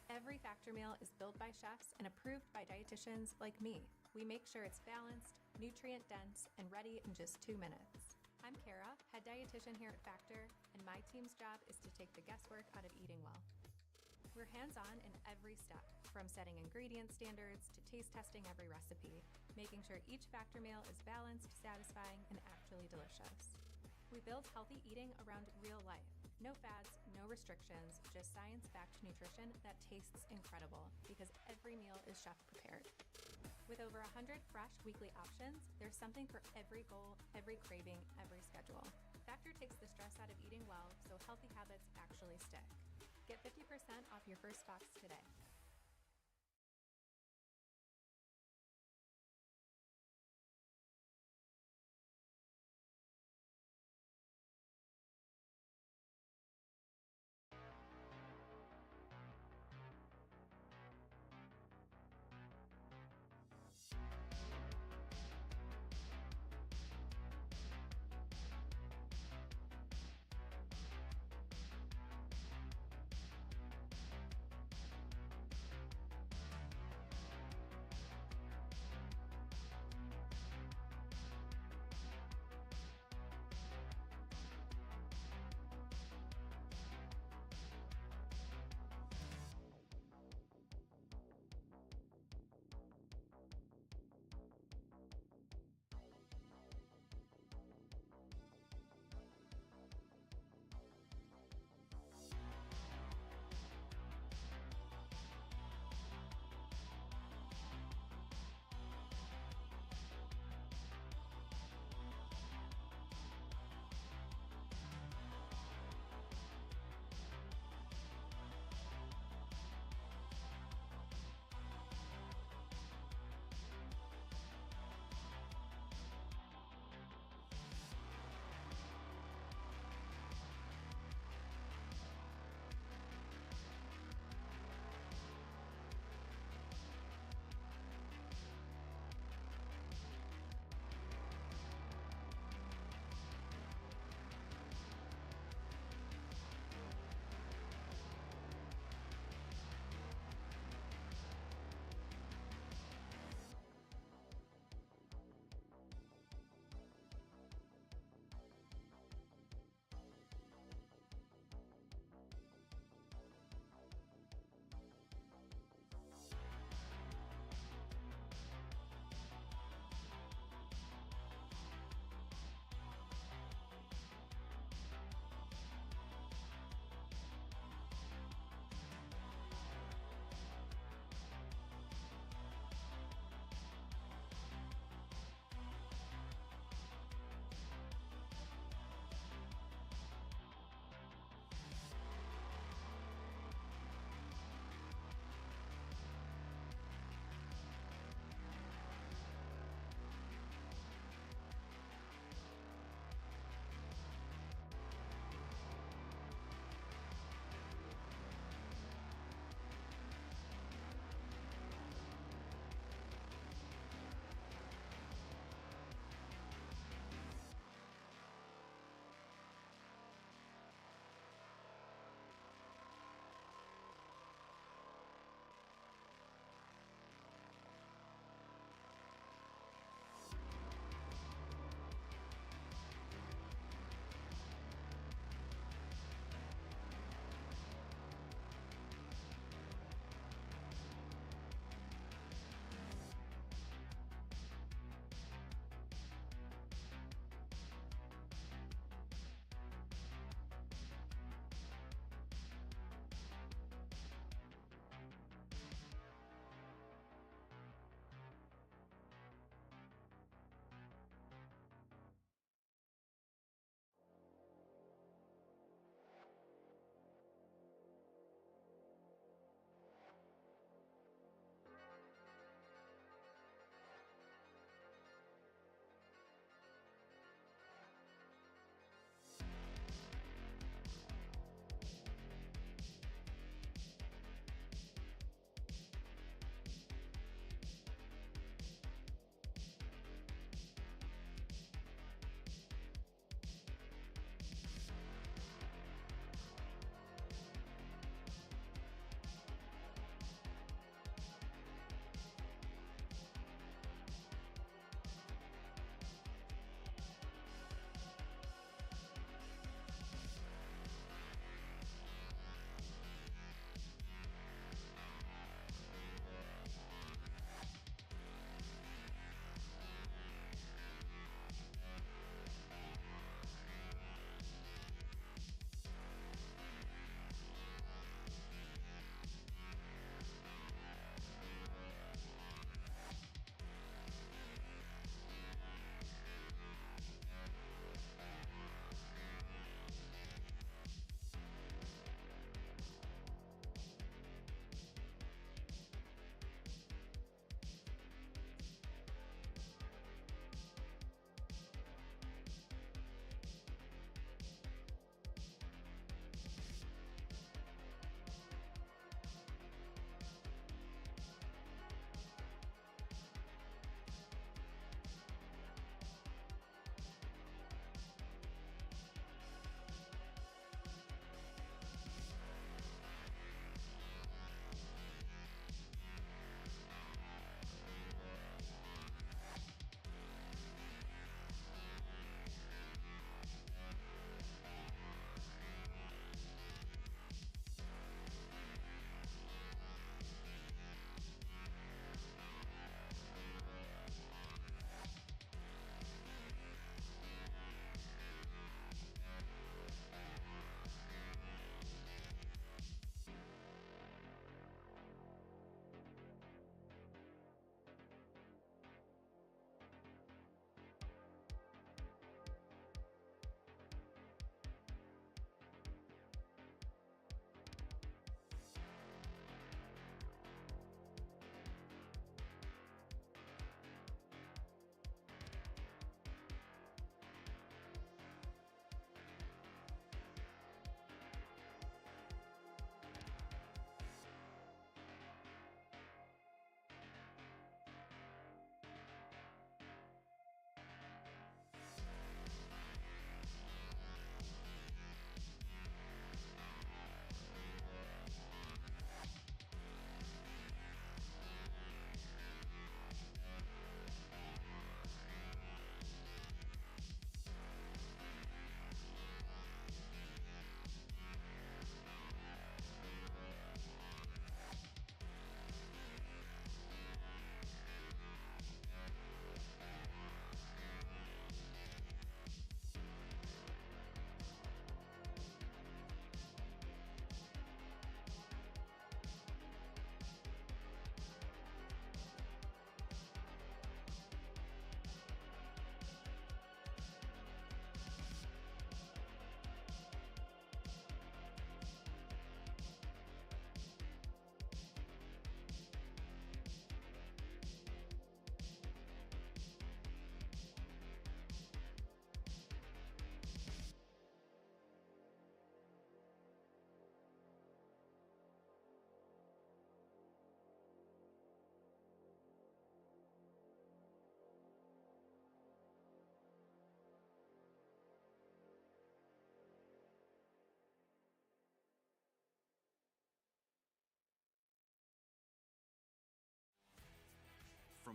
Every Factor meal is built by chefs and approved by dietitians like me. We make sure it's balanced, nutrient-dense, and ready in just 2 minutes. I'm Kara, head dietitian here at Factor, and my team's job is to take the guesswork out of eating well. We're hands-on in every step, from setting ingredient standards to taste testing every recipe, making sure each Factor meal is balanced, satisfying, and actually delicious. We build healthy eating around real life. No fads, no restrictions, just science-backed nutrition that tastes incredible because every meal is chef-prepared. With over 100 fresh weekly options, there's something for every goal, every craving, every schedule. Factor takes the stress out of eating well so healthy habits actually stick. Get 50% off your first box today.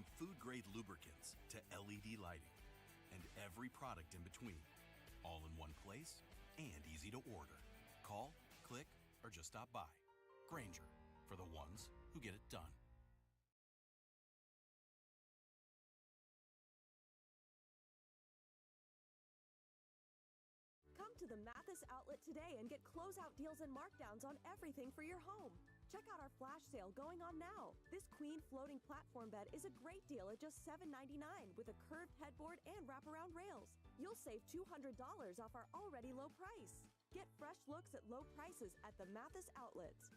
From food-grade lubricants to LED lighting, and every product in between, all in one place and easy to order. Call, click, or just stop by. Grainger, for the ones who get it done. Come to the Mathis outlet today and get closeout deals and markdowns on everything for your home. Check out our flash sale going on now. This queen floating platform bed is a great deal at just $7.99 with a curved headboard and wraparound rails. You'll save $200 off our already low price. Get fresh looks at low prices at the Mathis outlets.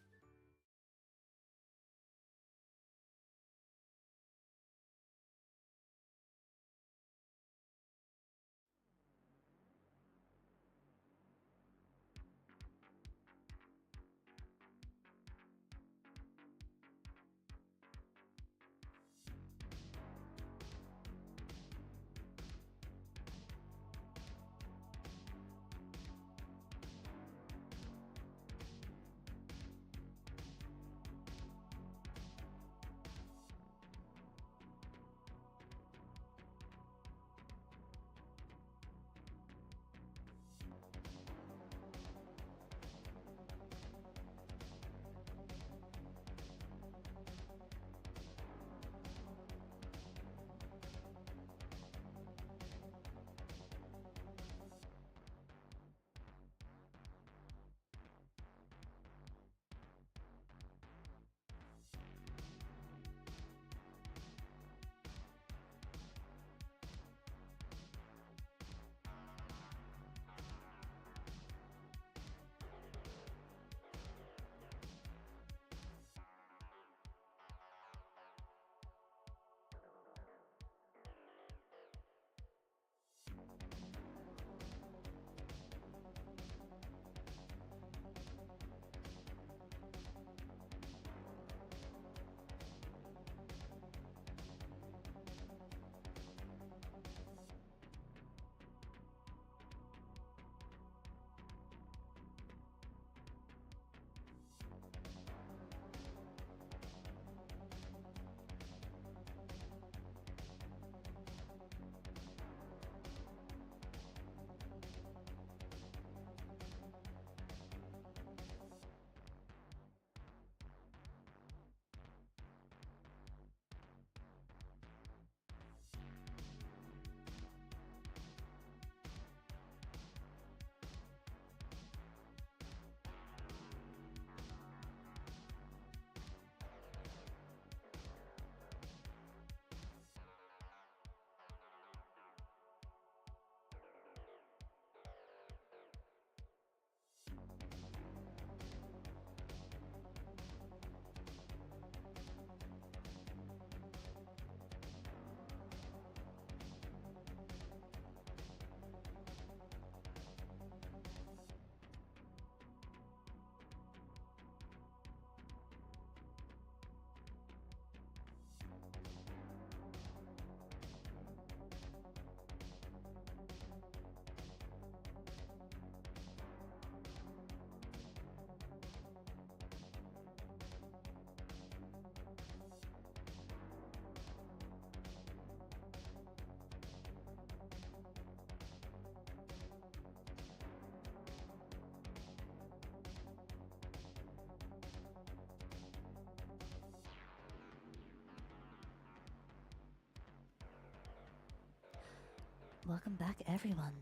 Welcome back, everyone,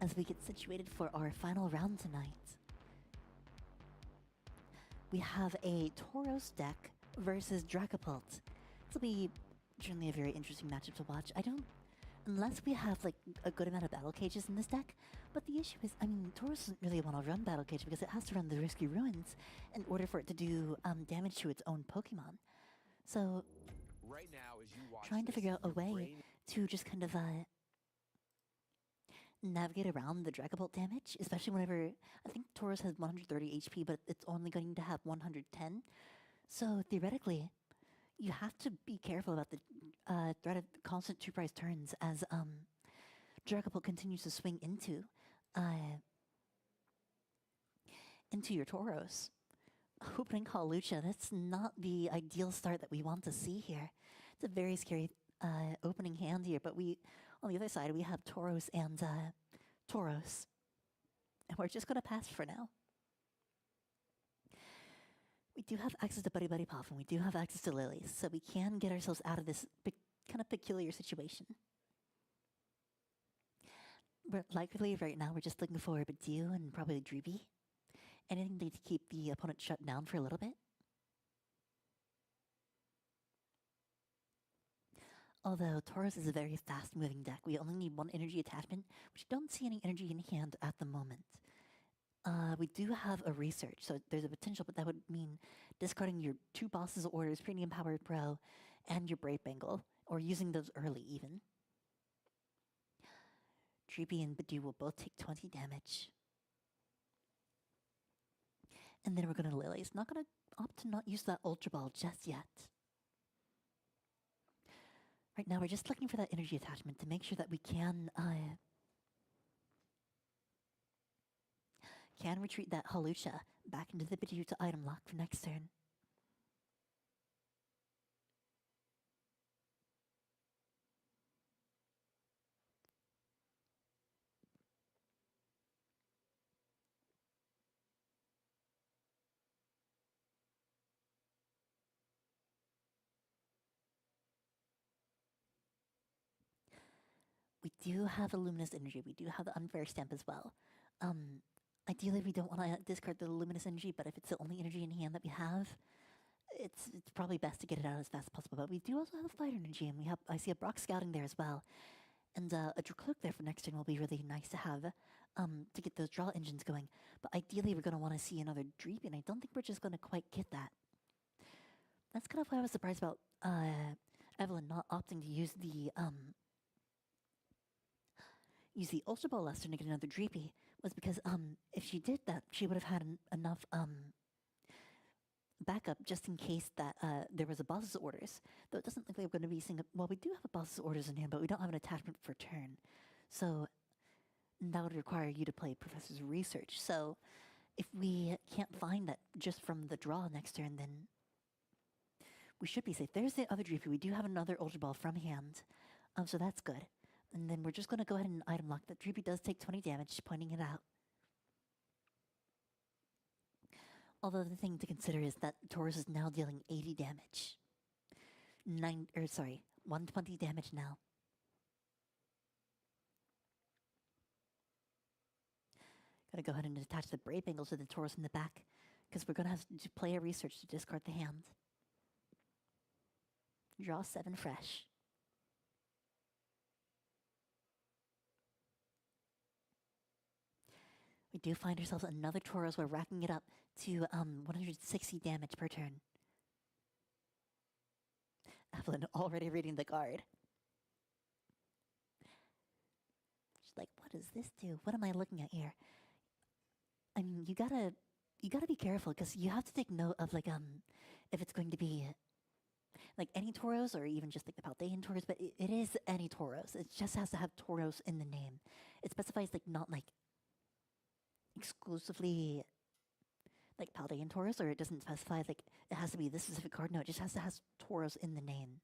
as we get situated for our final round tonight. We have a Tauros deck versus Dragapult. This will be generally a very interesting matchup to watch. Unless we have like a good amount of battle cages in this deck, but the issue is, Tauros doesn't really want to run battle cage because it has to run the risky ruins in order for it to do damage to its own Pokemon. So, right now, as you watch trying to figure out a way to just kind of navigate around the Dragapult damage, especially whenever I think Tauros has 130 HP, but it's only going to have 110. So theoretically, you have to be careful about the threat of constant two-price turns as Dragapult continues to swing into your Tauros. Opening Call Lucha, that's not the ideal start that we want to see here. It's a very scary opening hand here, but on the other side, we have Tauros and Tauros. And we're just going to pass for now. We do have access to Buddy Buddy Puff, and we do have access to Lilies, so we can get ourselves out of this kind of peculiar situation. But likely right now, we're just looking for Badoo and probably Dreepy. Anything to keep the opponent shut down for a little bit. Although Tauros is a very fast-moving deck, we only need one energy attachment, which don't see any energy in hand at the moment. We do have a research, so there's a potential, but that would mean discarding your 2 Bosses Orders, Premium Powered Pro, and your Brave Bengal, or using those early even. Dreepy and Badoo will both take 20 damage. And then we're going to Lilies. Not going to opt to not use that Ultra Ball just yet. Right now, we're just looking for that energy attachment to make sure that we can retreat that Hawlucha back into the Badoo to item lock for next turn. We do have a Luminous Energy. We do have the Unfair Stamp as well. Ideally, we don't want to discard the Luminous Energy, but if it's the only energy in hand that we have, it's probably best to get it out as fast as possible. But we do also have a Fight Energy, and I see a Brock Scouting there as well. And a Dracloak there for next turn will be really nice to have to get those draw engines going. But ideally, we're going to want to see another Dreepy, and I don't think we're just going to quite get that. That's kind of why I was surprised about Evelyn not opting to use the Ultra Ball last turn to get another Dreepy, was because if she did that, she would have had enough backup just in case that there was a Boss's Orders. Though it doesn't look like we're going to be seeing well, we do have a Boss's Orders in hand, but we don't have an attachment for turn. So that would require you to play Professor's Research. So if we can't find that just from the draw next turn, then we should be safe. There's the other Dreepy. We do have another Ultra Ball from hand, so that's good. And then we're just going to go ahead and item lock. That Dreepy does take 20 damage, pointing it out. Although the thing to consider is that Tauros is now dealing 80 damage. 120 damage now. Gotta go ahead and attach the Brave Bengals to the Tauros in the back, because we're gonna have to play a research to discard the hand. Draw 7 fresh. We do find ourselves another Tauros. We're racking it up to 160 damage per turn. Evelyn already reading the card. She's like, what does this do? What am I looking at here? I mean, you gotta be careful, because you have to take note of if it's going to be like any Tauros, or even just like the Paldean Tauros, but it is any Tauros. It just has to have Tauros in the name. It specifies not exclusively like Paldean Tauros, or it doesn't specify it has to be this specific card. No, it just has to have Tauros in the name.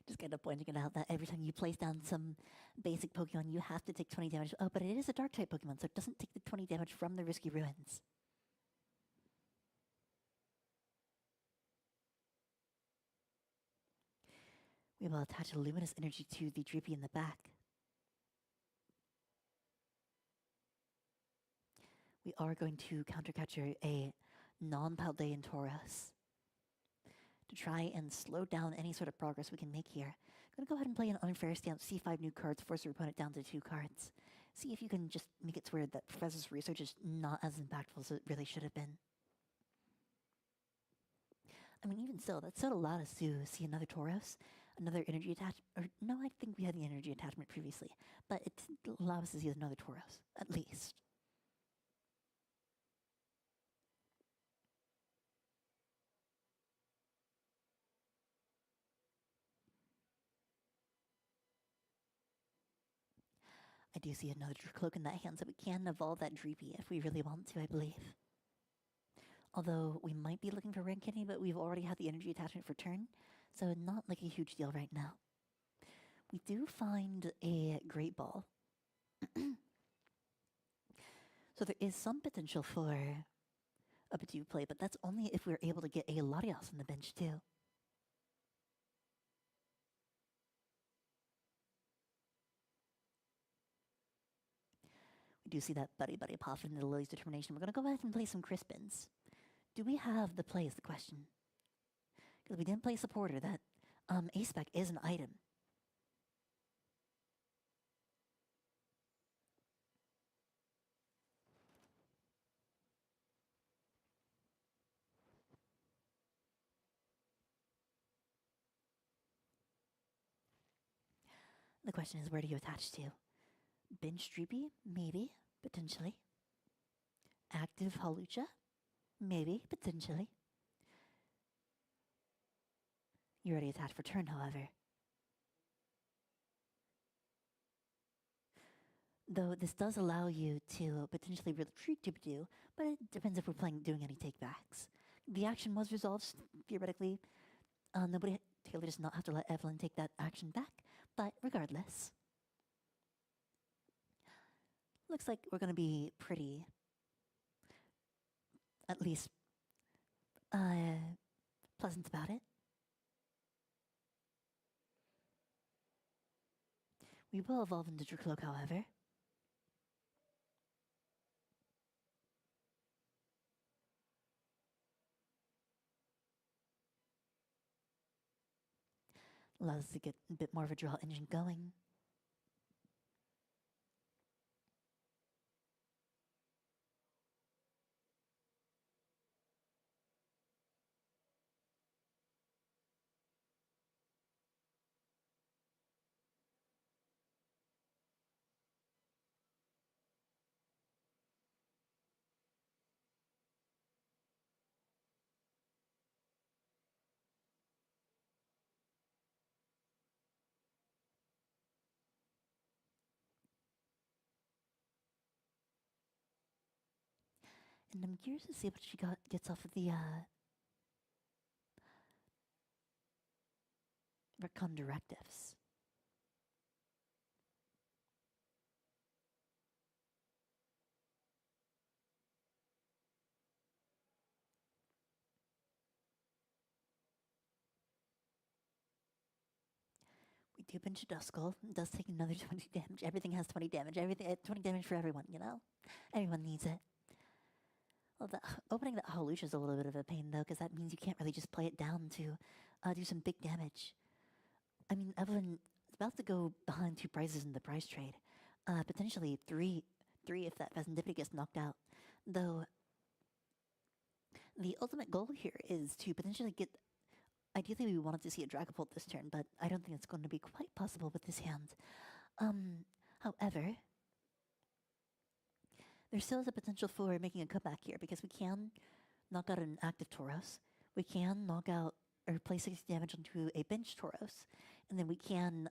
Just kind of pointing it out that every time you place down some basic Pokemon, you have to take 20 damage. Oh, but it is a Dark type Pokemon, so it doesn't take the 20 damage from the Risky Ruins. We will attach a Luminous Energy to the Dreepy in the back. We are going to countercapture a non-Paldean Tauros to try and slow down any sort of progress we can make here. I'm going to go ahead and play an Unfair Stamp, see 5 new cards, force your opponent down to 2 cards. See if you can just make it to where that Professor's Research is not as impactful as it really should have been. I mean, even still, that still allowed us to see another Tauros, another energy attachment. Or no, I think we had the energy attachment previously, but it allowed us to see another Tauros, at least. I do see another Cloak in that hand, so we can evolve that Dreepy if we really want to, I believe. Although we might be looking for Red Kidney, but we've already had the energy attachment for turn, so not like a huge deal right now. We do find a Great Ball. So there is some potential for a Bidoof play, but that's only if we're able to get a Latios on the bench too. We do see that Buddy pop into the Lily's Determination. We're going to go ahead and play some Crispins. Do we have the play is the question. Because we didn't play Supporter. That A-Spec is an item. The question is, where do you attach to? Bench Dreepy? Maybe. Potentially. Active Hawlucha? Maybe. Potentially. You already attached for turn, however. Though this does allow you to potentially retreat to Bidoof, but it depends if we're doing any takebacks. The action was resolved, theoretically. Taylor does not have to let Evelyn take that action back, but regardless. Looks like we're going to be pretty, at least, pleasant about it. We will evolve into Dracloak, however. Allows us to get a bit more of a draw engine going. And I'm curious to see what she gets off of the Recon directives. We do bench a Duskull. It does take another 20 damage. Everything has 20 damage. Everything 20 damage for everyone, you know? Everyone needs it. Well, opening that Hawlucha is a little bit of a pain, though, because that means you can't really just play it down to do some big damage. I mean, Evelyn is about to go behind 2 prizes in the prize trade. Potentially three if that Pheasantipity gets knocked out. Though, the ultimate goal here is to potentially get... Ideally, we wanted to see a Dragapult this turn, but I don't think it's going to be quite possible with this hand. However... there still is a potential for making a comeback here, because we can knock out an active Tauros. We can knock out or play 60 damage onto a bench Tauros. And then we can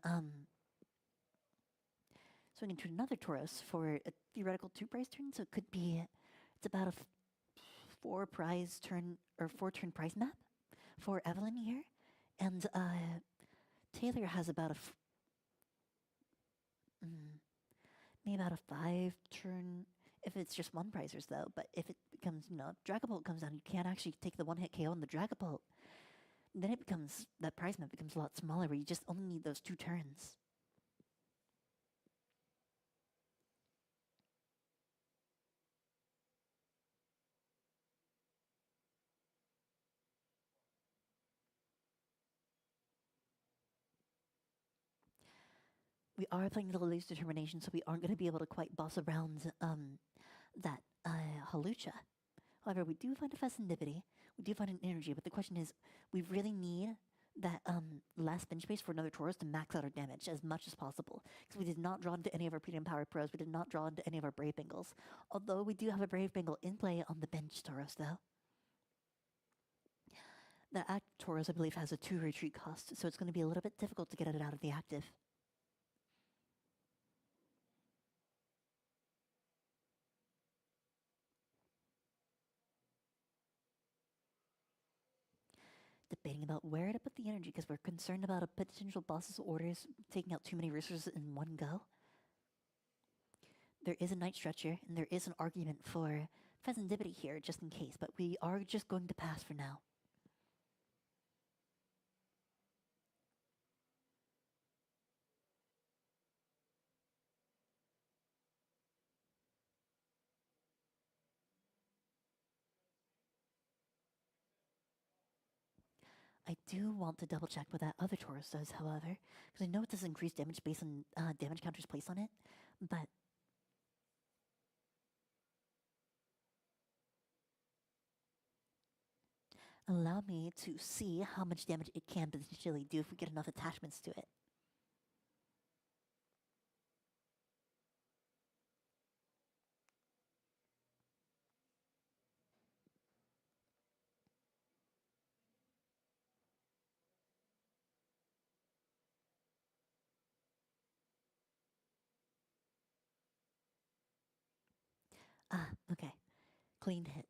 swing into another Tauros for a theoretical 2-prize turn. So it could be, it's about a 4-prize turn or 4-turn prize map for Evelyn here. And Taylor has about maybe about a 5-turn... if it's just 1 prizers, though. But if it becomes, Dragapult comes down, you can't actually take the 1-hit KO on the Dragapult. Then it becomes, that prize map becomes a lot smaller, where you just only need those 2 turns. We are playing the Lily's Determination, so we aren't going to be able to quite boss around that Hawlucha. However, we do find a Pheasantipity, we do find an energy, but the question is, we really need that last bench space for another Tauros to max out our damage as much as possible. Because we did not draw into any of our Premium Power Pros, we did not draw into any of our Brave Bengals. Although we do have a Brave Bengal in play on the bench Tauros, though. The active Tauros, I believe, has a 2 retreat cost, so it's going to be a little bit difficult to get it out of the active. debating about where to put the energy because we're concerned about a potential boss's orders taking out too many resources in one go. There is a night stretcher, and there is an argument for Pheasantipity here, just in case, but we are just going to pass for now. I do want to double check what that other Taurus does, however, because I know it does increase damage based on damage counters placed on it, but allow me to see how much damage it can potentially do if we get enough attachments to it. Okay. Clean hit.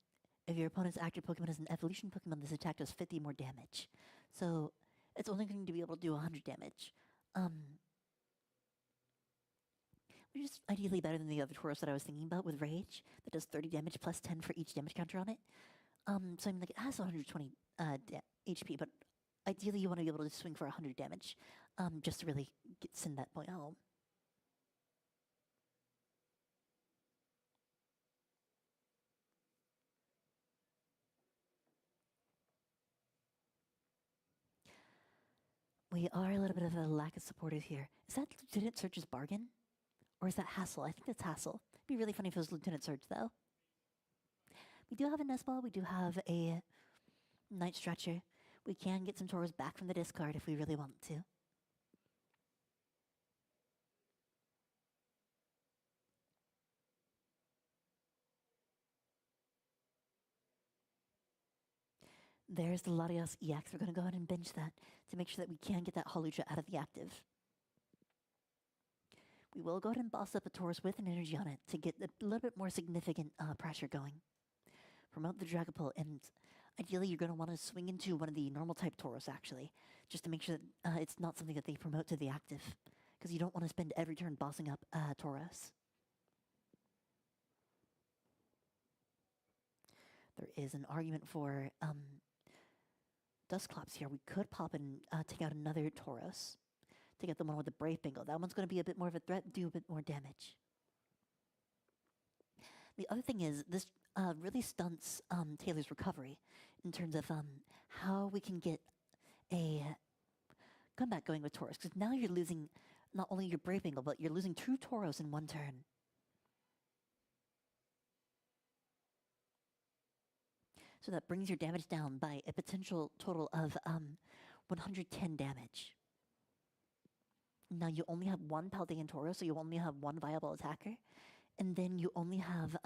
If your opponent's active Pokemon is an evolution Pokemon, this attack does 50 more damage. So, it's only going to be able to do 100 damage. Which is ideally better than the other Tauros that I was thinking about with Rage. That does 30 damage plus 10 for each damage counter on it. So I mean, like, it has 120 HP, but ideally you want to be able to swing for 100 damage. Just to really send that point home. We are a little bit of a lack of supportive here. Is that Lieutenant Surge's bargain? Or is that Hassel? I think it's Hassel. It'd be really funny if it was Lieutenant Surge, though. We do have a Nest Ball. We do have a Night Stretcher. We can get some Tauros back from the discard if we really want to. There's the Latios EX. We're going to go ahead and bench that to make sure that we can get that Hawlucha out of the active. We will go ahead and boss up a Tauros with an energy on it to get a little bit more significant pressure going. Promote the Dragapult, and ideally you're going to want to swing into one of the normal type Tauros, actually, just to make sure that it's not something that they promote to the active, because you don't want to spend every turn bossing up Tauros. There is an argument for Dusclops here. We could pop and take out another Tauros. Take out the one with the Brave Bengal. That one's going to be a bit more of a threat, do a bit more damage. The other thing is, this really stunts Taylor's recovery in terms of how we can get a comeback going with Tauros. Because now you're losing not only your Brave Bengal, but you're losing 2 Tauros in one turn. So that brings your damage down by a potential total of 110 damage. Now you only have 1 Paldean Tauros, so you only have 1 viable attacker. And then you only have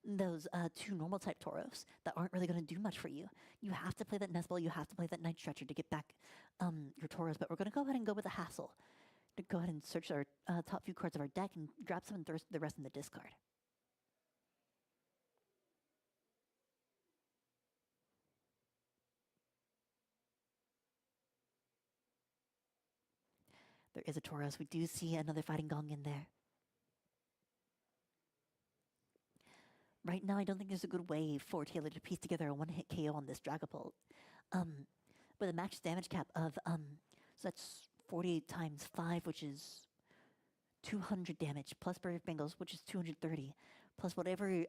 those 2 normal type Tauros that aren't really going to do much for you. You have to play that Nest Ball, you have to play that Night Stretcher to get back your Tauros. But we're going to go ahead and go with a Hassle. To go ahead and search our top few cards of our deck and grab some and throw the rest in the discard. There is a Tauros. We do see another Fighting Gong in there. Right now, I don't think there's a good way for Taylor to piece together a one-hit KO on this Dragapult. With a max damage cap of, so that's 48 times 5, which is 200 damage, plus Brave Bengals, which is 230, plus whatever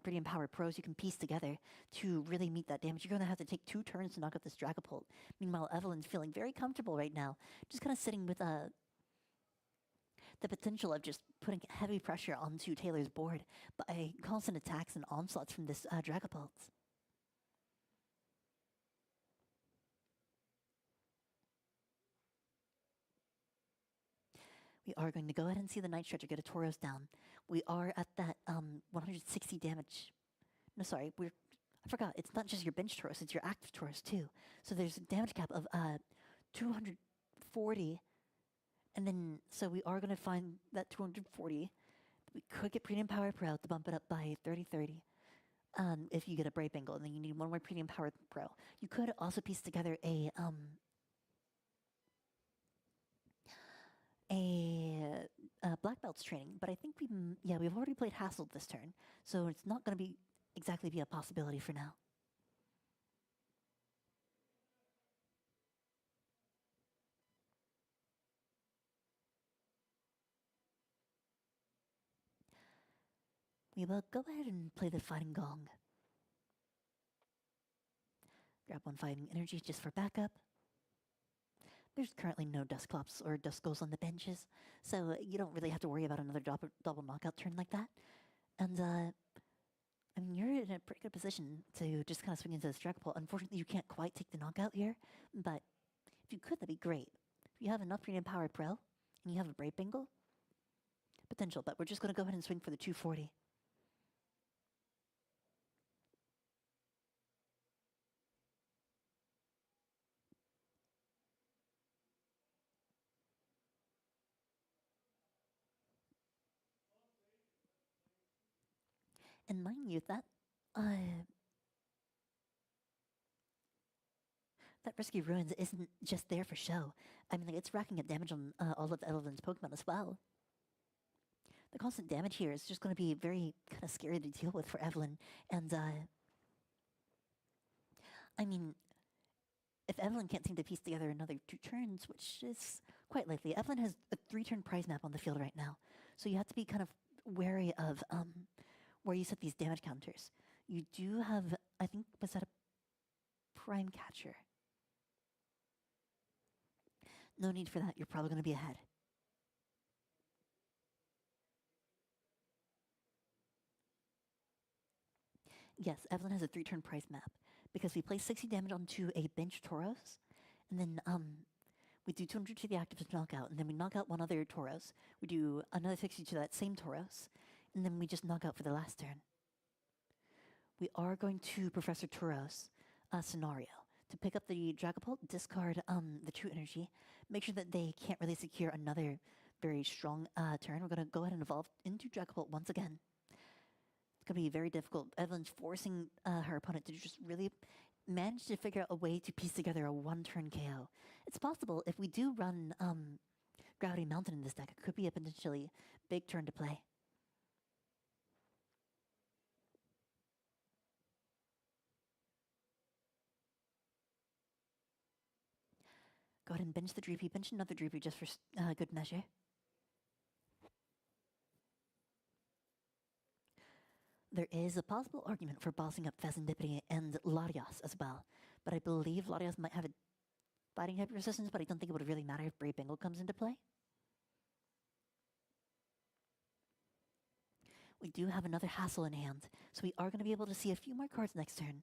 Pretty Empowered Pros you can piece together to really meet that damage. You're going to have to take 2 turns to knock out this Dragapult. Meanwhile, Evelyn's feeling very comfortable right now, just kind of sitting with the potential of just putting heavy pressure onto Taylor's board by constant attacks and onslaughts from this Dragapult. We are going to go ahead and see the Night Stretcher get a Tauros down. We are at that 160 damage. No, sorry, I forgot. It's not just your bench Tauros, it's your active Tauros too. So there's a damage cap of 240. And then, so we are going to find that 240. We could get Premium Power Pro to bump it up by 30-30. if you get a Brave Bengal, and then you need one more Premium Power Pro. You could also piece together a Black Belts training, but I think we've already played Hassled this turn, so it's not going to be exactly be a possibility for now. We will go ahead and play the Fighting Gong. Grab one Fighting Energy just for backup. There's currently no Dusclops or Duskulls on the benches, so you don't really have to worry about another double knockout turn like that. And, I mean, you're in a pretty good position to just kind of swing into this Dragapult. Unfortunately, you can't quite take the knockout here, but if you could, that'd be great. If you have enough Premium Power Pro, and you have a Brave Bengal, potential, but we're just going to go ahead and swing for the 240. And mind you, that Risky Ruins isn't just there for show. I mean, like, it's racking up damage on all of Evelyn's Pokemon as well. The constant damage here is just going to be very kind of scary to deal with for Evelyn. And, I mean, if Evelyn can't seem to piece together another 2 turns, which is quite likely, Evelyn has a 3-turn prize map on the field right now. So you have to be kind of wary of where you set these damage counters. You do have, I think, was that a Prime Catcher? No need for that. You're probably going to be ahead. Yes, Evelyn has a 3-turn prize map because we place 60 damage onto a bench Tauros, and then we do 200 to the active to knock out, and then we knock out one other Tauros. We do another 60 to that same Tauros, and then we just knock out for the last turn. We are going to Professor Tauros scenario. To pick up the Dragapult, discard the True Energy, make sure that they can't really secure another very strong turn. We're going to go ahead and evolve into Dragapult once again. It's going to be very difficult. Evelyn's forcing her opponent to just really manage to figure out a way to piece together a 1-turn KO. It's possible if we do run Gravity Mountain in this deck, it could be a potentially big turn to play. Go ahead and bench the Dreepy, bench another Dreepy just for good measure. There is a possible argument for bossing up Fezandipity and Latias as well, but I believe Latias might have a fighting type resistance, but I don't think it would really matter if Brave Bengal comes into play. We do have another Hassle in hand, so we are going to be able to see a few more cards next turn.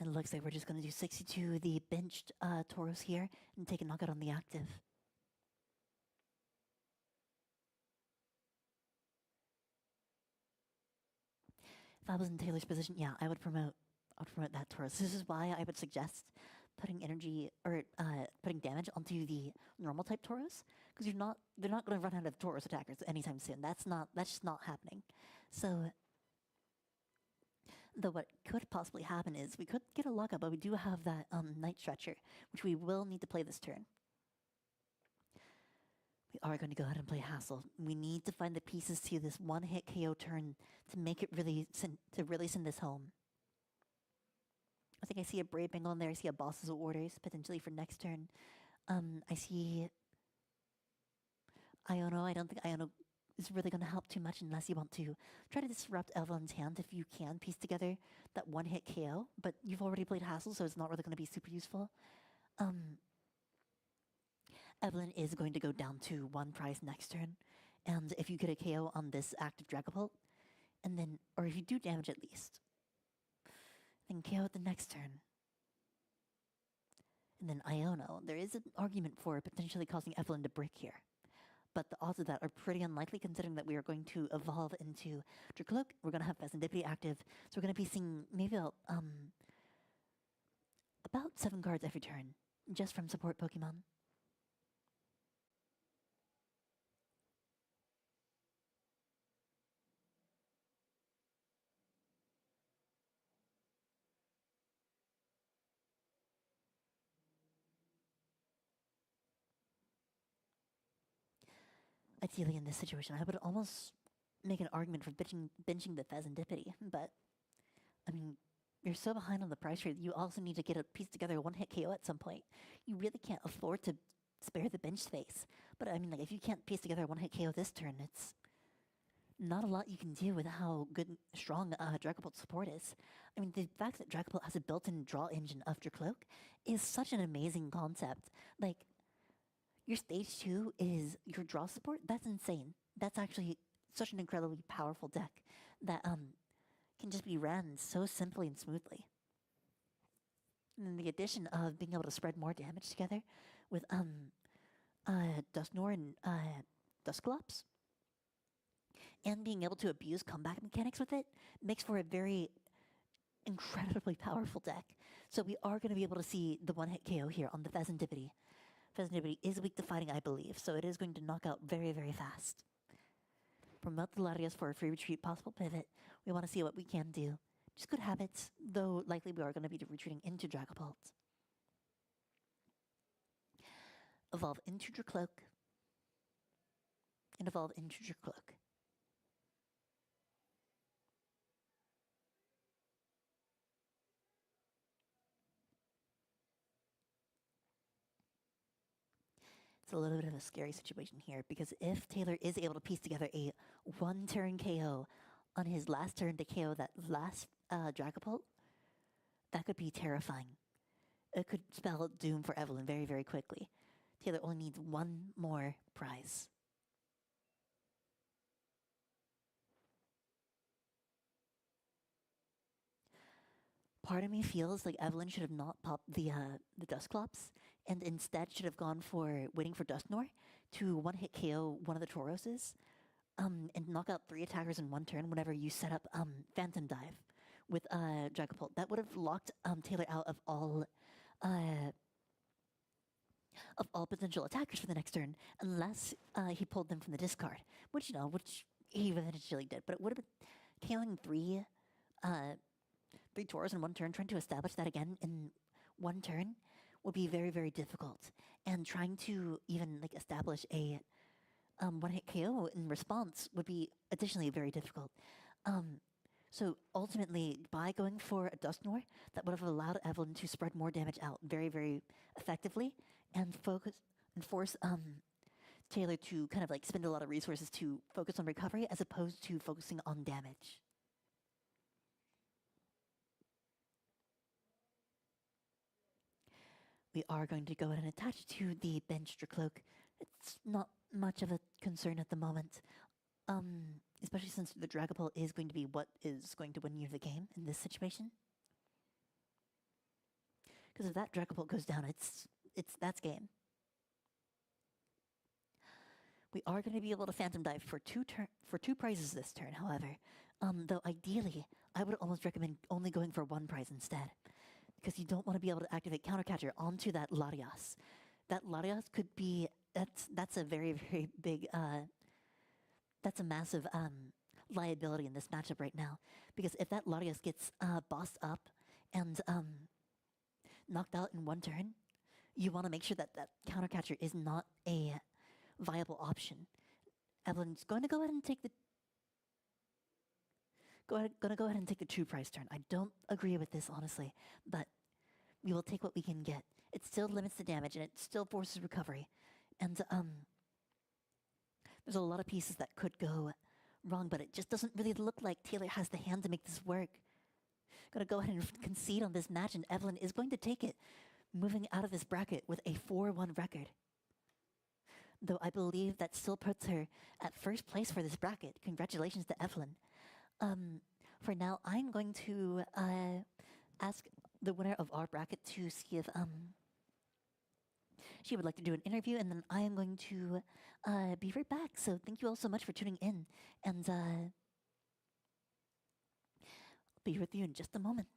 And it looks like we're just going to do 62 the benched Tauros here and take a knockout on the active. If I was in Taylor's position, yeah, I would promote that Tauros. This is why I would suggest putting energy or putting damage onto the normal type Tauros, because they're not going to run out of Tauros attackers anytime soon. That's just not happening. So, though what could possibly happen is we could get a lockup, but we do have that Night Stretcher, which we will need to play this turn. We are going to go ahead and play Hassle. We need to find the pieces to this 1-hit KO turn to make it really send this home. I think I see a Brave Bengal in there. I see a Boss's Orders potentially for next turn. I see Iono. I don't think Iono is really going to help too much unless you want to try to disrupt Evelyn's hand if you can piece together that 1-hit KO, but you've already played Hassle, so it's not really going to be super useful. Evelyn is going to go down to 1 prize next turn, and if you get a KO on this active Dragapult, and then, or if you do damage at least, then KO at the next turn. And then Iono. There is an argument for potentially causing Evelyn to break here. But the odds of that are pretty unlikely considering that we are going to evolve into Dracloak. We're going to have Pheasantipity active. So we're going to be seeing maybe about 7 cards every turn, just from support Pokemon. Ideally, in this situation, I would almost make an argument for benching the Pheasantipity, but, I mean, you're so behind on the price rate, you also need to get a piece together a one-hit KO at some point. You really can't afford to spare the bench space. But, I mean, like, if you can't piece together a one-hit KO this turn, it's not a lot you can do with how good, strong Dragapult support is. I mean, the fact that Dragapult has a built-in draw engine of Dracloak is such an amazing concept. Like, your stage 2 is your draw support? That's insane. That's actually such an incredibly powerful deck that can just be ran so simply and smoothly. And then the addition of being able to spread more damage together with Dusknoir and Dusclops, and being able to abuse comeback mechanics with it, makes for a very incredibly powerful deck. So we are going to be able to see the one-hit KO here on the Pheasantipity. Pheasantipity is weak to fighting, I believe, so it is going to knock out very, very fast. Promote the Latias for a free retreat, possible pivot. We want to see what we can do. Just good habits, though likely we are going to be retreating into Dragapult. Evolve into Dracloak. And evolve into Dracloak. It's a little bit of a scary situation here, because if Taylor is able to piece together a one-turn KO on his last turn to KO that last Dragapult, that could be terrifying. It could spell doom for Evelyn very, very quickly. Taylor only needs one more prize. Part of me feels like Evelyn should have not popped the Dusclops, and instead should have gone for waiting for Dusknoir to one-hit KO one of the Tauroses, and knock out 3 attackers in one turn whenever you set up Phantom Dive with Dragapult. That would have locked Taylor out of all potential attackers for the next turn, unless he pulled them from the discard, which he eventually did. But it would have been tailing 3 Tauros in one turn. Trying to establish that again in one turn would be very, very difficult, and trying to even like establish a one-hit KO in response would be additionally very difficult. So ultimately, by going for a Dusknoir, that would have allowed Evelyn to spread more damage out very, very effectively, and force Taylor to kind of like spend a lot of resources to focus on recovery as opposed to focusing on damage. We are going to go ahead and attach to the bench Dracloak. It's not much of a concern at the moment, especially since the Dragapult is going to be what is going to win you the game in this situation. Because if that Dragapult goes down, that's game. We are going to be able to Phantom Dive for two prizes this turn, however. Though ideally, I would almost recommend only going for 1 prize instead, because you don't want to be able to activate Countercatcher onto that Latias. That Latias could be, that's a very, very big, that's a massive liability in this matchup right now. Because if that Latias gets bossed up and knocked out in 1 turn, you want to make sure that that Countercatcher is not a viable option. Evelyn's going to go ahead and take the Gonna go ahead and take the 2 prize turn. I don't agree with this, honestly, but we will take what we can get. It still limits the damage, and it still forces recovery. And there's a lot of pieces that could go wrong, but it just doesn't really look like Taylor has the hand to make this work. Gonna go ahead and concede on this match, and Evelyn is going to take it, moving out of this bracket with a 4-1 record. Though I believe that still puts her at first place for this bracket. Congratulations to Evelyn. For now, I'm going to ask the winner of our bracket to see if She would like to do an interview, and then I am going to be right back. So thank you all so much for tuning in, and I'll be with you in just a moment.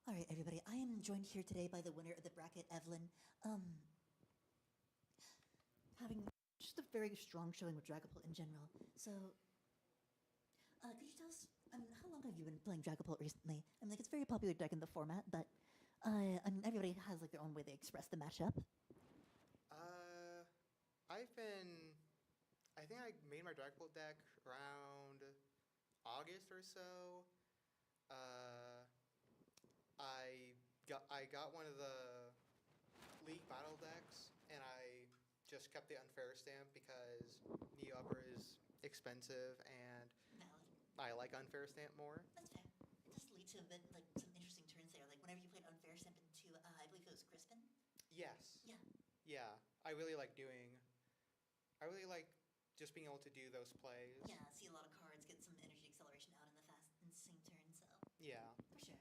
All right, everybody. I am joined here today by the winner of the bracket, Evelyn. Having just a very strong showing with Dragapult in general. So, could you tell us, how long have you been playing Dragapult recently? Like, it's a very popular deck in the format, but, everybody has, like, their own way they express the matchup. I think I made my Dragapult deck around August or so. I got one of the League Battle decks, and I just kept the unfair stamp because Neo Upper is expensive, and I like unfair stamp more. That's fair. It does lead to a bit, like, some interesting turns there. Like, whenever you played Unfair Step into, I believe it was Crispin? Yes. Yeah. Yeah. I really like just being able to do those plays. Yeah, see a lot of cards, get some energy acceleration out in the same turn, so. Yeah. For sure.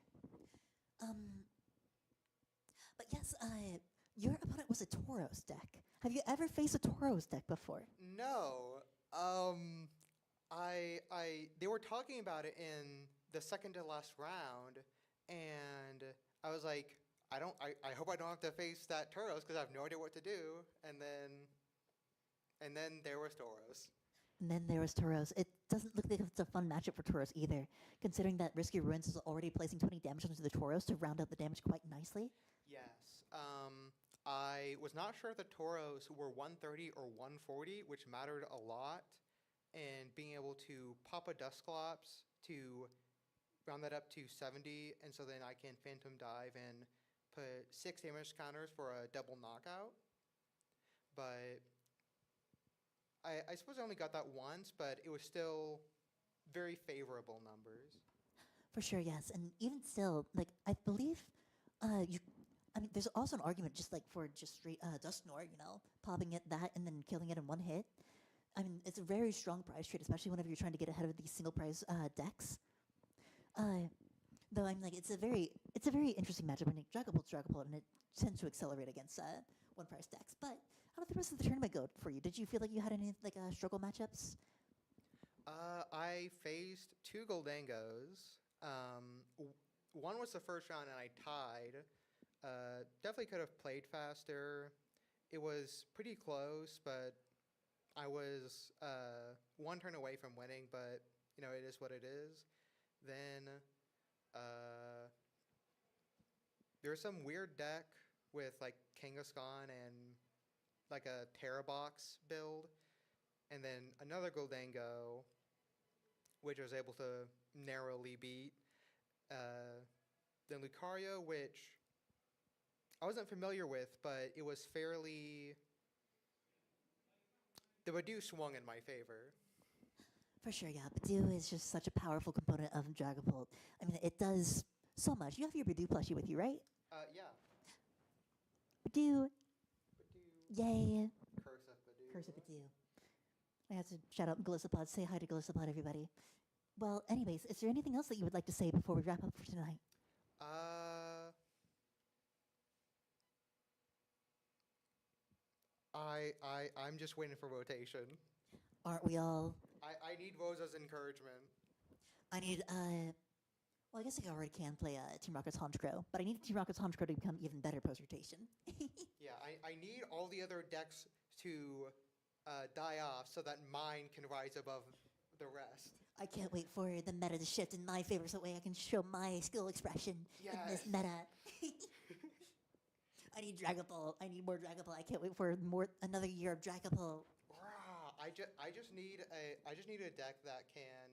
But yes, your opponent was a Tauros deck. Have you ever faced a Tauros deck before? No. They were talking about it in the second to last round, and I was like, I hope I don't have to face that Tauros because I have no idea what to do. And then there was Tauros. And then there was Tauros. It doesn't look like it's a fun matchup for Tauros either, considering that Risky Ruins is already placing 20 damage onto the Tauros to round out the damage quite nicely. Yes. I was not sure if the Tauros were 130 or 140, which mattered a lot, and being able to pop a Dusclops to round that up to 70, and so then I can Phantom Dive and put 6 damage counters for a double knockout. But I suppose I only got that once, but it was still very favorable numbers. For sure, yes. And even still, like, I believe there's also an argument just like for just straight Dusknoir, popping it that and then killing it in one hit. It's it's a very strong prize trade, especially whenever you're trying to get ahead of these single prize decks. Though I'm like, it's a very interesting matchup. When Dragapult's Dragapult, and it tends to accelerate against one prize decks. But how did the rest of the tournament go for you? Did you feel like you had any like struggle matchups? I faced 2 Goldangos. One was the first round, and I tied. Definitely could have played faster. It was pretty close, but I was 1 turn away from winning. But you know, it is what it is. Then there was some weird deck with like Kangaskhan and like a Terrabox build, and then another Goldango, which I was able to narrowly beat. Then Lucario, which I wasn't familiar with, but it was fairly... The Badoo swung in my favor. For sure, yeah. Badoo is just such a powerful component of Dragapult. I mean, it does so much. You have your Badoo plushie with you, right? Yeah. Badoo. Yay. Curse of Badoo. Curse of Badoo. I have to shout out Glissapod. Say hi to Glissapod, everybody. Well, anyways, is there anything else that you would like to say before we wrap up for tonight? I'm just waiting for rotation. Aren't we all? I need Rosa's encouragement. I need, well, I guess I already can play Team Rocket's Honchkrow, but I need Team Rocket's Honchkrow to become even better post-rotation. Yeah, I need all the other decks to die off so that mine can rise above the rest. I can't wait for the meta to shift in my favor so that way I can show my skill expression in this meta. I need Dragapult. I need more Dragapult. I can't wait for another year of Dragapult. I just need a deck that can...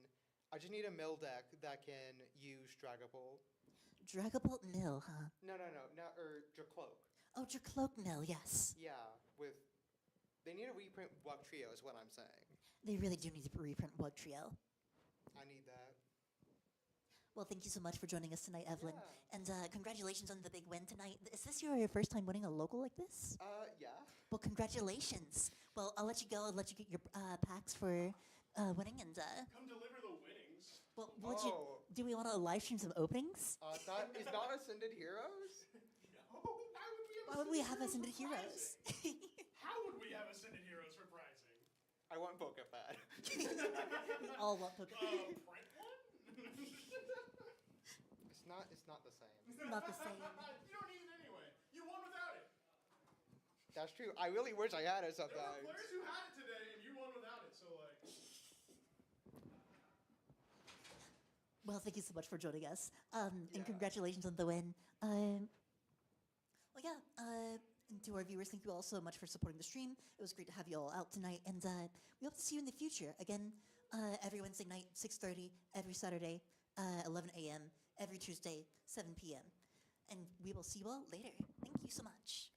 I just need a mill deck that can use Dragapult. Dragapult mill, huh? No, Dracloak. Oh, Dracloak mill, yes. Yeah, they need to reprint Bug Trio is what I'm saying. They really do need to reprint Bug Trio. I need that. Well, thank you so much for joining us tonight, Evelyn. Yeah. And congratulations on the big win tonight. Is this your first time winning a local like this? Yeah. Well, congratulations. Well, I'll let you go. I'll let you get your packs for winning and... Come deliver the winnings. Well, do we want to live stream some openings? That is not Ascended Heroes? No, why would we have Ascended Heroes? How would we have Ascended Heroes for prizing? I want Pokepad. We all want Pokemon. Print one? It's not the same. Not the same. You don't need it anyway. You won without it. That's true. I really wish I had it sometimes. There were players who had it today, and you won without it. So like. Well, thank you so much for joining us, and congratulations on the win. And to our viewers, thank you all so much for supporting the stream. It was great to have you all out tonight, and we hope to see you in the future. Again, every Wednesday night, 6:30, every Saturday, 11 a.m., every Tuesday, 7 p.m. And we will see you all later. Thank you so much.